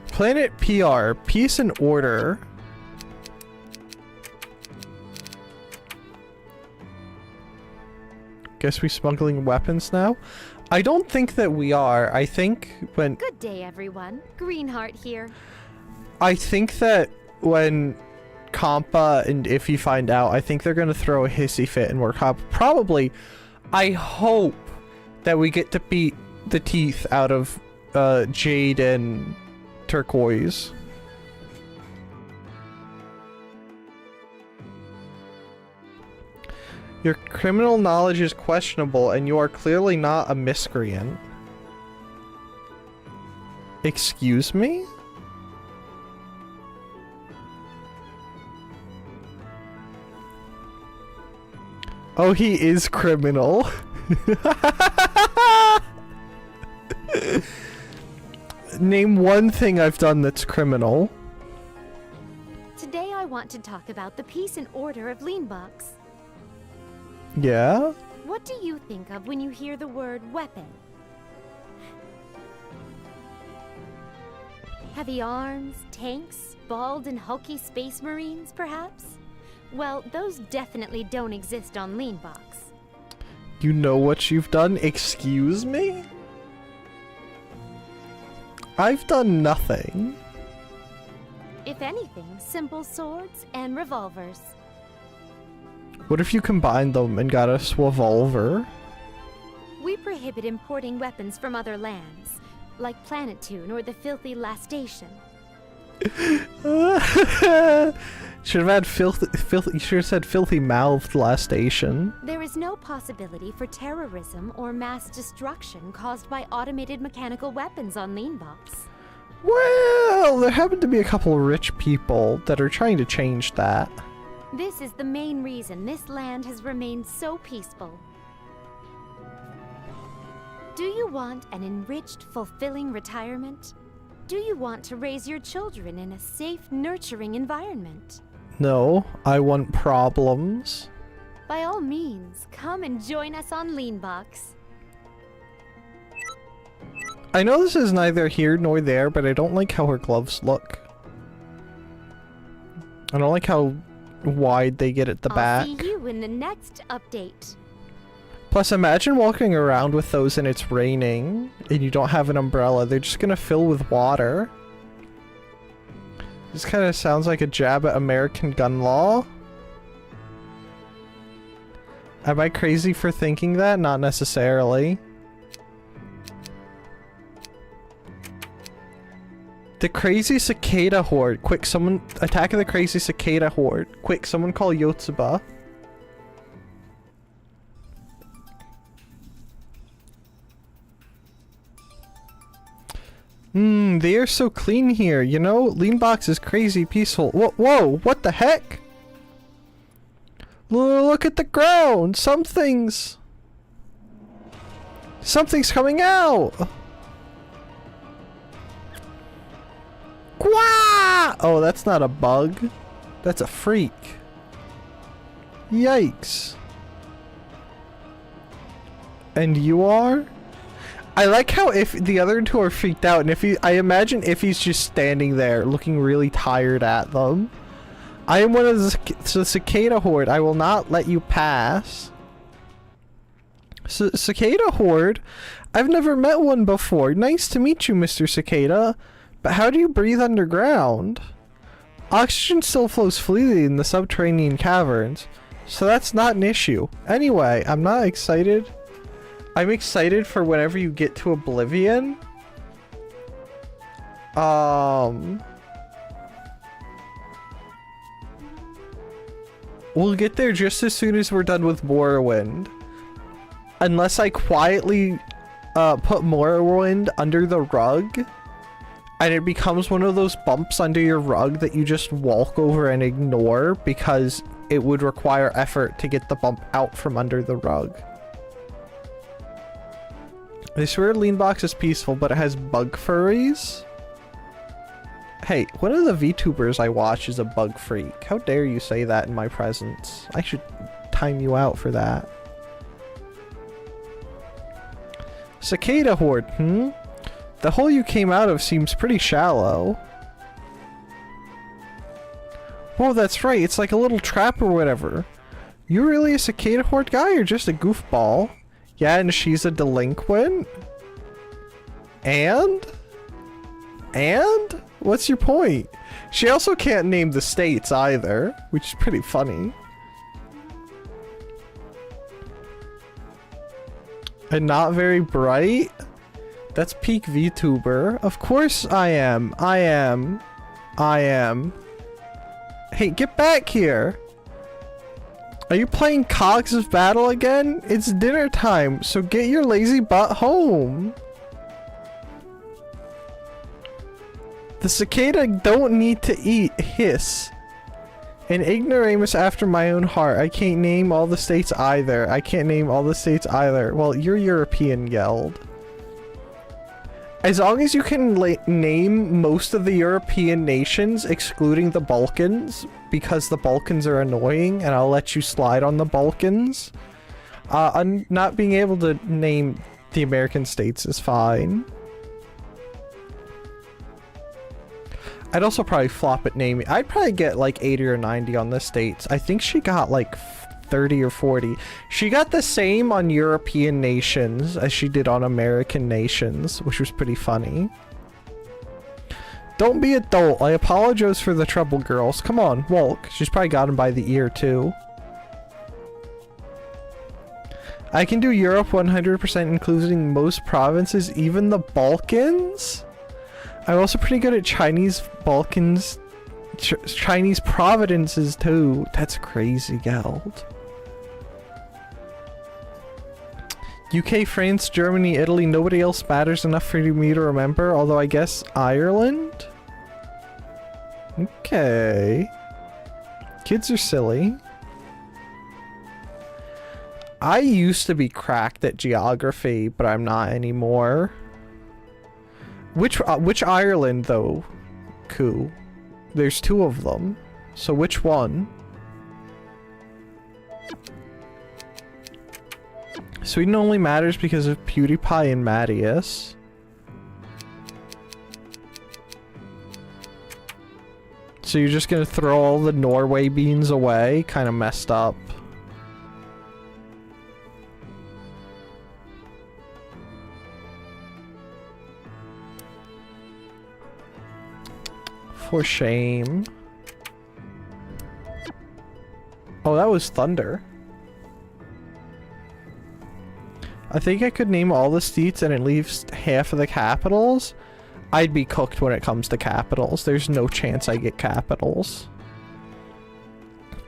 Planet PR. Peace and order. Guess we smuggling weapons now? I don't think that we are. I think when... Good day, everyone. Greenheart here. I think that when Compa and Iffy find out, I think they're gonna throw a hissy fit and we're probably... I hope that we get to beat the teeth out of Jade and Turquoise. Your criminal knowledge is questionable and you are clearly not a miscreant. Excuse me? Oh, he is criminal. Name one thing I've done that's criminal. Today I want to talk about the peace and order of Leanbox. Yeah? What do you think of when you hear the word weapon? Heavy arms, tanks, bald and hulky space marines, perhaps? Well, those definitely don't exist on Leanbox. You know what you've done? Excuse me? I've done nothing. If anything, simple swords and revolvers. What if you combined them and got a Swavolver? We prohibit importing weapons from other lands, like Planetune or the filthy Lastation. Should have had filthy. You should have said filthy-mouthed Lastation. There is no possibility for terrorism or mass destruction caused by automated mechanical weapons on Leanbox. Well, there happen to be a couple of rich people that are trying to change that. This is the main reason this land has remained so peaceful. Do you want an enriched, fulfilling retirement? Do you want to raise your children in a safe, nurturing environment? No, I want problems. By all means, come and join us on Leanbox. I know this is neither here nor there, but I don't like how her gloves look. I don't like how wide they get at the back. I'll see you in the next update. Plus, imagine walking around with those and it's raining and you don't have an umbrella. They're just gonna fill with water. This kind of sounds like a jab at American gun law. Am I crazy for thinking that? Not necessarily. The crazy cicada horde. Quick, someone attack the crazy cicada horde. Quick, someone call Yotsuba. They are so clean here, you know? Leanbox is crazy peaceful. Whoa, what the heck? Look at the ground! Something's coming out! Quah! Oh, that's not a bug. That's a freak. Yikes. And you are? I like how if the other two are freaked out, and if I imagine if he's just standing there looking really tired at them. I am one of the cicada horde. I will not let you pass. Cicada horde? I've never met one before. Nice to meet you, Mr. Cicada. But how do you breathe underground? Oxygen still flows freely in the subterranean caverns, so that's not an issue. Anyway, I'm not excited. I'm excited for whenever you get to Oblivion. We'll get there just as soon as we're done with Morrowind. Unless I quietly put Morrowind under the rug, and it becomes one of those bumps under your rug that you just walk over and ignore because it would require effort to get the bump out from under the rug. I swear Leanbox is peaceful, but it has bug furries? Hey, one of the VTubers I watch is a bug freak. How dare you say that in my presence? I should time you out for that. Cicada horde, The hole you came out of seems pretty shallow. Whoa, that's right, it's like a little trap or whatever. You really a cicada horde guy or just a goofball? Yeah, and she's a delinquent? And? What's your point? She also can't name the states either, which is pretty funny. And not very bright? That's peak VTuber. Of course I am. Hey, get back here. Are you playing Cogs of Battle again? It's dinner time, so get your lazy butt home. The cicada don't need to eat. Hiss. An ignoramus after my own heart. I can't name all the states either. Well, you're European, Geld. As long as you can name most of the European nations, excluding the Balkans, because the Balkans are annoying, and I'll let you slide on the Balkans. Not being able to name the American states is fine. I'd also probably flop at naming. I'd probably get like 80 or 90 on the states. I think she got like 30 or 40. She got the same on European nations as she did on American nations, which was pretty funny. Don't be adult. I apologize for the trouble, girls. Come on, walk. She's probably got him by the ear too. I can do Europe 100%, including most provinces, even the Balkans. I'm also pretty good at Chinese Balkans, Chinese provinces too. That's crazy, Geld. UK, France, Germany, Italy, nobody else matters enough for me to remember, although I guess Ireland? Okay. Kids are silly. I used to be cracked at geography, but I'm not anymore. Which Ireland though, Ku? There's two of them. So which one? Sweden only matters because of PewDiePie and Mattias. So you're just gonna throw all the Norway beans away? Kinda messed up. For shame. Oh, that was thunder. I think I could name all the states and it leaves half of the capitals. I'd be cooked when it comes to capitals. There's no chance I get capitals.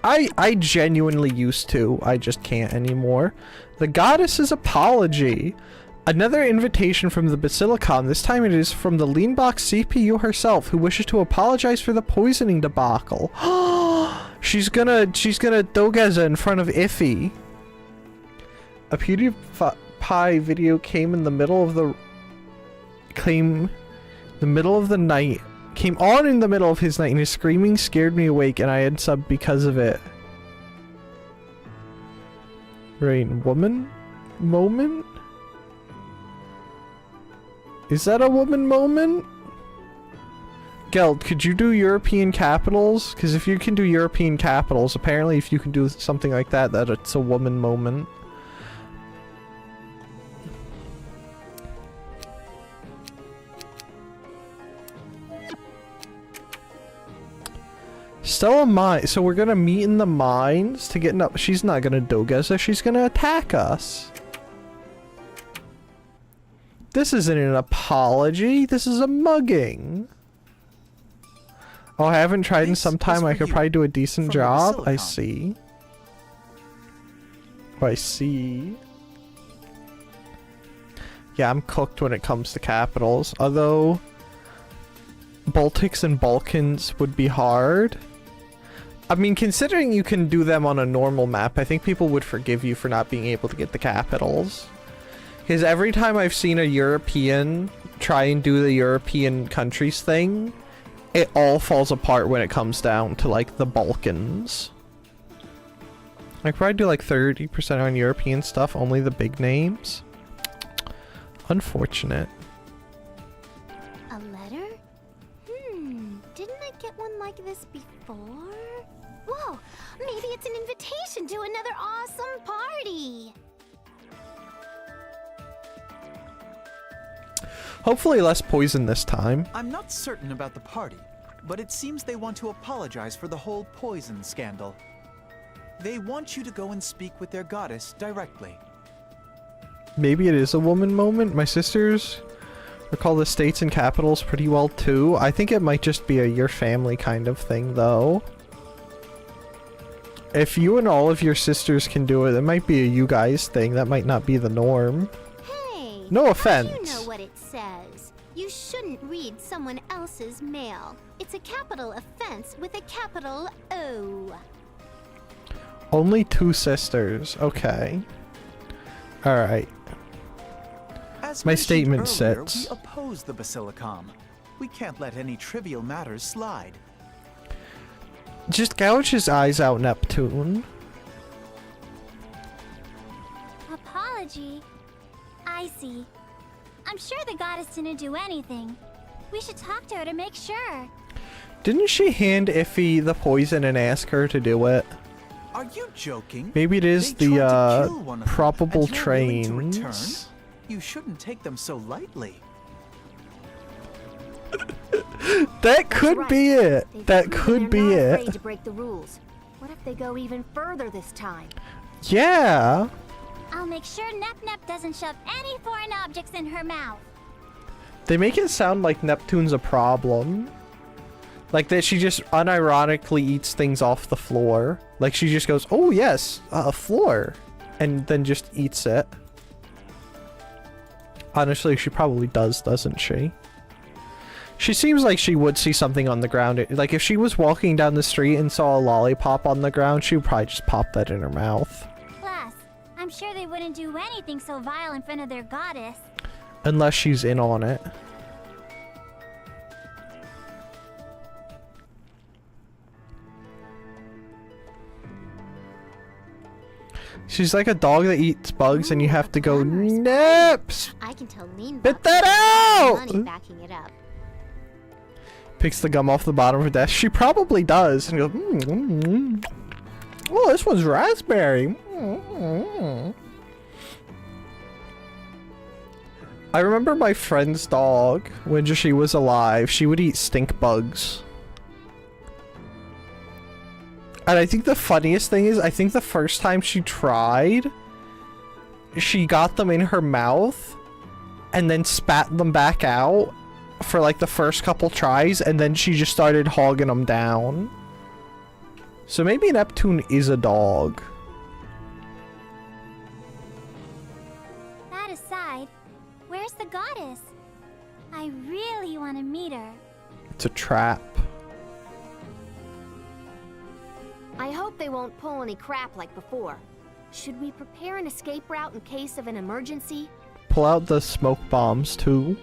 I genuinely used to. I just can't anymore. The goddess's apology. Another invitation from the Basilicom. This time it is from the Leanbox CPU herself, who wishes to apologize for the poisoning debacle. she's gonna Dogeza in front of Iffy. A PewDiePie video came in the middle of the night. Came on in the middle of his night, and his screaming scared me awake, and I had subbed because of it. Rain, woman? Moment? Is that a woman moment? Geld, could you do European capitals? Because if you can do European capitals, apparently if you can do something like that, that it's a woman moment. Still a mine. So we're gonna meet in the mines to get up. She's not gonna Dogeza, she's gonna attack us. This isn't an apology, this is a mugging. Oh, I haven't tried in some time. I could probably do a decent job. I see. Oh, I see. Yeah, I'm cooked when it comes to capitals. Although Baltics and Balkans would be hard. I mean, considering you can do them on a normal map, I think people would forgive you for not being able to get the capitals. Because every time I've seen a European try and do the European countries thing, it all falls apart when it comes down to, like, the Balkans. I could probably do, like, 30% on European stuff, only the big names. Unfortunate. A letter? Didn't I get one like this before? Whoa, maybe it's an invitation to another awesome party. Hopefully less poison this time. I'm not certain about the party, but it seems they want to apologize for the whole poison scandal. They want you to go and speak with their goddess directly. Maybe it is a woman moment. My sisters recall the states and capitals pretty well too. I think it might just be a your family kind of thing though. If you and all of your sisters can do it, it might be a you guys thing. That might not be the norm. Hey, no offense. You know what it says. You shouldn't read someone else's mail. It's a capital offense with a capital O. Only 2 sisters. Okay. Alright. My statement sits. We oppose the Basilicom. We can't let any trivial matters slide. Just gouge his eyes out, Neptune. Apology? I see. I'm sure the goddess didn't do anything. We should talk to her to make sure. Didn't she hand Iffy the poison and ask her to do it? Are you joking? Maybe it is They tried to kill the one of them, probable and you're willing to return? trains. You shouldn't take them so lightly. That could be it. That could be They're not it. afraid to break the rules. What if they go even further this time? Yeah. I'll make sure Nep doesn't shove any foreign objects in her mouth. They make it sound like Neptune's a problem. Like that she just unironically eats things off the floor. Like she just goes, oh yes, a floor. And then just eats it. Honestly, she probably does, doesn't she? She seems like she would see something on the ground. Like if she was walking down the street and saw a lollipop on the ground, she would probably just pop that in her mouth. Plus, I'm sure they wouldn't do anything so vile in front of their goddess. Unless she's in on it. She's like a dog that eats bugs and you have to go, Nips! I can tell Lean Spit that out! money backing it up. Picks the gum off the bottom of her desk. She probably does. And goes, Oh, this one's raspberry. I remember my friend's dog, when she was alive, she would eat stink bugs. And I think the funniest thing is, I think the first time she tried, she got them in her mouth and then spat them back out for like the first couple tries, and then she just started hogging them down. So maybe Neptune is a dog. That aside, where's the goddess? I really want to meet her. It's a trap. I hope they won't pull any crap like before. Should we prepare an escape route in case of an emergency? Pull out the smoke bombs too.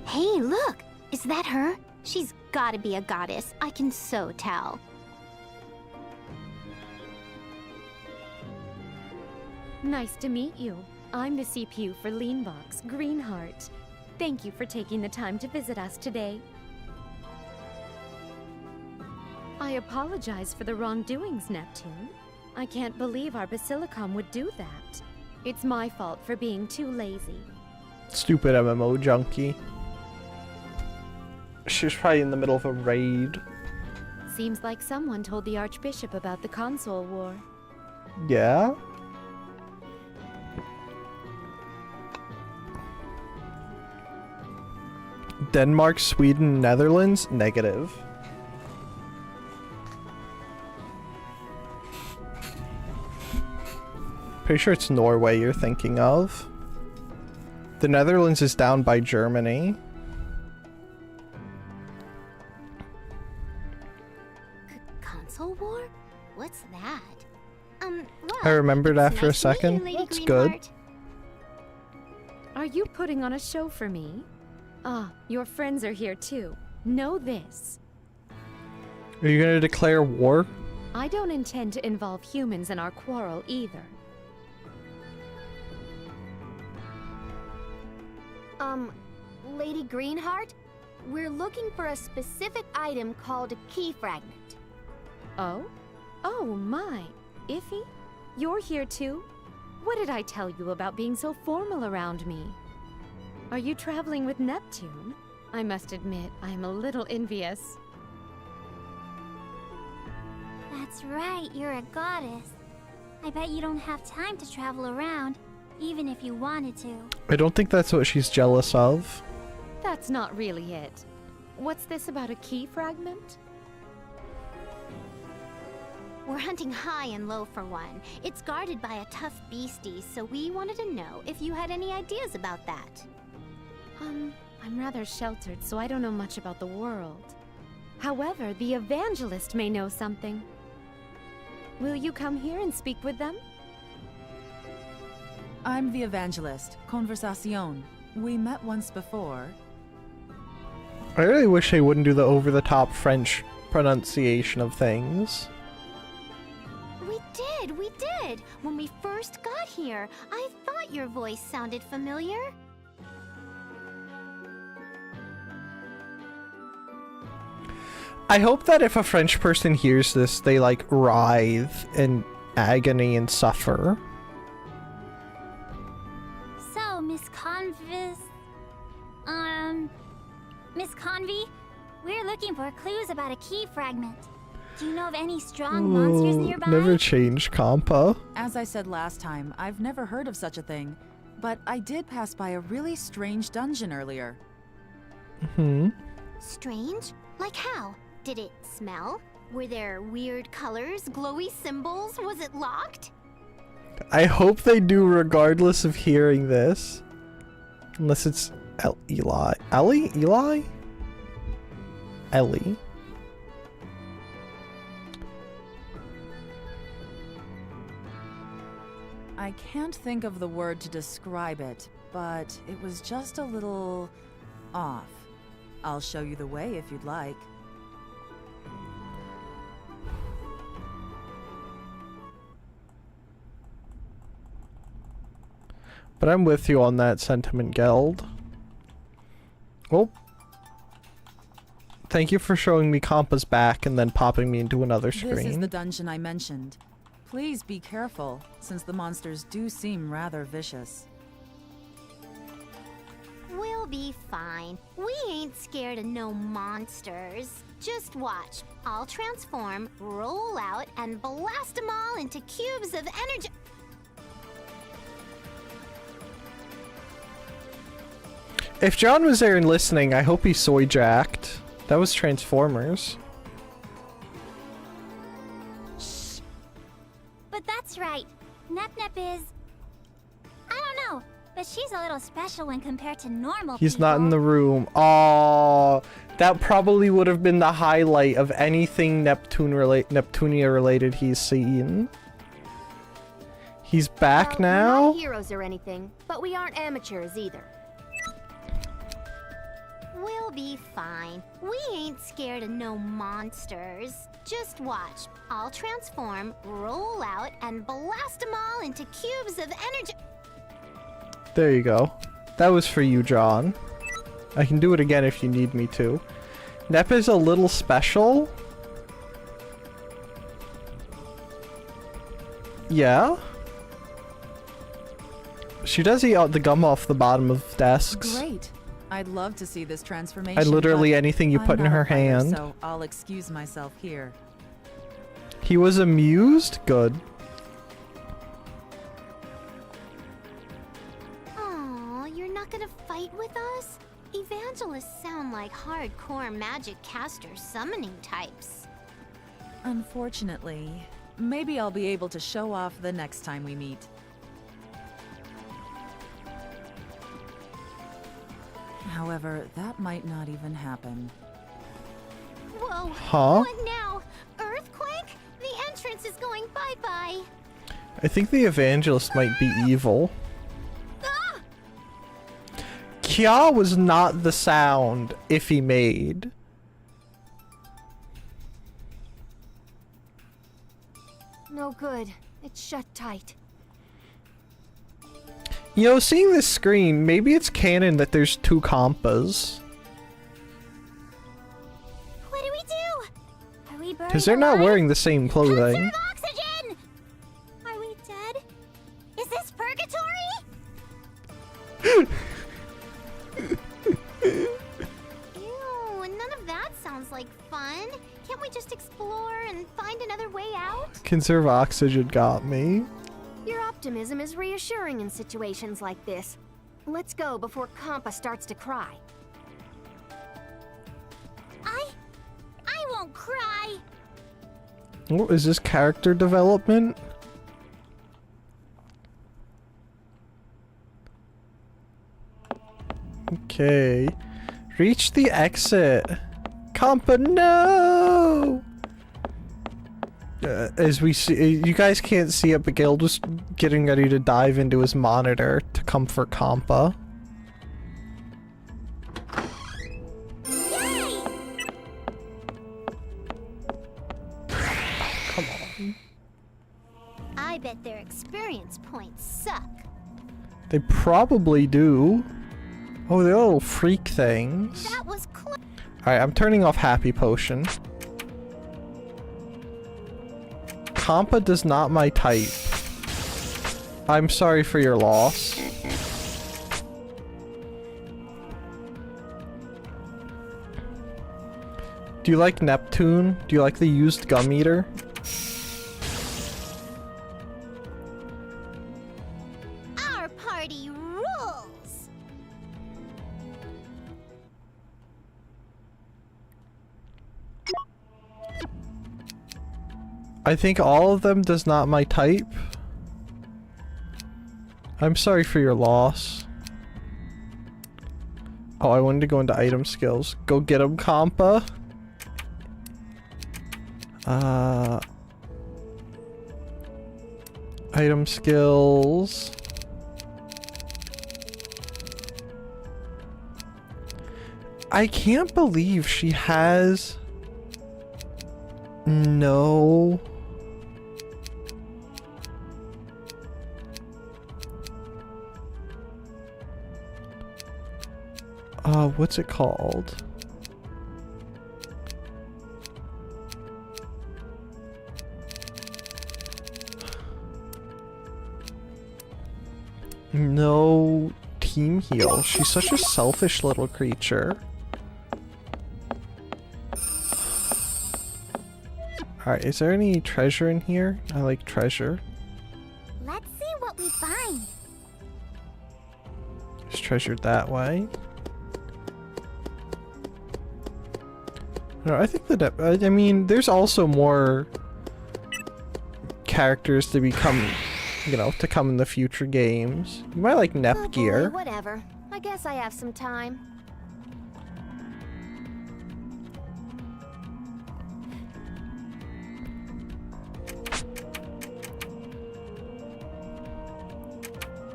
Hey, look! Is that her? She's gotta be a goddess. I can so tell. Nice to meet you. I'm the CPU for Leanbox, Greenheart. Thank you for taking the time to visit us today. I apologize for the wrongdoings, Neptune. I can't believe our Basilicom would do that. It's my fault for being too lazy. Stupid MMO junkie. She was probably in the middle of a raid. Seems like someone told the Archbishop about the console war. Yeah? Denmark, Sweden, Netherlands? Negative. Pretty sure it's Norway you're thinking of. The Netherlands is down by Germany. Console war? What's that? Well, I remembered it's after a nice to meet you, second. Lady That's good. Greenheart. Are you putting on a show for me? Ah, your friends are here too. Know this. Are you gonna declare war? I don't intend to involve humans in our quarrel either. Lady Greenheart? We're looking for a specific item called a key fragment. Oh? Oh my. Iffy? You're here too? What did I tell you about being so formal around me? Are you traveling with Neptune? I must admit, I'm a little envious. That's right, you're a goddess. I bet you don't have time to travel around, even if you wanted to. I don't think that's what she's jealous of. That's not really it. What's this about a key fragment? We're hunting high and low for one. It's guarded by a tough beastie, so we wanted to know if you had any ideas about that. I'm rather sheltered, so I don't know much about the world. However, the evangelist may know something. Will you come here and speak with them? I'm the evangelist, Conversación. We met once before. I really wish they wouldn't do the over-the-top French pronunciation of things. We did! When we first got here, I thought your voice sounded familiar. I hope that if a French person hears this, they like writhe in agony and suffer. So, Miss Convy, we're looking for clues about a key fragment. Do you know of any strong monsters nearby? Never change compa. As I said last time, I've never heard of such a thing, but I did pass by a really strange dungeon earlier. Strange? Like how? Did it smell? Were there weird colors, glowy symbols? Was it locked? I hope they do regardless of hearing this. Unless it's Eli. Ellie? Eli? Ellie. I can't think of the word to describe it, but it was just a little off. I'll show you the way if you'd like. But I'm with you on that sentiment, Geld. Well, thank you for showing me Compa's back and then popping me into another screen. This is the dungeon I mentioned. Please be careful, since the monsters do seem rather vicious. We'll be fine. We ain't scared of no monsters. Just watch. I'll transform, roll out, and blast them all into cubes of energy. If John was there and listening, I hope he soy jacked. That was Transformers. Shh. But that's right. Nep is... I don't know, but she's a little special when compared to normal He's people. not in the room. Oh, that probably would have been the highlight of anything Neptunia related he's seen. He's back now? We're not heroes or anything, but we aren't amateurs either. We'll be fine. We ain't scared of no monsters. Just watch. I'll transform, roll out, and blast them all into cubes of energy. There you go. That was for you, John. I can do it again if you need me to. Nep is a little special. Yeah? She does eat out the gum off the bottom of desks. Great. I'd love to see this transformation. Literally but anything you I'm put in not her a fighter, hand. So I'll excuse myself here. He was amused? Good. Aw, you're not gonna fight with us? Evangelists sound like hardcore magic caster summoning types. Unfortunately, maybe I'll be able to show off the next time we meet. However, that might not even happen. Whoa! Huh? What now? Earthquake? The entrance is going bye-bye. I think the evangelist might be evil. Ah! Kya was not the sound Iffy made. No good. It's shut tight. You know, seeing this screen, maybe it's canon that there's two Kompas. What do we do? Are we buried Because they're not alive? wearing the same clothing. Conserve oxygen! Are we dead? Is this purgatory? Ew, none of that sounds like fun. Can't we just explore and find another way out? Conserve oxygen got me. Your optimism is reassuring in situations like this. Let's go before Kampa starts to cry. I won't cry. Oh, is this character development? Okay. Reach the exit. Compa, no! As we see, you guys can't see it, but Gil was getting ready to dive into his monitor to comfort Compa. Yay! Come on. I bet their experience points suck. They probably do. Oh, they're little freak things. That was close. Alright, I'm turning off Happy Potion. Compa does not my type. I'm sorry for your loss. Do you like Neptune? Do you like the used gum eater? Our party rules. I think all of them does not my type. I'm sorry for your loss. Oh, I wanted to go into item skills. Go get him, Compa. Item skills. I can't believe she has no. What's it called? No team heal. She's such a selfish little creature. Alright, is there any treasure in here? I like treasure. Let's see what we find. There's treasure that way. No, I think I mean, there's also more characters to become, you know, to come in the future games. You might like Oh Nepgear. boy, whatever. I guess I have some time.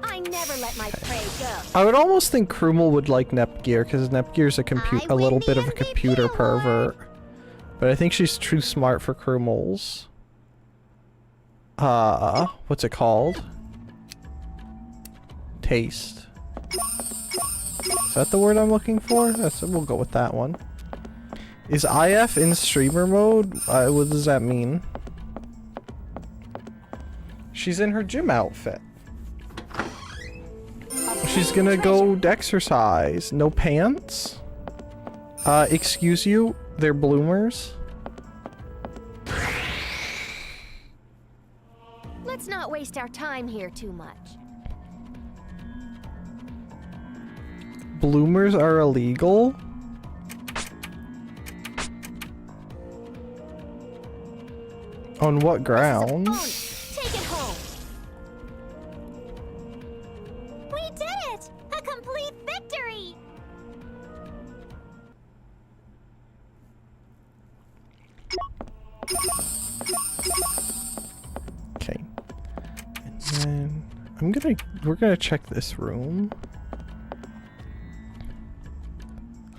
I never let my prey go. I would almost think Krumel would like Nepgear, because Nepgear's a little bit of a computer pervert. But I think she's too smart for Krumel's. What's it called? Taste. Is that the word I'm looking for? We'll go with that one. Is IF in streamer mode? What does that mean? She's in her gym outfit. She's gonna go exercise. No pants? Excuse you? They're bloomers? Let's not waste our time here too much. Bloomers are illegal? On what grounds? Take it home. We did it! A complete victory! Okay. And then we're gonna check this room.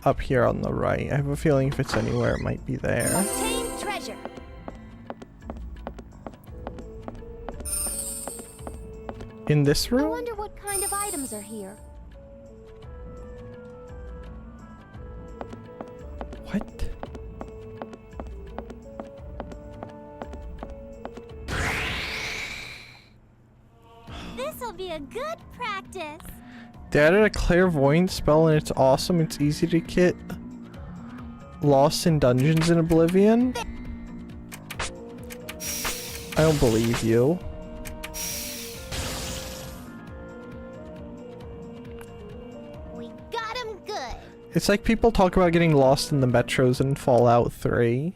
Up here on the right. I have a feeling if it's anywhere it might be there. Obtain treasure. In this I room? wonder what kind of items are here. What? This'll be a good practice. They added a clairvoyance spell and it's awesome. It's easy to get lost in dungeons in Oblivion. I don't believe you. We got him good. It's like people talk about getting lost in the metros in Fallout 3.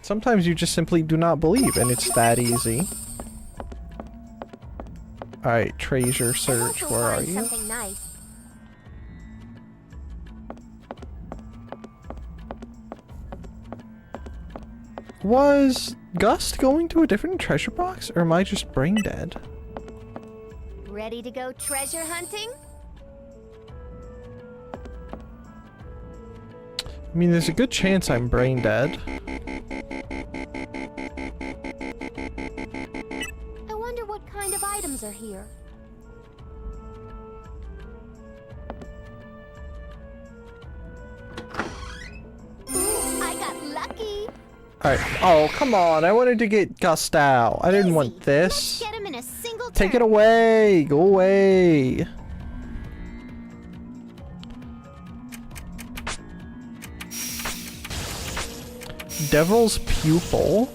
Sometimes you just simply do not believe, and it's that easy. Alright, treasure search, where are you? Something nice. Was Gust going to a different treasure box, or am I just brain dead? Ready to go treasure hunting? I mean, there's a good chance I'm brain dead. I wonder what kind of items are here. Ooh, I got lucky. Alright, oh, come on, I wanted to get Gust out. I didn't want this. Get him in a single Take turn. it away! Go away! Devil's Pupil?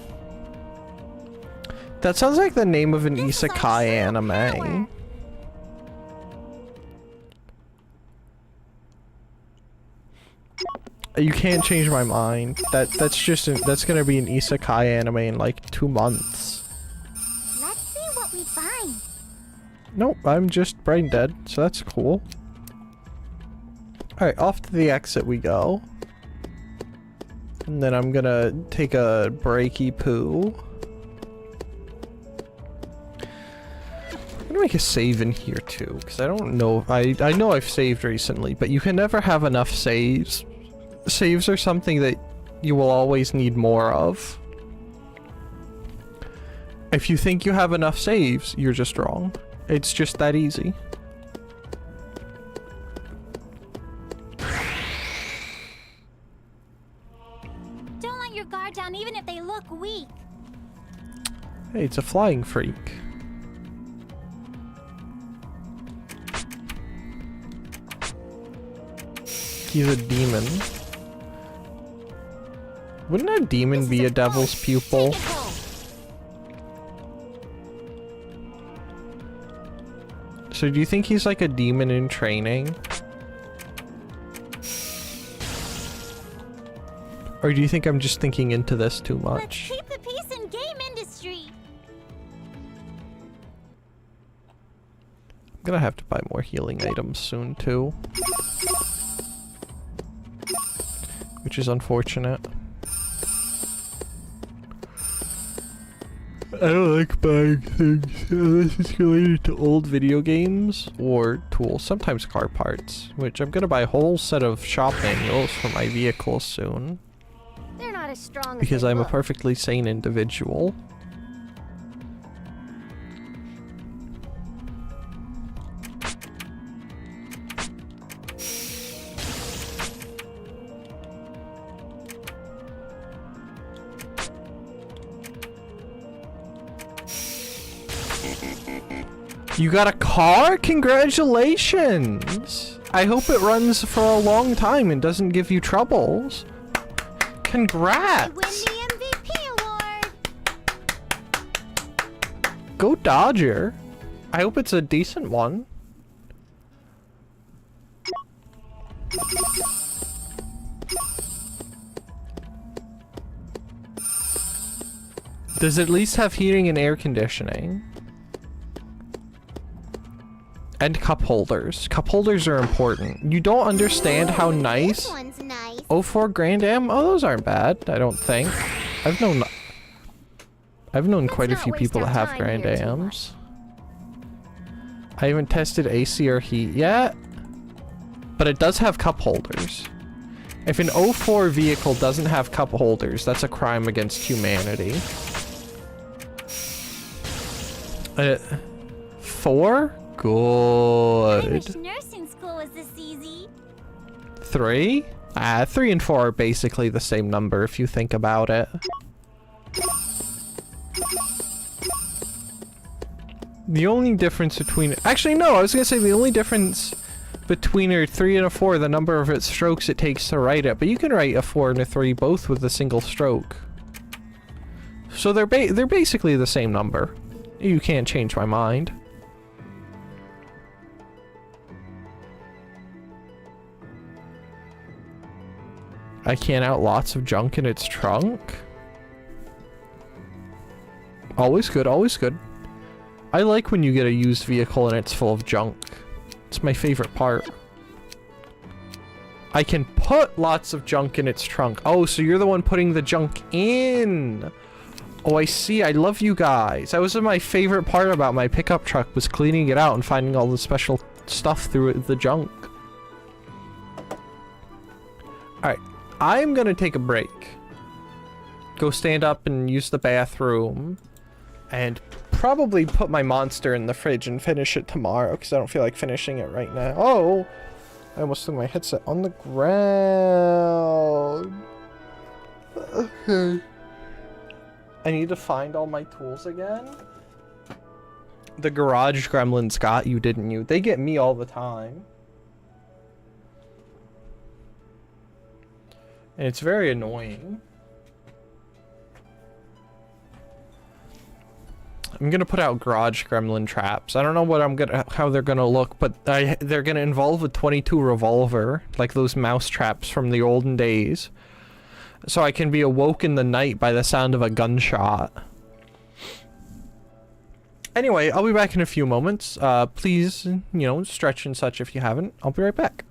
That sounds like the name of an isekai anime. You can't change my mind. That's gonna be an isekai anime in like 2 months. Let's see what we find. Nope, I'm just brain dead, so that's cool. Alright, off to the exit we go. And then I'm gonna take a breaky poo. I'm gonna make a save in here too, because I don't know. I know I've saved recently, but you can never have enough saves. Saves are something that you will always need more of. If you think you have enough saves, you're just wrong. It's just that easy. Don't let your guard down even if they look weak. Hey, it's a flying freak. he's a demon. Wouldn't a demon be a devil's pupil? So do you think he's like a demon in training? Or do you think I'm just thinking into this too much? Let's keep the peace in game industry. I'm gonna have to buy more healing items soon too. Which is unfortunate. I don't like buying things unless it's related to old video games or tools, sometimes car parts, which I'm gonna buy a whole set of shop manuals for my vehicle soon. They're not as strong Because as they I'm a look. perfectly sane individual. You got a car? Congratulations! I hope it runs for a long time and doesn't give you troubles. Congrats! I win the MVP award. Go Dodger. I hope it's a decent one. Does it at least have heating and air conditioning? And cup holders. Cup holders are important. You don't understand how nice. This one's nice. 04 Grand Am? Oh, those aren't bad, I don't think. I've known quite a not few waste people our that have time Grand here too Ams. I haven't tested AC or heat yet, but it does have cup holders. If an 04 vehicle doesn't have cup holders, that's a crime against humanity. 4? I wish Good. nursing school was this easy. 3? 3 and 4 are basically the same number if you think about it. The only difference between... Actually, no, I was gonna say the only difference between a 3 and a 4, the number of its strokes it takes to write it, but you can write a 4 and a 3 both with a single stroke. So they're basically the same number. You can't change my mind. I can out lots of junk in its trunk. Always good, always good. I like when you get a used vehicle and it's full of junk. It's my favorite part. I can put lots of junk in its trunk. Oh, so you're the one putting the junk in. Oh, I see. I love you guys. That was my favorite part about my pickup truck, was cleaning it out and finding all the special stuff through the junk. Alright. I'm gonna take a break. Go stand up and use the bathroom. And probably put my monster in the fridge and finish it tomorrow, because I don't feel like finishing it right now. Oh! I almost threw my headset on the ground. Okay. I need to find all my tools again. The garage gremlins got you, didn't you? They get me all the time. And it's very annoying. I'm gonna put out garage gremlin traps. I don't know what how they're gonna look, but they're gonna involve a 22 revolver, like those mouse traps from the olden days. So I can be awoke in the night by the sound of a gunshot. Anyway, I'll be back in a few moments. Please, you know, stretch and such if you haven't. I'll be right back.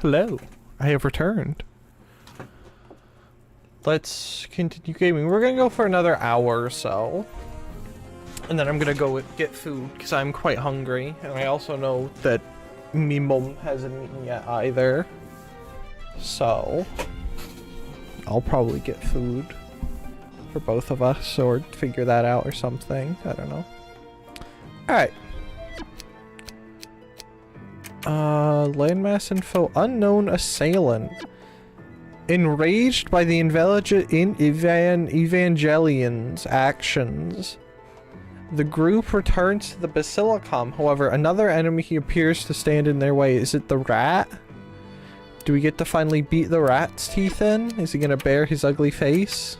Hello. I have returned. Let's continue gaming. We're gonna go for another hour or so. And then I'm gonna go get food, because I'm quite hungry. And I also know that me mum hasn't eaten yet either. So, I'll probably get food for both of us, or figure that out or something. I don't know. Alright. Landmass info. Unknown assailant. Enraged by the Evangelion's actions, the group returns to the Basilicom. However, another enemy appears to stand in their way. Is it the rat? Do we get to finally beat the rat's teeth in? Is he gonna bare his ugly face?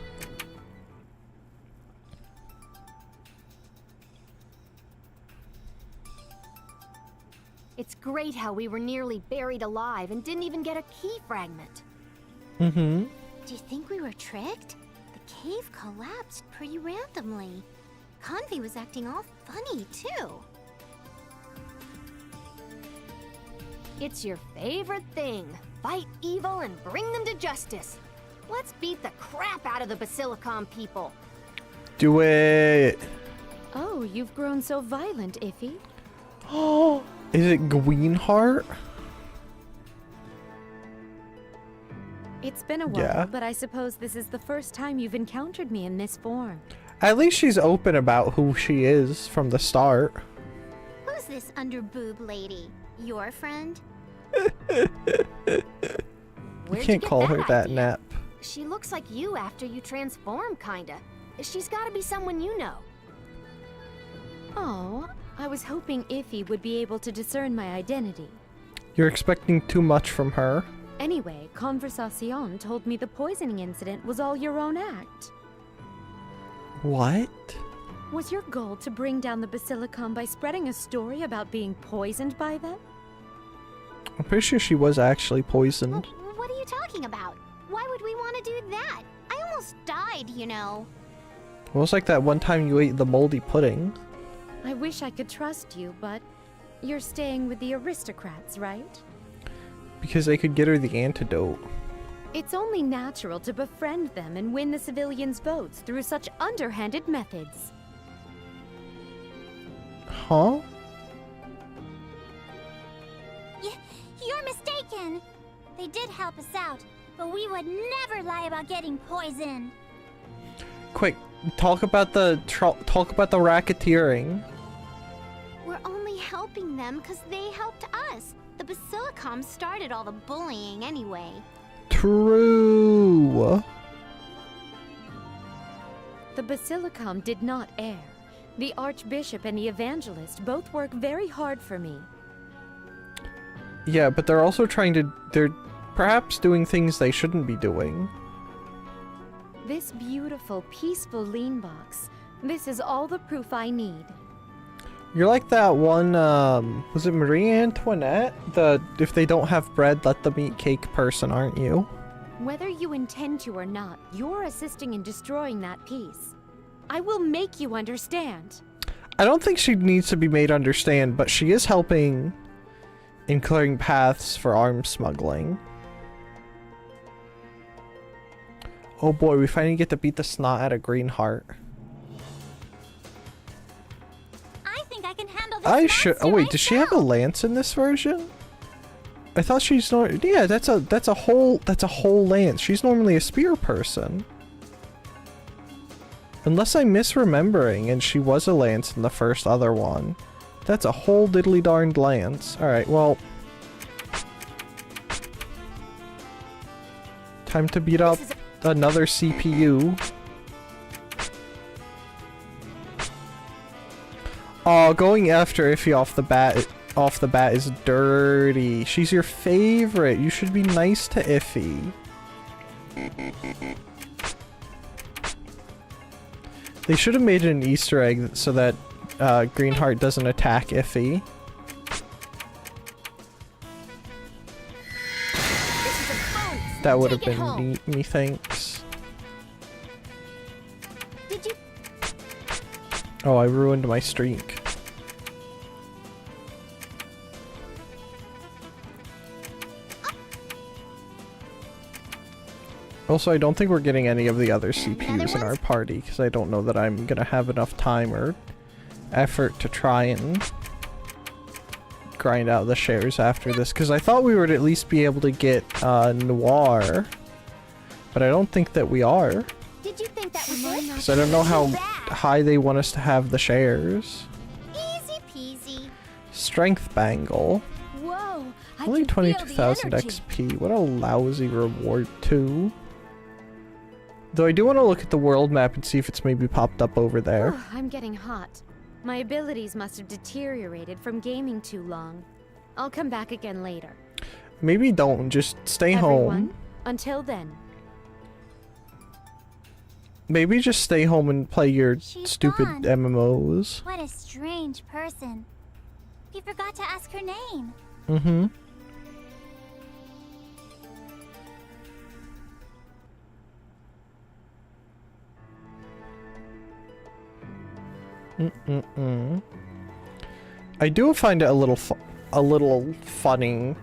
It's great how we were nearly buried alive and didn't even get a key fragment. Mm-hmm. Do you think we were tricked? The cave collapsed pretty randomly. Convi was acting all funny, too. It's your favorite thing. Fight evil and bring them to justice. Let's beat the crap out of the Basilicom people. Do it! Oh, you've grown so violent, Iffy. Oh, is it Greenheart? It's been a while, Yeah. but I suppose this is the first time you've encountered me in this form. At least she's open about who she is from the start. Who's this underboob lady? Your friend? You can't call her that, idea? Nap. She looks like you after you transform, kinda. She's gotta be someone you know. Oh, I was hoping Iffy would be able to discern my identity. You're expecting too much from her. Anyway, Conversacion told me the poisoning incident was all your own act. What? Was your goal to bring down the Basilicom by spreading a story about being poisoned by them? I'm pretty sure she was actually poisoned. What are you talking about? Why would we want to do that? I almost died, you know. It was like that one time you ate the moldy pudding. I wish I could trust you, but you're staying with the aristocrats, right? Because they could get her the antidote. It's only natural to befriend them and win the civilians' votes through such underhanded methods. Huh? You're mistaken. They did help us out, but we would never lie about getting poisoned. Quick, talk about the racketeering. We're only helping them because they helped us. The Basilicom started all the bullying anyway. True. The Basilicom did not err. The Archbishop and the Evangelist both work very hard for me. Yeah, but they're also they're perhaps doing things they shouldn't be doing. This beautiful, peaceful lean box. This is all the proof I need. You're like that one, was it Marie Antoinette? The, if they don't have bread, let them eat cake person, aren't you? Whether you intend to or not, you're assisting in destroying that piece. I will make you understand. I don't think she needs to be made understand, but she is helping in clearing paths for arms smuggling. Oh boy, we finally get to beat the snot out of Greenheart. I think I can handle this. I should. Oh wait, monster does she have a myself. lance in this version? I thought she's not. Yeah, that's a whole lance. She's normally a spear person. Unless I'm misremembering, and she was a lance in the first other one. That's a whole diddly darned lance. All right, well, time to beat up another CPU. Oh, going after Iffy off the bat is dirty. She's your favorite. You should be nice to Iffy. They should have made it an Easter egg so that Greenheart doesn't attack Iffy. That would have Take it been home. neat, methinks. Did you? Oh, I ruined my streak. Also, I don't think we're getting any of the other CPUs in our party, because I don't know that I'm gonna have enough time or effort to try and grind out the shares after this, because I thought we would at least be able to get Noir, but I don't think that we are. Did you think that was it? Because I don't know how high they want us to have the shares. Easy peasy. Strength Bangle. Whoa! Only 22,000 XP. What a lousy reward too. Though I do want to look at the world map and see if it's maybe popped up over there. Oh, I'm getting hot. My abilities must have deteriorated from gaming too long. I'll come back again later. Maybe don't. Just stay Everyone, home. until then. Maybe just stay home and play your stupid gone. MMOs. What a strange person. You forgot to ask her name. Mm-hmm. I do find it a little funny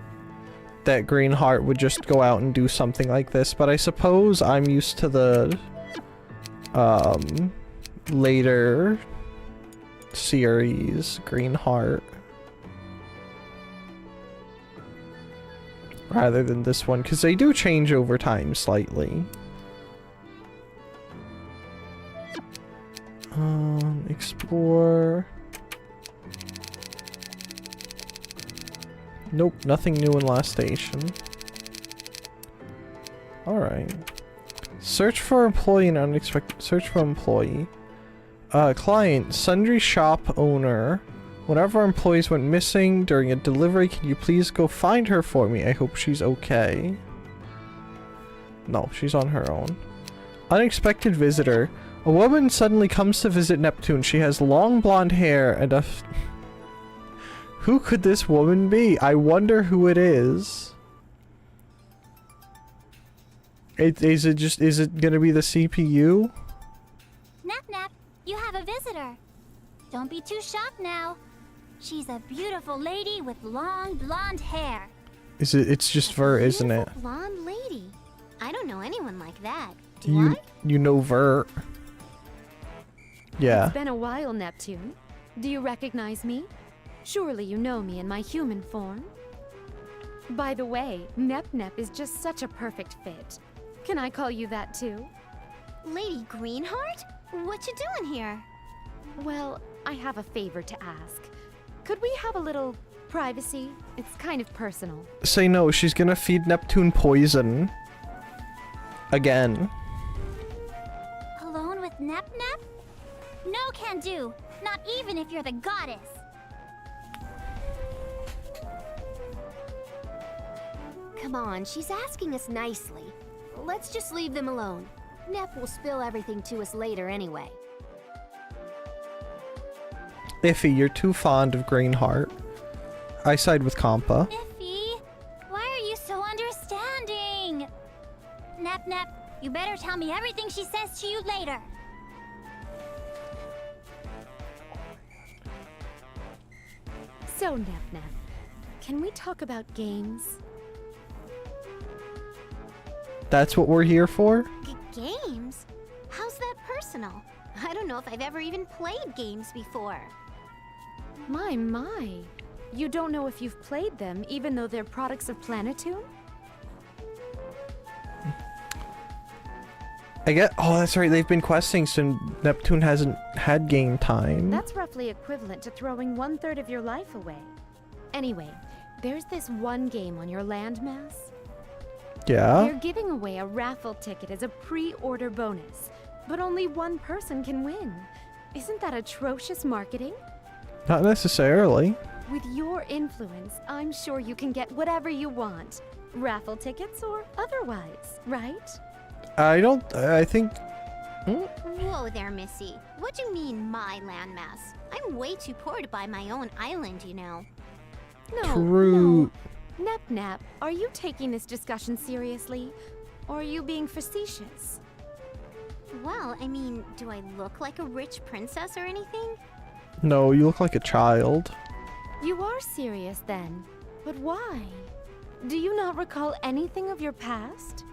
that Greenheart would just go out and do something like this, but I suppose I'm used to the later series Greenheart rather than this one, because they do change over time slightly. Explore. Nope, nothing new in last station. Alright. Search for employee and unexpected. Search for employee. Client, sundry shop owner. One of our employees went missing during a delivery. Can you please go find her for me? I hope she's okay. No, she's on her own. Unexpected visitor. A woman suddenly comes to visit Neptune. She has long blonde hair and a... Who could this woman be? I wonder who it is. Is it gonna be the CPU? Nap Nap, you have a visitor. Don't be too shocked now. She's a beautiful lady with long blonde hair. It's just Ver, isn't it? Blonde lady. I don't know anyone like that. You know Ver. Yeah. It's been a while, Neptune. Do you recognize me? Surely you know me in my human form. By the way, Nep is just such a perfect fit. Can I call you that too? Lady Greenheart? What you doing here? Well, I have a favor to ask. Could we have a little privacy? It's kind of personal. Say no, she's gonna feed Neptune poison. Again. Alone with Nap Nap? No can do. Not even if you're the goddess. Come on, she's asking us nicely. Let's just leave them alone. Nep will spill everything to us later anyway. Iffy, you're too fond of Greenheart. I side with Compa. Iffy, why are you so understanding? Nap Nap, you better tell me everything she says to you later. So, Nep, can we talk about games? That's what we're here for? Games? How's that personal? I don't know if I've ever even played games before. My. You don't know if you've played them, even though they're products of Planetoon? Oh, that's right, they've been questing since Neptune hasn't had game time. That's roughly equivalent to throwing 1/3 of your life away. Anyway, there's this one game on your landmass. Yeah? They're giving away a raffle ticket as a pre-order bonus, but only one person can win. Isn't that atrocious marketing? Not necessarily. With your influence, I'm sure you can get whatever you want. Raffle tickets or otherwise, right? I think... Whoa there, Missy. What do you mean, my landmass? I'm way too poor to buy my own island, you know. No, True. no. Nep, are you taking this discussion seriously? Or are you being facetious? Well, I mean, do I look like a rich princess or anything? No, you look like a child. You are serious then. But why? Do you not recall anything of your past?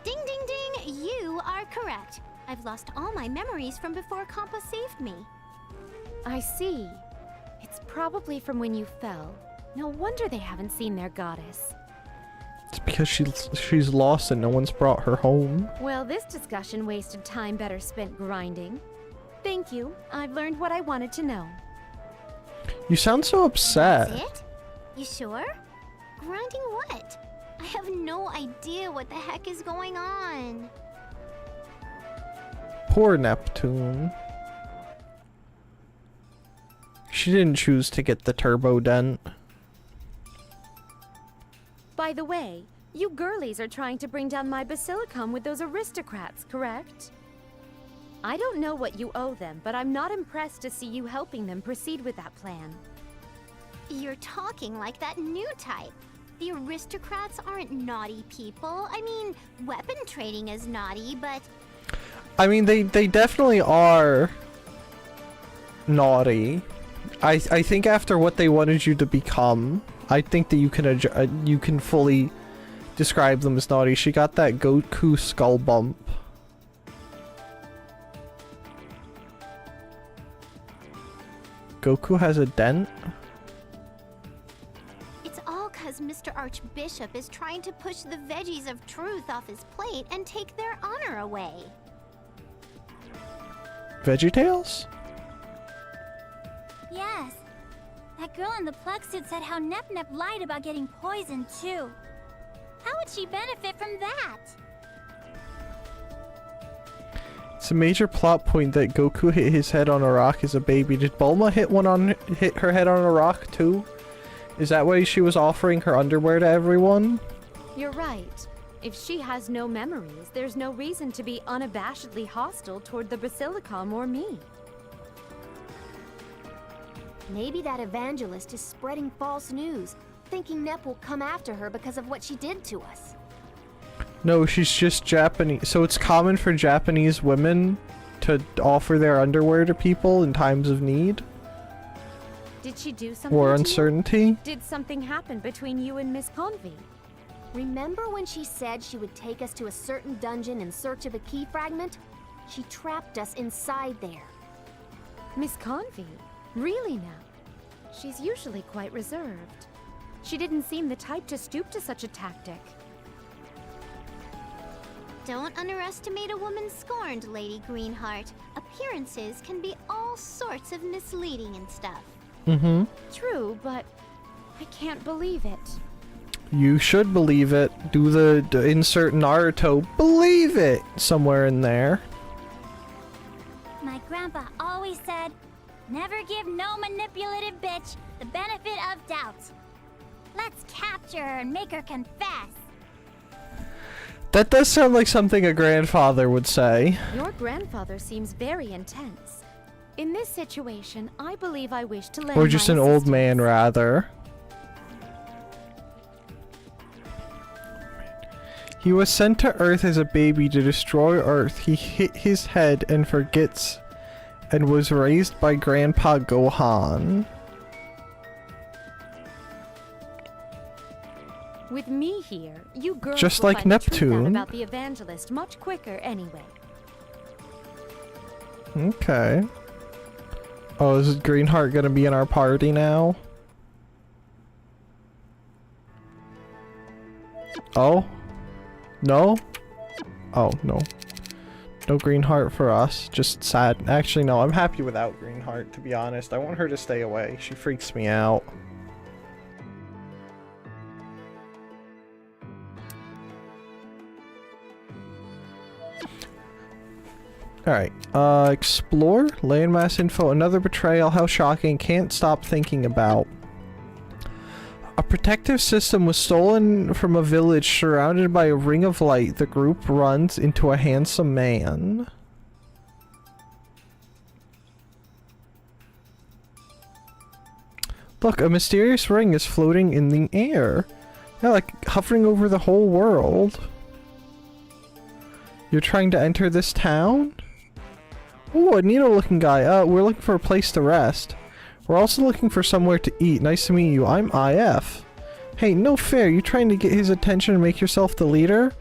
Ding ding ding, you are correct. I've lost all my memories from before Compa saved me. I see. It's probably from when you fell. No wonder they haven't seen their goddess. It's because she's lost and no one's brought her home. Well, this discussion wasted time better spent grinding. Thank you. I've learned what I wanted to know. You sound so upset. That's it? You sure? Grinding what? I have no idea what the heck is going on. Poor Neptune. She didn't choose to get the turbo dent. By the way, you girlies are trying to bring down my basilicum with those aristocrats, correct? I don't know what you owe them, but I'm not impressed to see you helping them proceed with that plan. You're talking like that new type. The aristocrats aren't naughty people. I mean, weapon trading is naughty, but... I mean, they definitely are naughty. I think after what they wanted you to become, I think that you can fully describe them as naughty. She got that Goku skull bump. Goku has a dent? It's all cause Mr. Archbishop is trying to push the veggies of truth off his plate and take their honor away. VeggieTales? Yes. That girl in the plug suit said how Nep lied about getting poisoned, too. How would she benefit from that? It's a major plot point that Goku hit his head on a rock as a baby. Did Bulma hit her head on a rock too? Is that why she was offering her underwear to everyone? You're right. If she has no memories, there's no reason to be unabashedly hostile toward the Basilicom or me. Maybe that evangelist is spreading false news, thinking Nep will come after her because of what she did to us. No, she's just Japanese. So it's common for Japanese women to offer their underwear to people in times of need? Did she do something Or to uncertainty? you? Did something happen between you and Miss Convy? Remember when she said she would take us to a certain dungeon in search of a key fragment? She trapped us inside there. Miss Convy? Really now? She's usually quite reserved. She didn't seem the type to stoop to such a tactic. Don't underestimate a woman scorned, Lady Greenheart. Appearances can be all sorts of misleading and stuff. Mm-hmm. True, but I can't believe it. You should believe it. Do the insert Naruto believe it somewhere in there. My grandpa always said, never give no manipulative bitch the benefit of doubt. Let's capture her and make her confess. That does sound like something a grandfather would say. Your grandfather seems very intense. In this situation, I believe I wish to lend Or just my an old assistance. man, rather. He was sent to Earth as a baby to destroy Earth. He hit his head and forgets and was raised by Grandpa Gohan. With me here, you girls Just will like find the truth out Neptune. about the evangelist much quicker anyway. Okay. Oh, is Greenheart gonna be in our party now? Oh? No? Oh, no. No Greenheart for us. Just sad. Actually, no, I'm happy without Greenheart, to be honest. I want her to stay away. She freaks me out. Alright, explore, landmass info, another betrayal, how shocking, can't stop thinking about. A protective system was stolen from a village surrounded by a ring of light. The group runs into a handsome man. Look, a mysterious ring is floating in the air. Yeah, like hovering over the whole world. You're trying to enter this town? Ooh, a Nino-looking guy. We're looking for a place to rest. We're also looking for somewhere to eat. Nice to meet you. I'm IF. Hey, no fair. You trying to get his attention and make yourself the leader?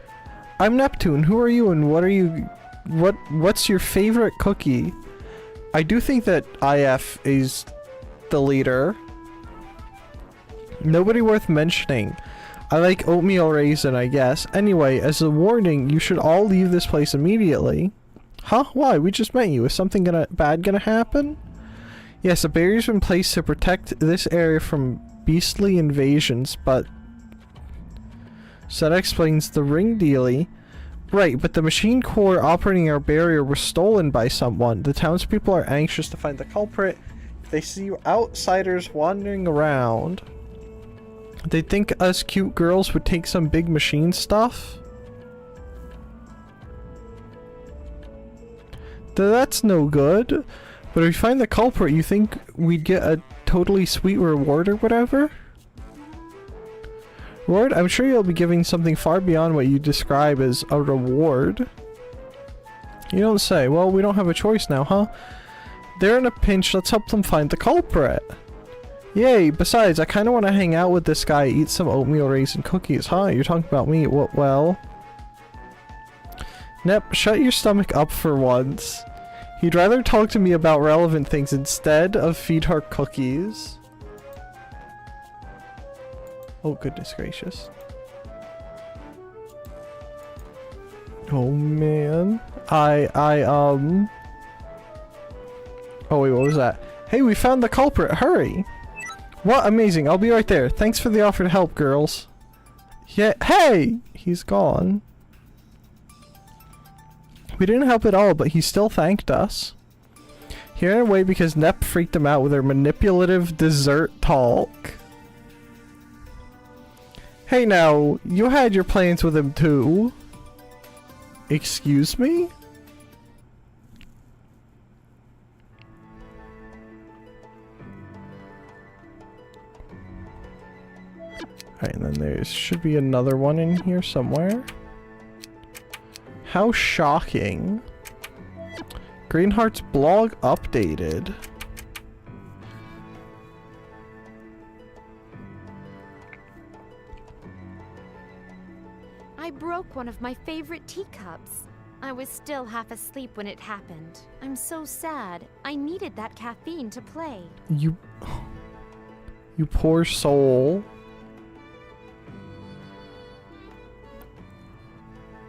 I'm Neptune. Who are you and what are you... What's your favorite cookie? I do think that IF is the leader. Nobody worth mentioning. I like oatmeal raisin, I guess. Anyway, as a warning, you should all leave this place immediately. Huh? Why? We just met you. Is something bad gonna happen? Yes, a barrier's been placed to protect this area from beastly invasions, but... So that explains the ring dealie. Right, but the machine core operating our barrier was stolen by someone. The townspeople are anxious to find the culprit. If they see outsiders wandering around, they think us cute girls would take some big machine stuff? That's no good. But if we find the culprit, you think we'd get a totally sweet reward or whatever? Reward? I'm sure you'll be giving something far beyond what you describe as a reward. You don't say. Well, we don't have a choice now, huh? They're in a pinch. Let's help them find the culprit. Yay! Besides, I kind of want to hang out with this guy, eat some oatmeal raisin cookies, huh? You're talking about me. What? Well... Nep, shut your stomach up for once. He'd rather talk to me about relevant things instead of feed her cookies. Oh, goodness gracious. Oh, man. Oh, wait, what was that? Hey, we found the culprit. Hurry! What? Amazing. I'll be right there. Thanks for the offer to help, girls. Yeah. Hey! He's gone. We didn't help at all, but he still thanked us. He ran away because Nep freaked him out with her manipulative dessert talk. Hey now, you had your plans with him too. Excuse me? Alright, and then there should be another one in here somewhere. How shocking. Greenheart's blog updated. I broke one of my favorite teacups. I was still half asleep when it happened. I'm so sad. I needed that caffeine to play. You poor soul.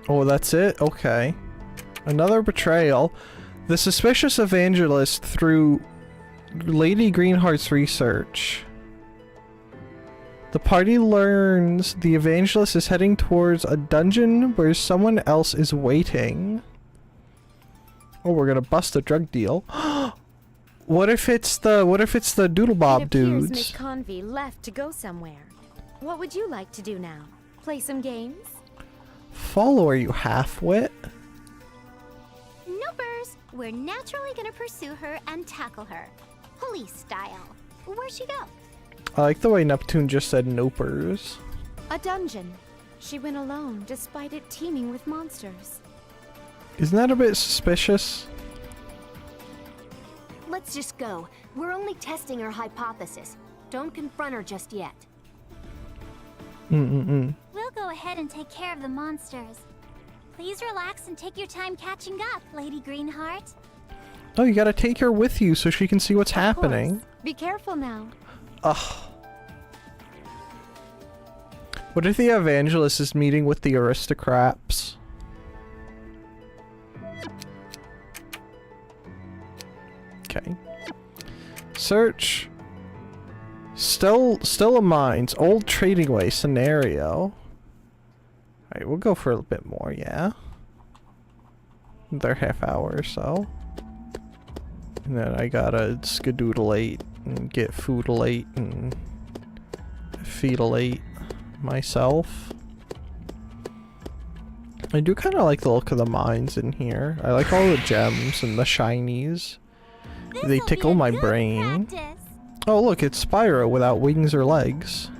Oh, that's it? Okay. Another betrayal. The suspicious evangelist through Lady Greenheart's research. The party learns the evangelist is heading towards a dungeon where someone else is waiting. Oh, we're gonna bust a drug deal. What if it's the Doodlebob dudes? Miss Convy left to go somewhere. What would you like to do now? Play some games? Follower, you half-wit. Noopers! We're naturally gonna pursue her and tackle her. Police style. Where'd she go? I like the way Neptune just said nopers. A dungeon. She went alone, despite it teeming with monsters. Isn't that a bit suspicious? Let's just go. We're only testing our hypothesis. Don't confront her just yet. We'll go ahead and take care of the monsters. Please relax and take your time catching up, Lady Greenheart. Oh, you gotta take her with you so she can see what's Of happening. course. Be careful now. Ugh. What if the evangelist is meeting with the aristocrats? Okay. Search. Still a mines. Old trading way scenario. Alright, we'll go for a bit more, yeah. Another half hour or so. And then I gotta skedoodleate and get foodalate and feedalate myself. I do kind of like the look of the mines in here. I like all the gems and the shinies. They tickle my brain. Practice. Oh look, it's Spyro without wings or legs.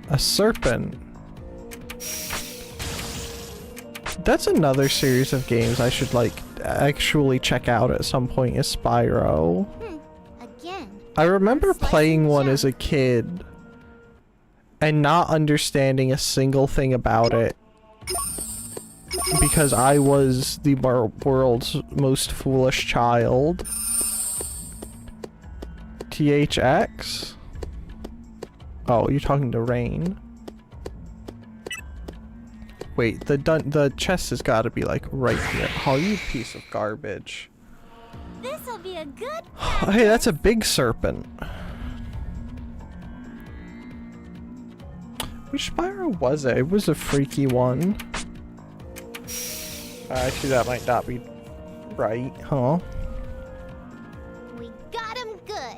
A serpent. That's another series of games I should like actually check out at some point, is Spyro. Again. I remember playing one as a kid. and not understanding a single thing about it because I was the world's most foolish child. THX? Oh, you're talking to Rain. Wait, the chest has got to be like right here. Oh, you piece of garbage. This'll be a good Hey, that's a big serpent. Which Spyro was it? It was a freaky one. Actually, that might not be right, huh? We got him good.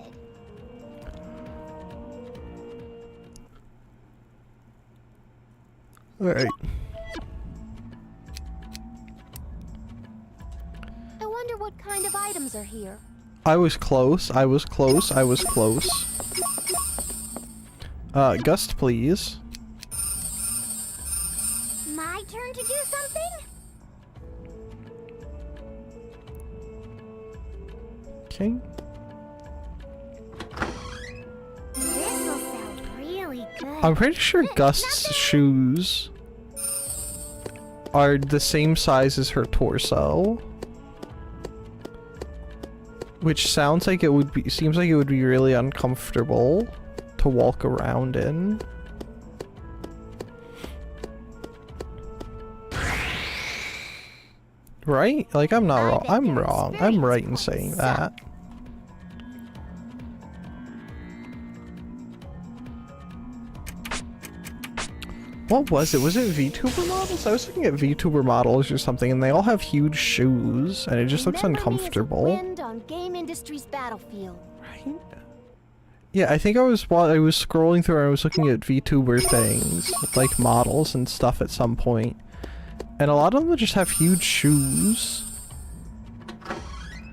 Alright. I wonder what kind of items are here. I was close. I was close. I was close. Gust, please. My turn to do something? Okay. This'll sound really good. I'm pretty sure Gust's shoes are the same size as her torso. Which sounds like it would be, seems like it would be really uncomfortable to walk around in. Right? Like, I'm not wrong. I'm wrong. I'm right in saying that. What was it? Was it VTuber models? I was looking at VTuber models or something, and they all have huge shoes, and it just looks uncomfortable. Wind on game industry's battlefield. Right? Yeah, I think I was scrolling through and I was looking at VTuber things, like models and stuff at some point. And a lot of them just have huge shoes.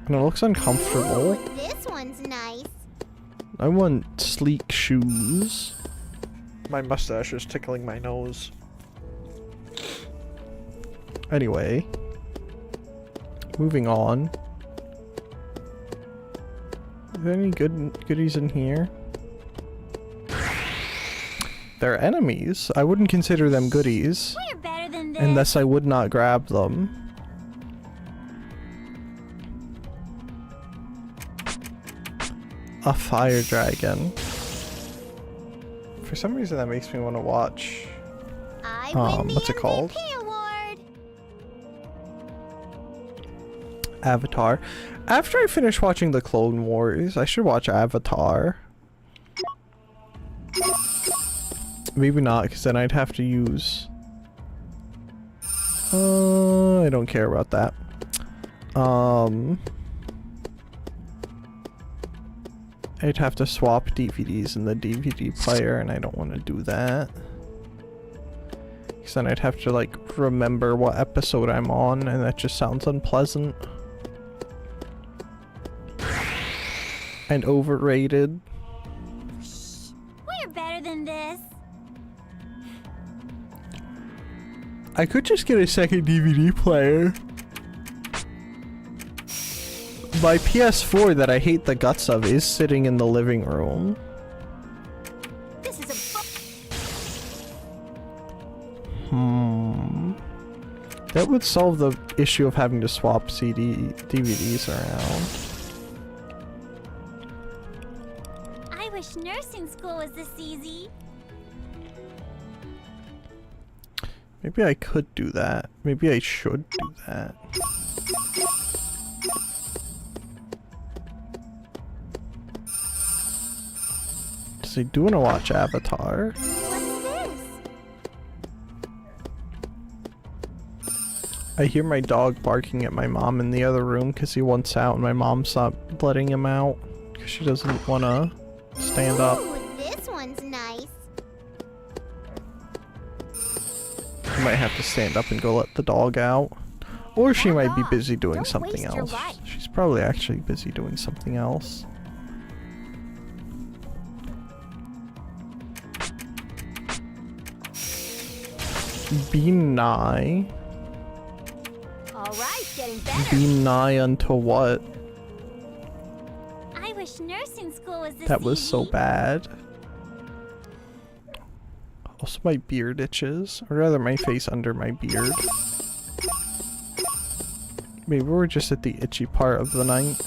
And it looks uncomfortable. Ooh, this one's nice. I want sleek shoes. My mustache is tickling my nose. Anyway. Moving on. Are there any goodies in here? They're enemies. I wouldn't consider them goodies. We're better than this. Unless I would not grab them. A fire dragon. For some reason that makes me want to watch. I win the what's it called? MVP award. Avatar. After I finish watching the Clone Wars, I should watch Avatar. Maybe not, because then I'd have to use... I don't care about that. I'd have to swap DVDs in the DVD player, and I don't want to do that. Because then I'd have to, like, remember what episode I'm on, and that just sounds unpleasant. And overrated. We're better than this. I could just get a second DVD player. My PS4 that I hate the guts of is sitting in the living room. This is That would solve the issue of having to swap DVDs around. I wish nursing school was this easy. Maybe I could do that. Maybe I should do that. Because I do want to watch Avatar. What's this? I hear my dog barking at my mom in the other room because he wants out and my mom's not letting him out because she doesn't want to stand up. Ooh, this one's nice. I might have to stand up and go let the dog out. Or she might be busy doing Don't something waste your else. life. She's probably actually busy doing something else. Be nigh. alright, getting better. Be nigh unto what? I wish nursing school was this That was so easy. bad. Also my beard itches. Or rather my face under my beard. Maybe we're just at the itchy part of the night.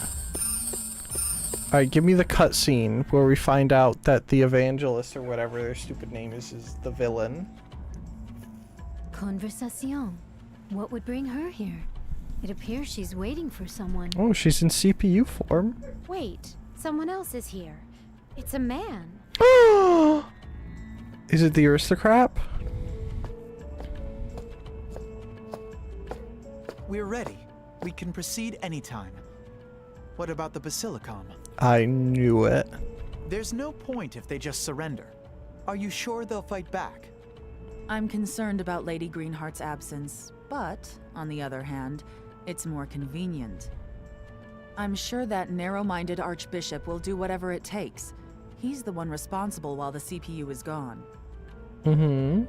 Alright, give me the cutscene where we find out that the evangelist or whatever their stupid name is the villain. Conversation. What would bring her here? It appears she's waiting for someone. Oh, she's in CPU form. Wait, someone else is here. It's a man. Is it the aristocrat? We're ready. We can proceed anytime. What about the Basilicom? I knew it. There's no point if they just surrender. Are you sure they'll fight back? I'm concerned about Lady Greenheart's absence, but, on the other hand, it's more convenient. I'm sure that narrow-minded Archbishop will do whatever it takes. He's the one responsible while the CPU is gone. Mm-hmm.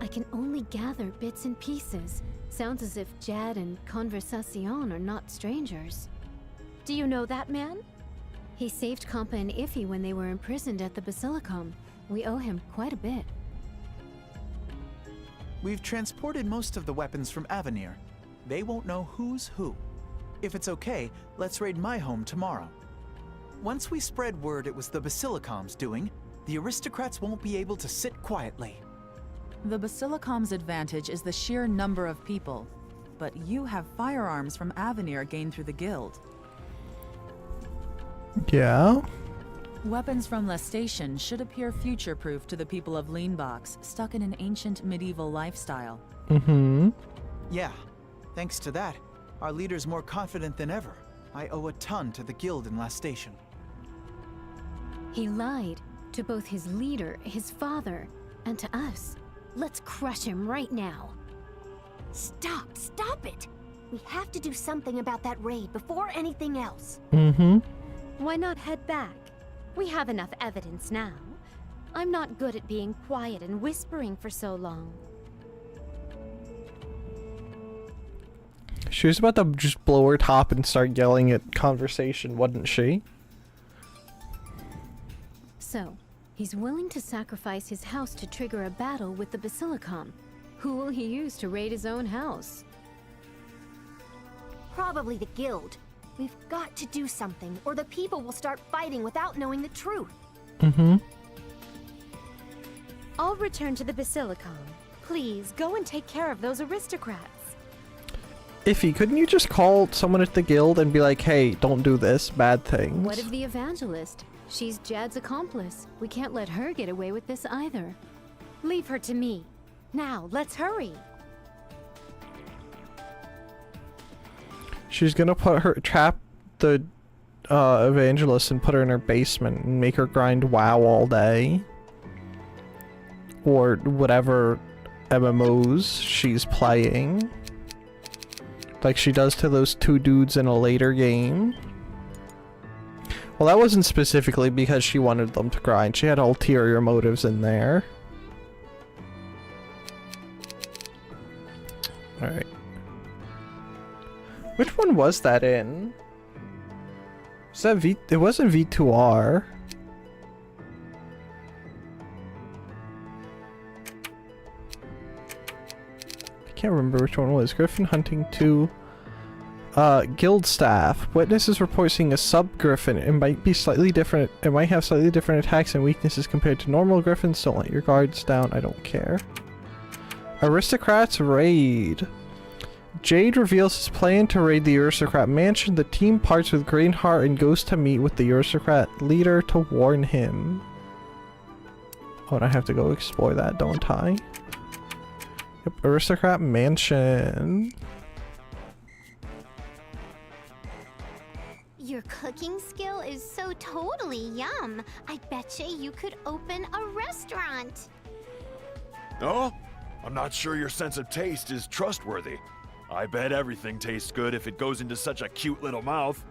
I can only gather bits and pieces. Sounds as if Jad and Conversation are not strangers. Do you know that man? He saved Compa and Iffy when they were imprisoned at the Basilicom. We owe him quite a bit. We've transported most of the weapons from Avenir. They won't know who's who. If it's okay, let's raid my home tomorrow. Once we spread word it was the Basilicom's doing, the aristocrats won't be able to sit quietly. The Basilicom's advantage is the sheer number of people, but you have firearms from Avenir gained through the guild. Yeah? Weapons from Lestation should appear future-proof to the people of Leanbox, stuck in an ancient medieval lifestyle. Mm-hmm. Yeah, thanks to that, our leader's more confident than ever. I owe a ton to the guild in Lestation. He lied to both his leader, his father, and to us. Let's crush him right now. Stop it! We have to do something about that raid before anything else. Mm-hmm. Why not head back? We have enough evidence now. I'm not good at being quiet and whispering for so long. She was about to just blow her top and start yelling at Conversation, wasn't she? So, he's willing to sacrifice his house to trigger a battle with the Basilicom. Who will he use to raid his own house? Probably the guild. We've got to do something, or the people will start fighting without knowing the truth. Mm-hmm. I'll return to the Basilicom. Please, go and take care of those aristocrats. Iffy, couldn't you just call someone at the guild and be like, hey, don't do this, bad things? What of the evangelist? She's Jad's accomplice. We can't let her get away with this either. Leave her to me. Now, let's hurry. She's gonna trap the evangelist and put her in her basement and make her grind WoW all day. Or whatever MMOs she's playing. Like she does to those two dudes in a later game. Well, that wasn't specifically because she wanted them to grind. She had ulterior motives in there. Alright. Which one was that in? Was that it wasn't V2R. I can't remember which one it was. Griffin hunting 2. Guild staff. Witnesses report seeing a sub-griffin. It might be slightly different. It might have slightly different attacks and weaknesses compared to normal griffins. Don't let your guards down. I don't care. Aristocrats raid. Jade reveals his plan to raid the aristocrat mansion. The team parts with Greenheart and goes to meet with the aristocrat leader to warn him. Oh, and I have to go explore that, don't I? Yep, aristocrat mansion. Your cooking skill is so totally yum. I betcha you could open a restaurant. Oh? I'm not sure your sense of taste is trustworthy. I bet everything tastes good if it goes into such a cute little mouth.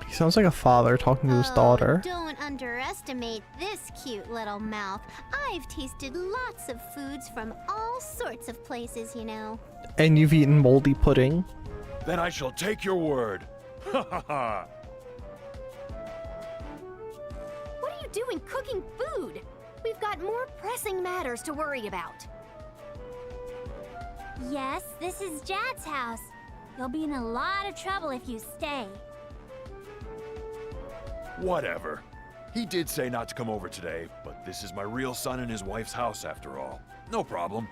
He sounds like a father talking to his daughter. Don't underestimate this cute little mouth. I've tasted lots of foods from all sorts of places, you know. And you've eaten moldy pudding. Then I shall take your word. Ha ha ha. What are you doing cooking food? We've got more pressing matters to worry about. Yes, this is Jad's house. You'll be in a lot of trouble if you stay. Whatever. He did say not to come over today, but this is my real son and his wife's house after all. No problem.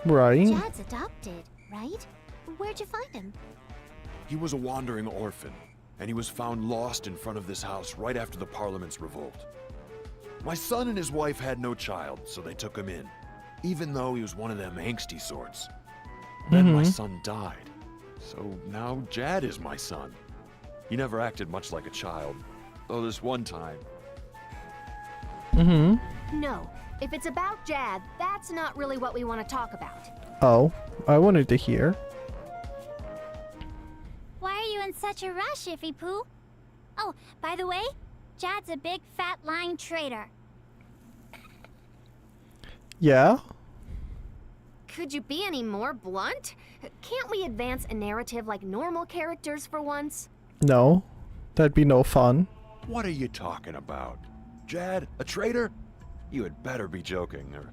Right. Jad's adopted, right? Where'd you find him? He was a wandering orphan, and he was found lost in front of this house right after the Parliament's revolt. My son and his wife had no child, so they took him in, even though he was one of them angsty sorts. Then my son died, so now Jad is my son. He never acted much like a child, though this one time. No, if it's about Jad, that's not really what we want to talk about. Oh, I wanted to hear. Why are you in such a rush, Iffy Poo? Oh, by the way, Jad's a big fat lying traitor. Yeah? Could you be any more blunt? Can't we advance a narrative like normal characters for once? No. That'd be no fun. What are you talking about? Jad, a traitor? You had better be joking, or...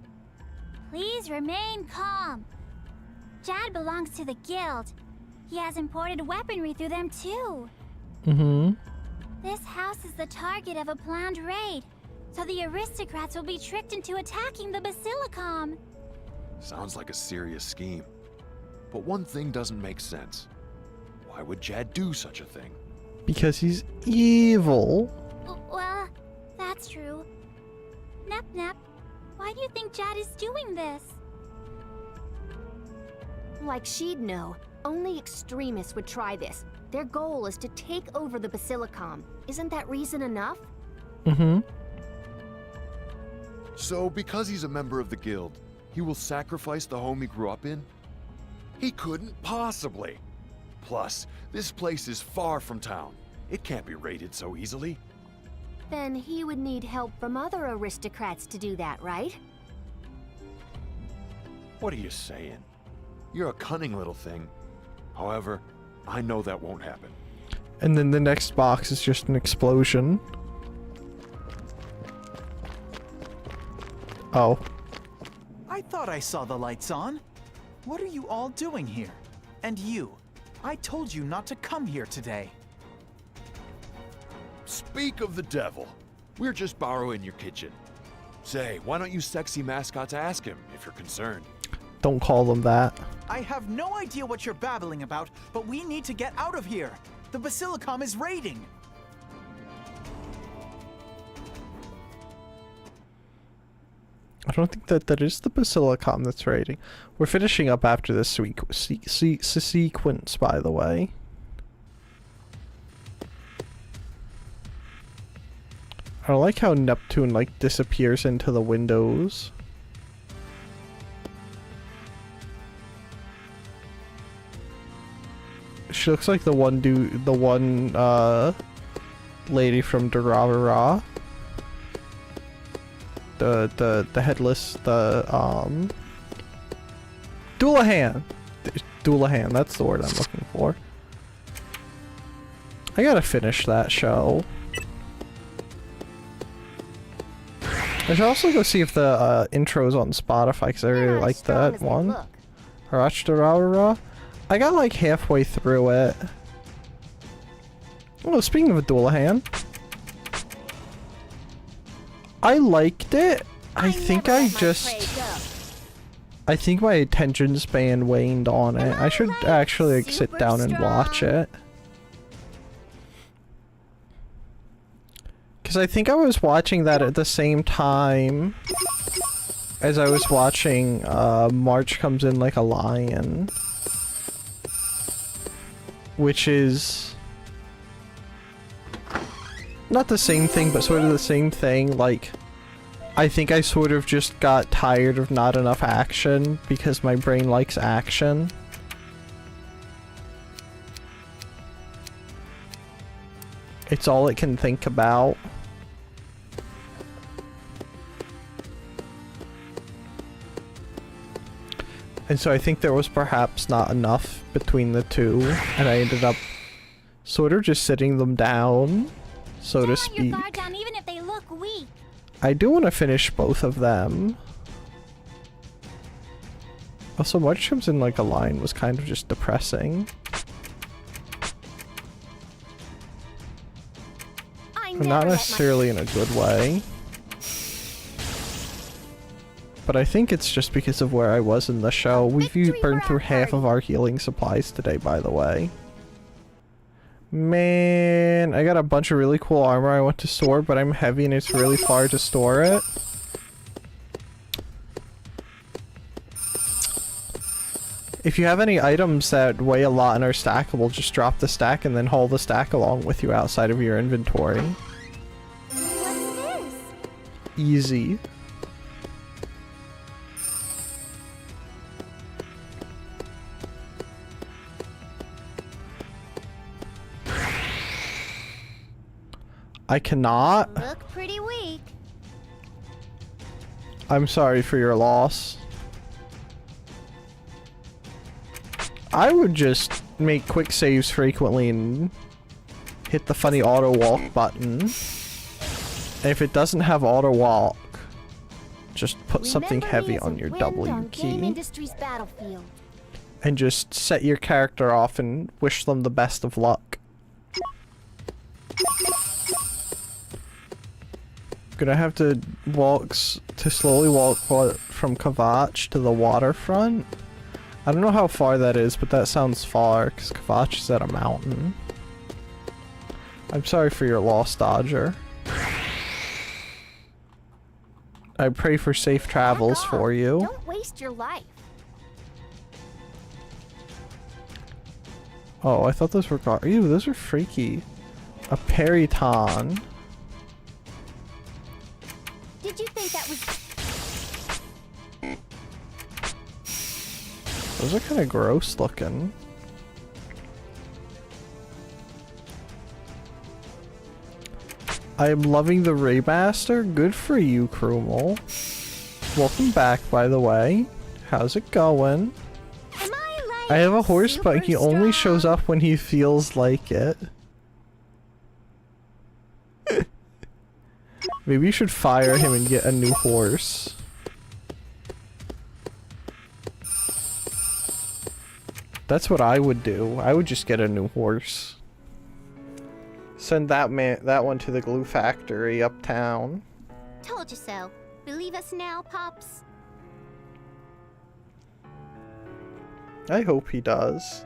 Please remain calm. Jad belongs to the guild. He has imported weaponry through them too. This house is the target of a planned raid, so the aristocrats will be tricked into attacking the Basilicom. Sounds like a serious scheme. But one thing doesn't make sense. Why would Jad do such a thing? Because he's evil. Well, that's true. Nep, why do you think Jad is doing this? Like she'd know. Only extremists would try this. Their goal is to take over the Basilicom. Isn't that reason enough? So, because he's a member of the guild, he will sacrifice the home he grew up in? He couldn't possibly. Plus, this place is far from town. It can't be raided so easily. Then he would need help from other aristocrats to do that, right? What are you saying? You're a cunning little thing. However, I know that won't happen. And then the next box is just an explosion. Oh. I thought I saw the lights on. What are you all doing here? And you, I told you not to come here today. Speak of the devil. We're just borrowing your kitchen. Say, why don't you sexy mascots ask him if you're concerned? Don't call them that. I have no idea what you're babbling about, but we need to get out of here. The Basilicom is raiding. I don't think that is the Basilicom that's raiding. We're finishing up after this sequence, by the way. I don't like how Neptune, like, disappears into the windows. She looks like the one lady from Durarara. The headless, Doulahan! Doulahan, that's the word I'm looking for. I gotta finish that show. I should also go see if the intro's on Spotify, because I really like that one. Harach Durarara. I got like halfway through it. Oh, speaking of a Doulahan, I liked it. I think my attention span waned on it. I should actually like sit down and watch it. Because I think I was watching that at the same time as I was watching March Comes In Like a Lion. Which is not the same thing, but sort of the same thing. Like, I think I sort of just got tired of not enough action because my brain likes action. It's all it can think about. And so I think there was perhaps not enough between the two, and I ended up sort of just sitting them down so to Don't let speak. your guard down even if they look weak. I do want to finish both of them. Also, mushrooms in like a line was kind of just depressing. Not necessarily in a good way. But I think it's just because of where I was in the show. We've burned through half of our healing supplies today, by the way. Man, I got a bunch of really cool armor I want to store, but I'm heavy and it's really far to store it. If you have any items that weigh a lot and are stackable, just drop the stack and then haul the stack along with you outside of your inventory. What's this? Easy. I cannot. Look pretty weak. I'm sorry for your loss. I would just make quick saves frequently and hit the funny auto walk button. And if it doesn't have auto walk, just put something heavy on your W key. And just set your character off and wish them the best of luck. Gonna have to slowly walk from Kvatch to the waterfront. I don't know how far that is, but that sounds far, because Kvatch is at a mountain. I'm sorry for your loss, Dodger. I pray for safe travels for you. Don't waste your life. Oh, I thought those were ew, those are freaky. A Periton. Did you think that was... Those are kind of gross looking. I am loving the remaster. Good for you, Krumel. Welcome back, by the way. How's it going? I have a horse, but he only shows up when he feels like it. Maybe you should fire him and get a new horse. That's what I would do. I would just get a new horse. Send that one to the glue factory uptown. Told you so. Believe us now, Pops? I hope he does.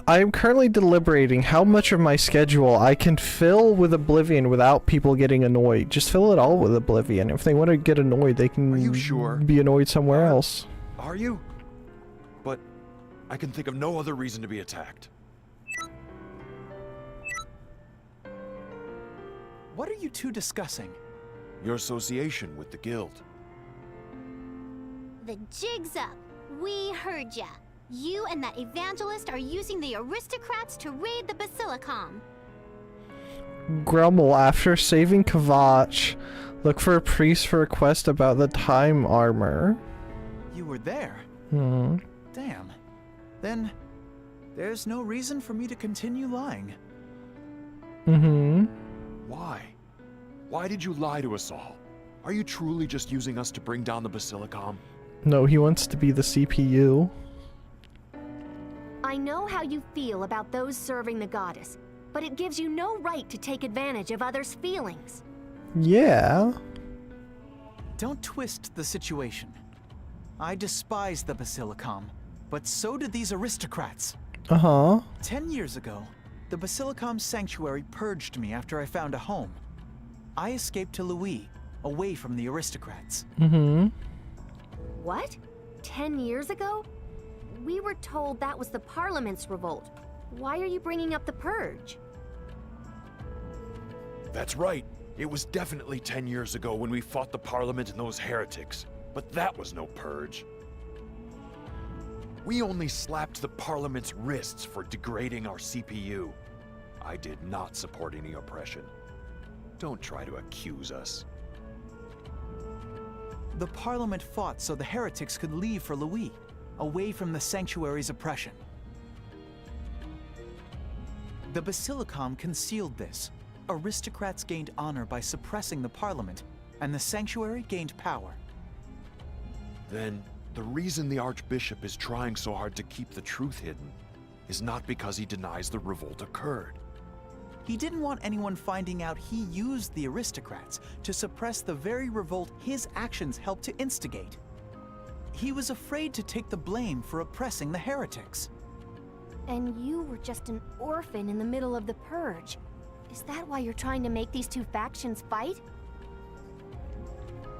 I am currently deliberating how much of my schedule I can fill with Oblivion without people getting annoyed. Just fill it all with Oblivion. If they want to get annoyed, they can be annoyed somewhere else. Are you? But I can think of no other reason to be attacked. What are you two discussing? Your association with the guild. The jig's up. We heard ya. You and that evangelist are using the aristocrats to raid the Basilicom. Grummel, after saving Kvatch, look for a priest for a quest about the time armor. You were there? Hmm. Damn. Then, there's no reason for me to continue lying. Mm-hmm. Why? Why did you lie to us all? Are you truly just using us to bring down the Basilicom? No, he wants to be the CPU. I know how you feel about those serving the goddess, but it gives you no right to take advantage of others' feelings. Yeah. Don't twist the situation. I despise the Basilicom, but so do these aristocrats. Uh-huh. 10 years ago, the Basilicom's sanctuary purged me after I found a home. I escaped to Louis, away from the aristocrats. Mm-hmm. What? 10 years ago? We were told that was the Parliament's revolt. Why are you bringing up the purge? That's right. It was definitely 10 years ago when we fought the Parliament and those heretics. But that was no purge. We only slapped the Parliament's wrists for degrading our CPU. I did not support any oppression. Don't try to accuse us. The Parliament fought so the heretics could leave for Louis, away from the Sanctuary's oppression. The Basilicom concealed this. Aristocrats gained honor by suppressing the Parliament, and the Sanctuary gained power. Then, the reason the Archbishop is trying so hard to keep the truth hidden is not because he denies the revolt occurred. He didn't want anyone finding out he used the aristocrats to suppress the very revolt his actions helped to instigate. He was afraid to take the blame for oppressing the heretics. And you were just an orphan in the middle of the purge. Is that why you're trying to make these two factions fight?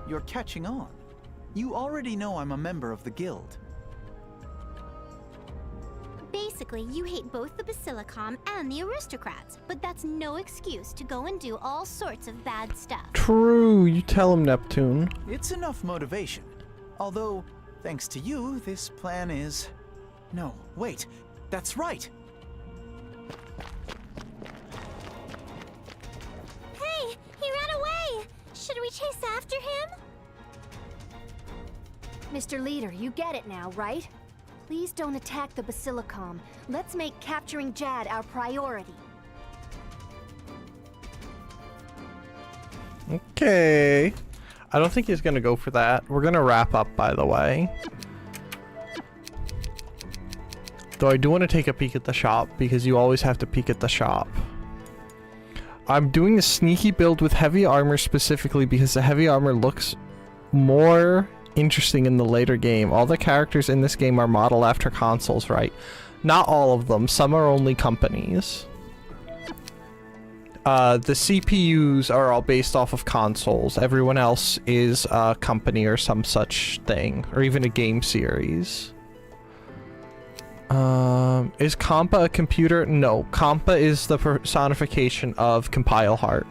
You're catching on. You already know I'm a member of the guild. Basically, you hate both the Basilicom and the aristocrats, but that's no excuse to go and do all sorts of bad stuff. True, you tell him, Neptune. It's enough motivation. Although, thanks to you, this plan is... No, wait, that's right! Hey, he ran away! Should we chase after him? Mr. Leader, you get it now, right? Please don't attack the Basilicom. Let's make capturing Jad our priority. Okay. I don't think he's gonna go for that. We're gonna wrap up, by the way. Though I do want to take a peek at the shop, because you always have to peek at the shop. I'm doing a sneaky build with heavy armor specifically because the heavy armor looks more interesting in the later game. All the characters in this game are modeled after consoles, right? Not all of them. Some are only companies. The CPUs are all based off of consoles. Everyone else is a company or some such thing, or even a game series. Is Compa a computer? No, Compa is the personification of Compile Heart,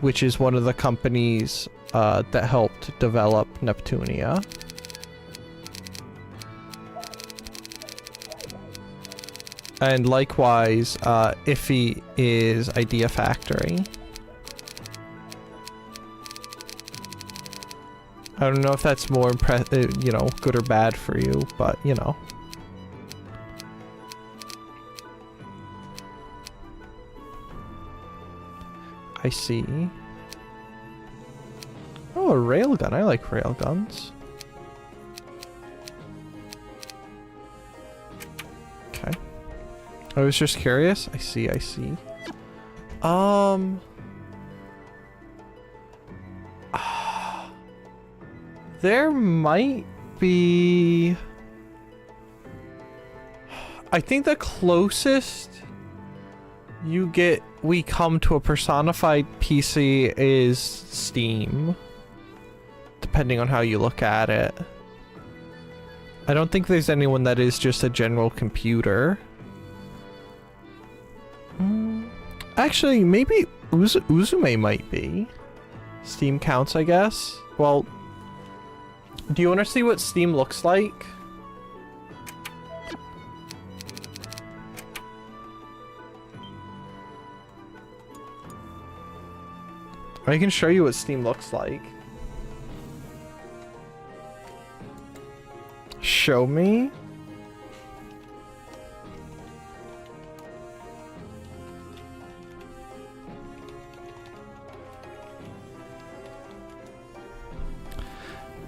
which is one of the companies that helped develop Neptunia. And likewise, Iffy is Idea Factory. I don't know if that's more you know, good or bad for you, but you know. I see. Oh, a railgun. I like railguns. Okay. I was just curious. I see, I see. There might be... I think the closest we come to a personified PC is Steam. Depending on how you look at it. I don't think there's anyone that is just a general computer. Actually, maybe Uzume might be. Steam counts, I guess. Well, do you want to see what Steam looks like? I can show you what Steam looks like. Show me?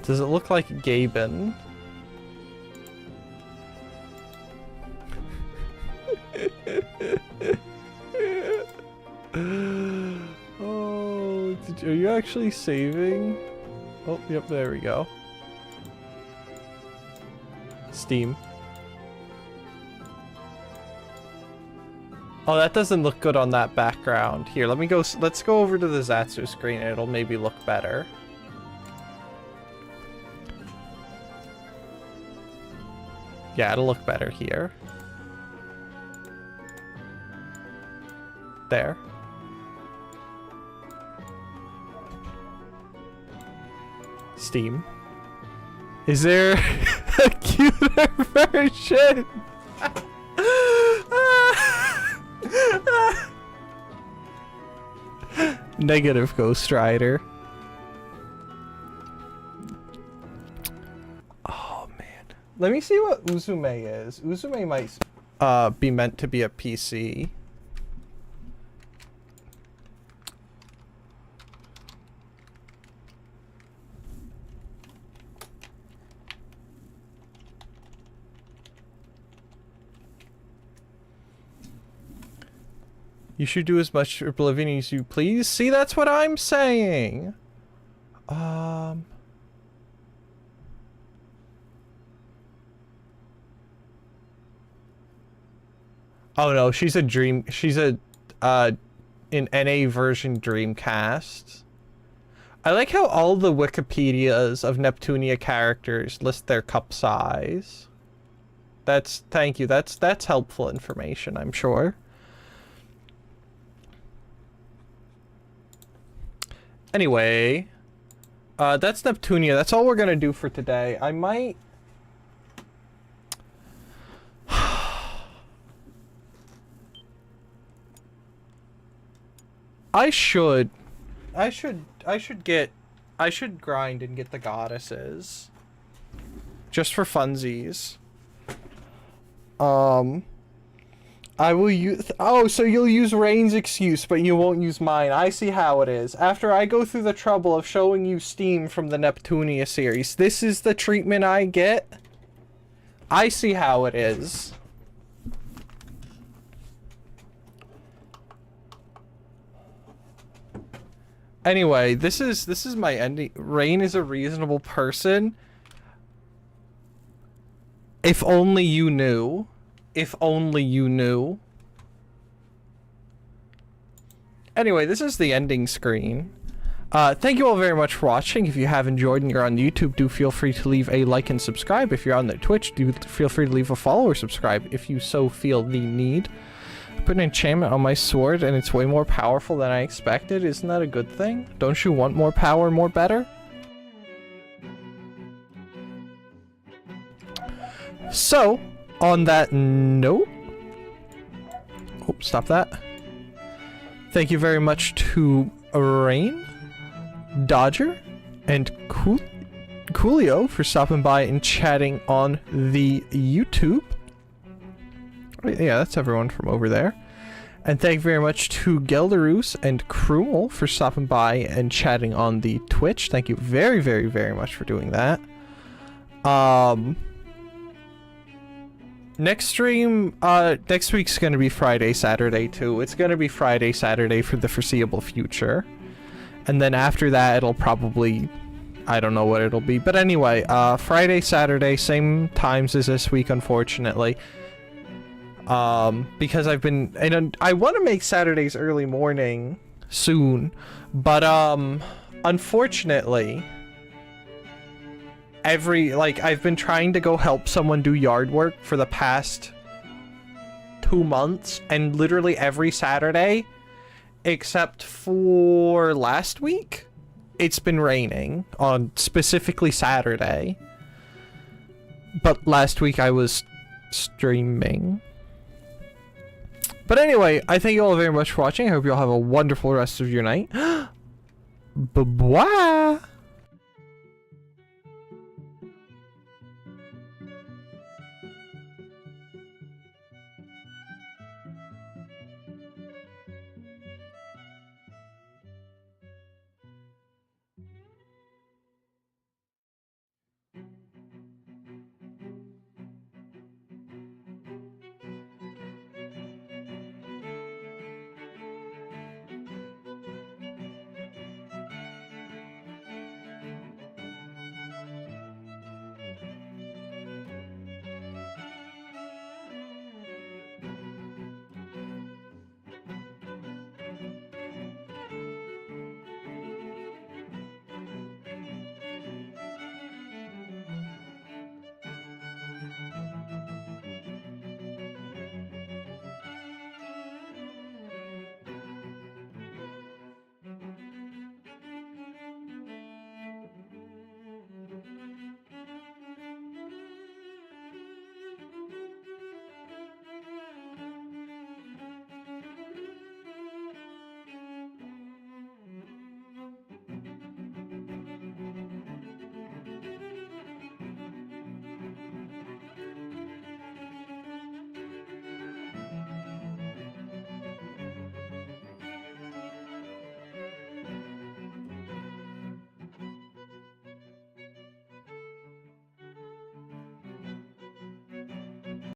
Does it look like Gaben? Oh, are you actually saving? Oh, yep, there we go. Steam. Oh, that doesn't look good on that background. Here, let's go over to the Zatsu screen and it'll maybe look better. Yeah, it'll look better here. There. Steam. Is there a cuter version? Negative Ghost Rider. Let me see what Uzume is. Uzume might be meant to be a PC. You should do as much Oblivion as you please. See, that's what I'm saying. Oh no, she's a dream. She's a an NA version Dreamcast. I like how all the Wikipedias of Neptunia characters list their cup size. Thank you. That's helpful information, I'm sure. Anyway, that's Neptunia. That's all we're gonna do for today. I might... I should grind and get the goddesses. Just for funsies. I will use... Oh, so you'll use Rain's excuse, but you won't use mine. I see how it is. After I go through the trouble of showing you Steam from the Neptunia series, this is the treatment I get? I see how it is. Anyway, this is my ending. Rain is a reasonable person. If only you knew. If only you knew. Anyway, this is the ending screen. Thank you all very much for watching. If you have enjoyed and you're on YouTube, do feel free to leave a like and subscribe. If you're on the Twitch, do feel free to leave a follow or subscribe if you so feel the need. I put an enchantment on my sword and it's way more powerful than I expected. Isn't that a good thing? Don't you want more power, more better? So, on that note, oh, stop that. Thank you very much to Rain, Dodger, and Coolio for stopping by and chatting on the YouTube. Yeah, that's everyone from over there. And thank you very much to Gelderus and Krumel for stopping by and chatting on the Twitch. Thank you very, very, very much for doing that. Next stream, next week's gonna be Friday, Saturday too. It's gonna be Friday, Saturday for the foreseeable future. And then after that, it'll probably, I don't know what it'll be. But anyway, Friday, Saturday, same times as this week, unfortunately. Because I've been, and I want to make Saturdays early morning soon, but, unfortunately, I've been trying to go help someone do yard work for the past 2 months, and literally every Saturday, except for last week, it's been raining on specifically Saturday. But last week I was streaming. But anyway, I thank you all very much for watching. I hope you all have a wonderful rest of your night. Bye-bye!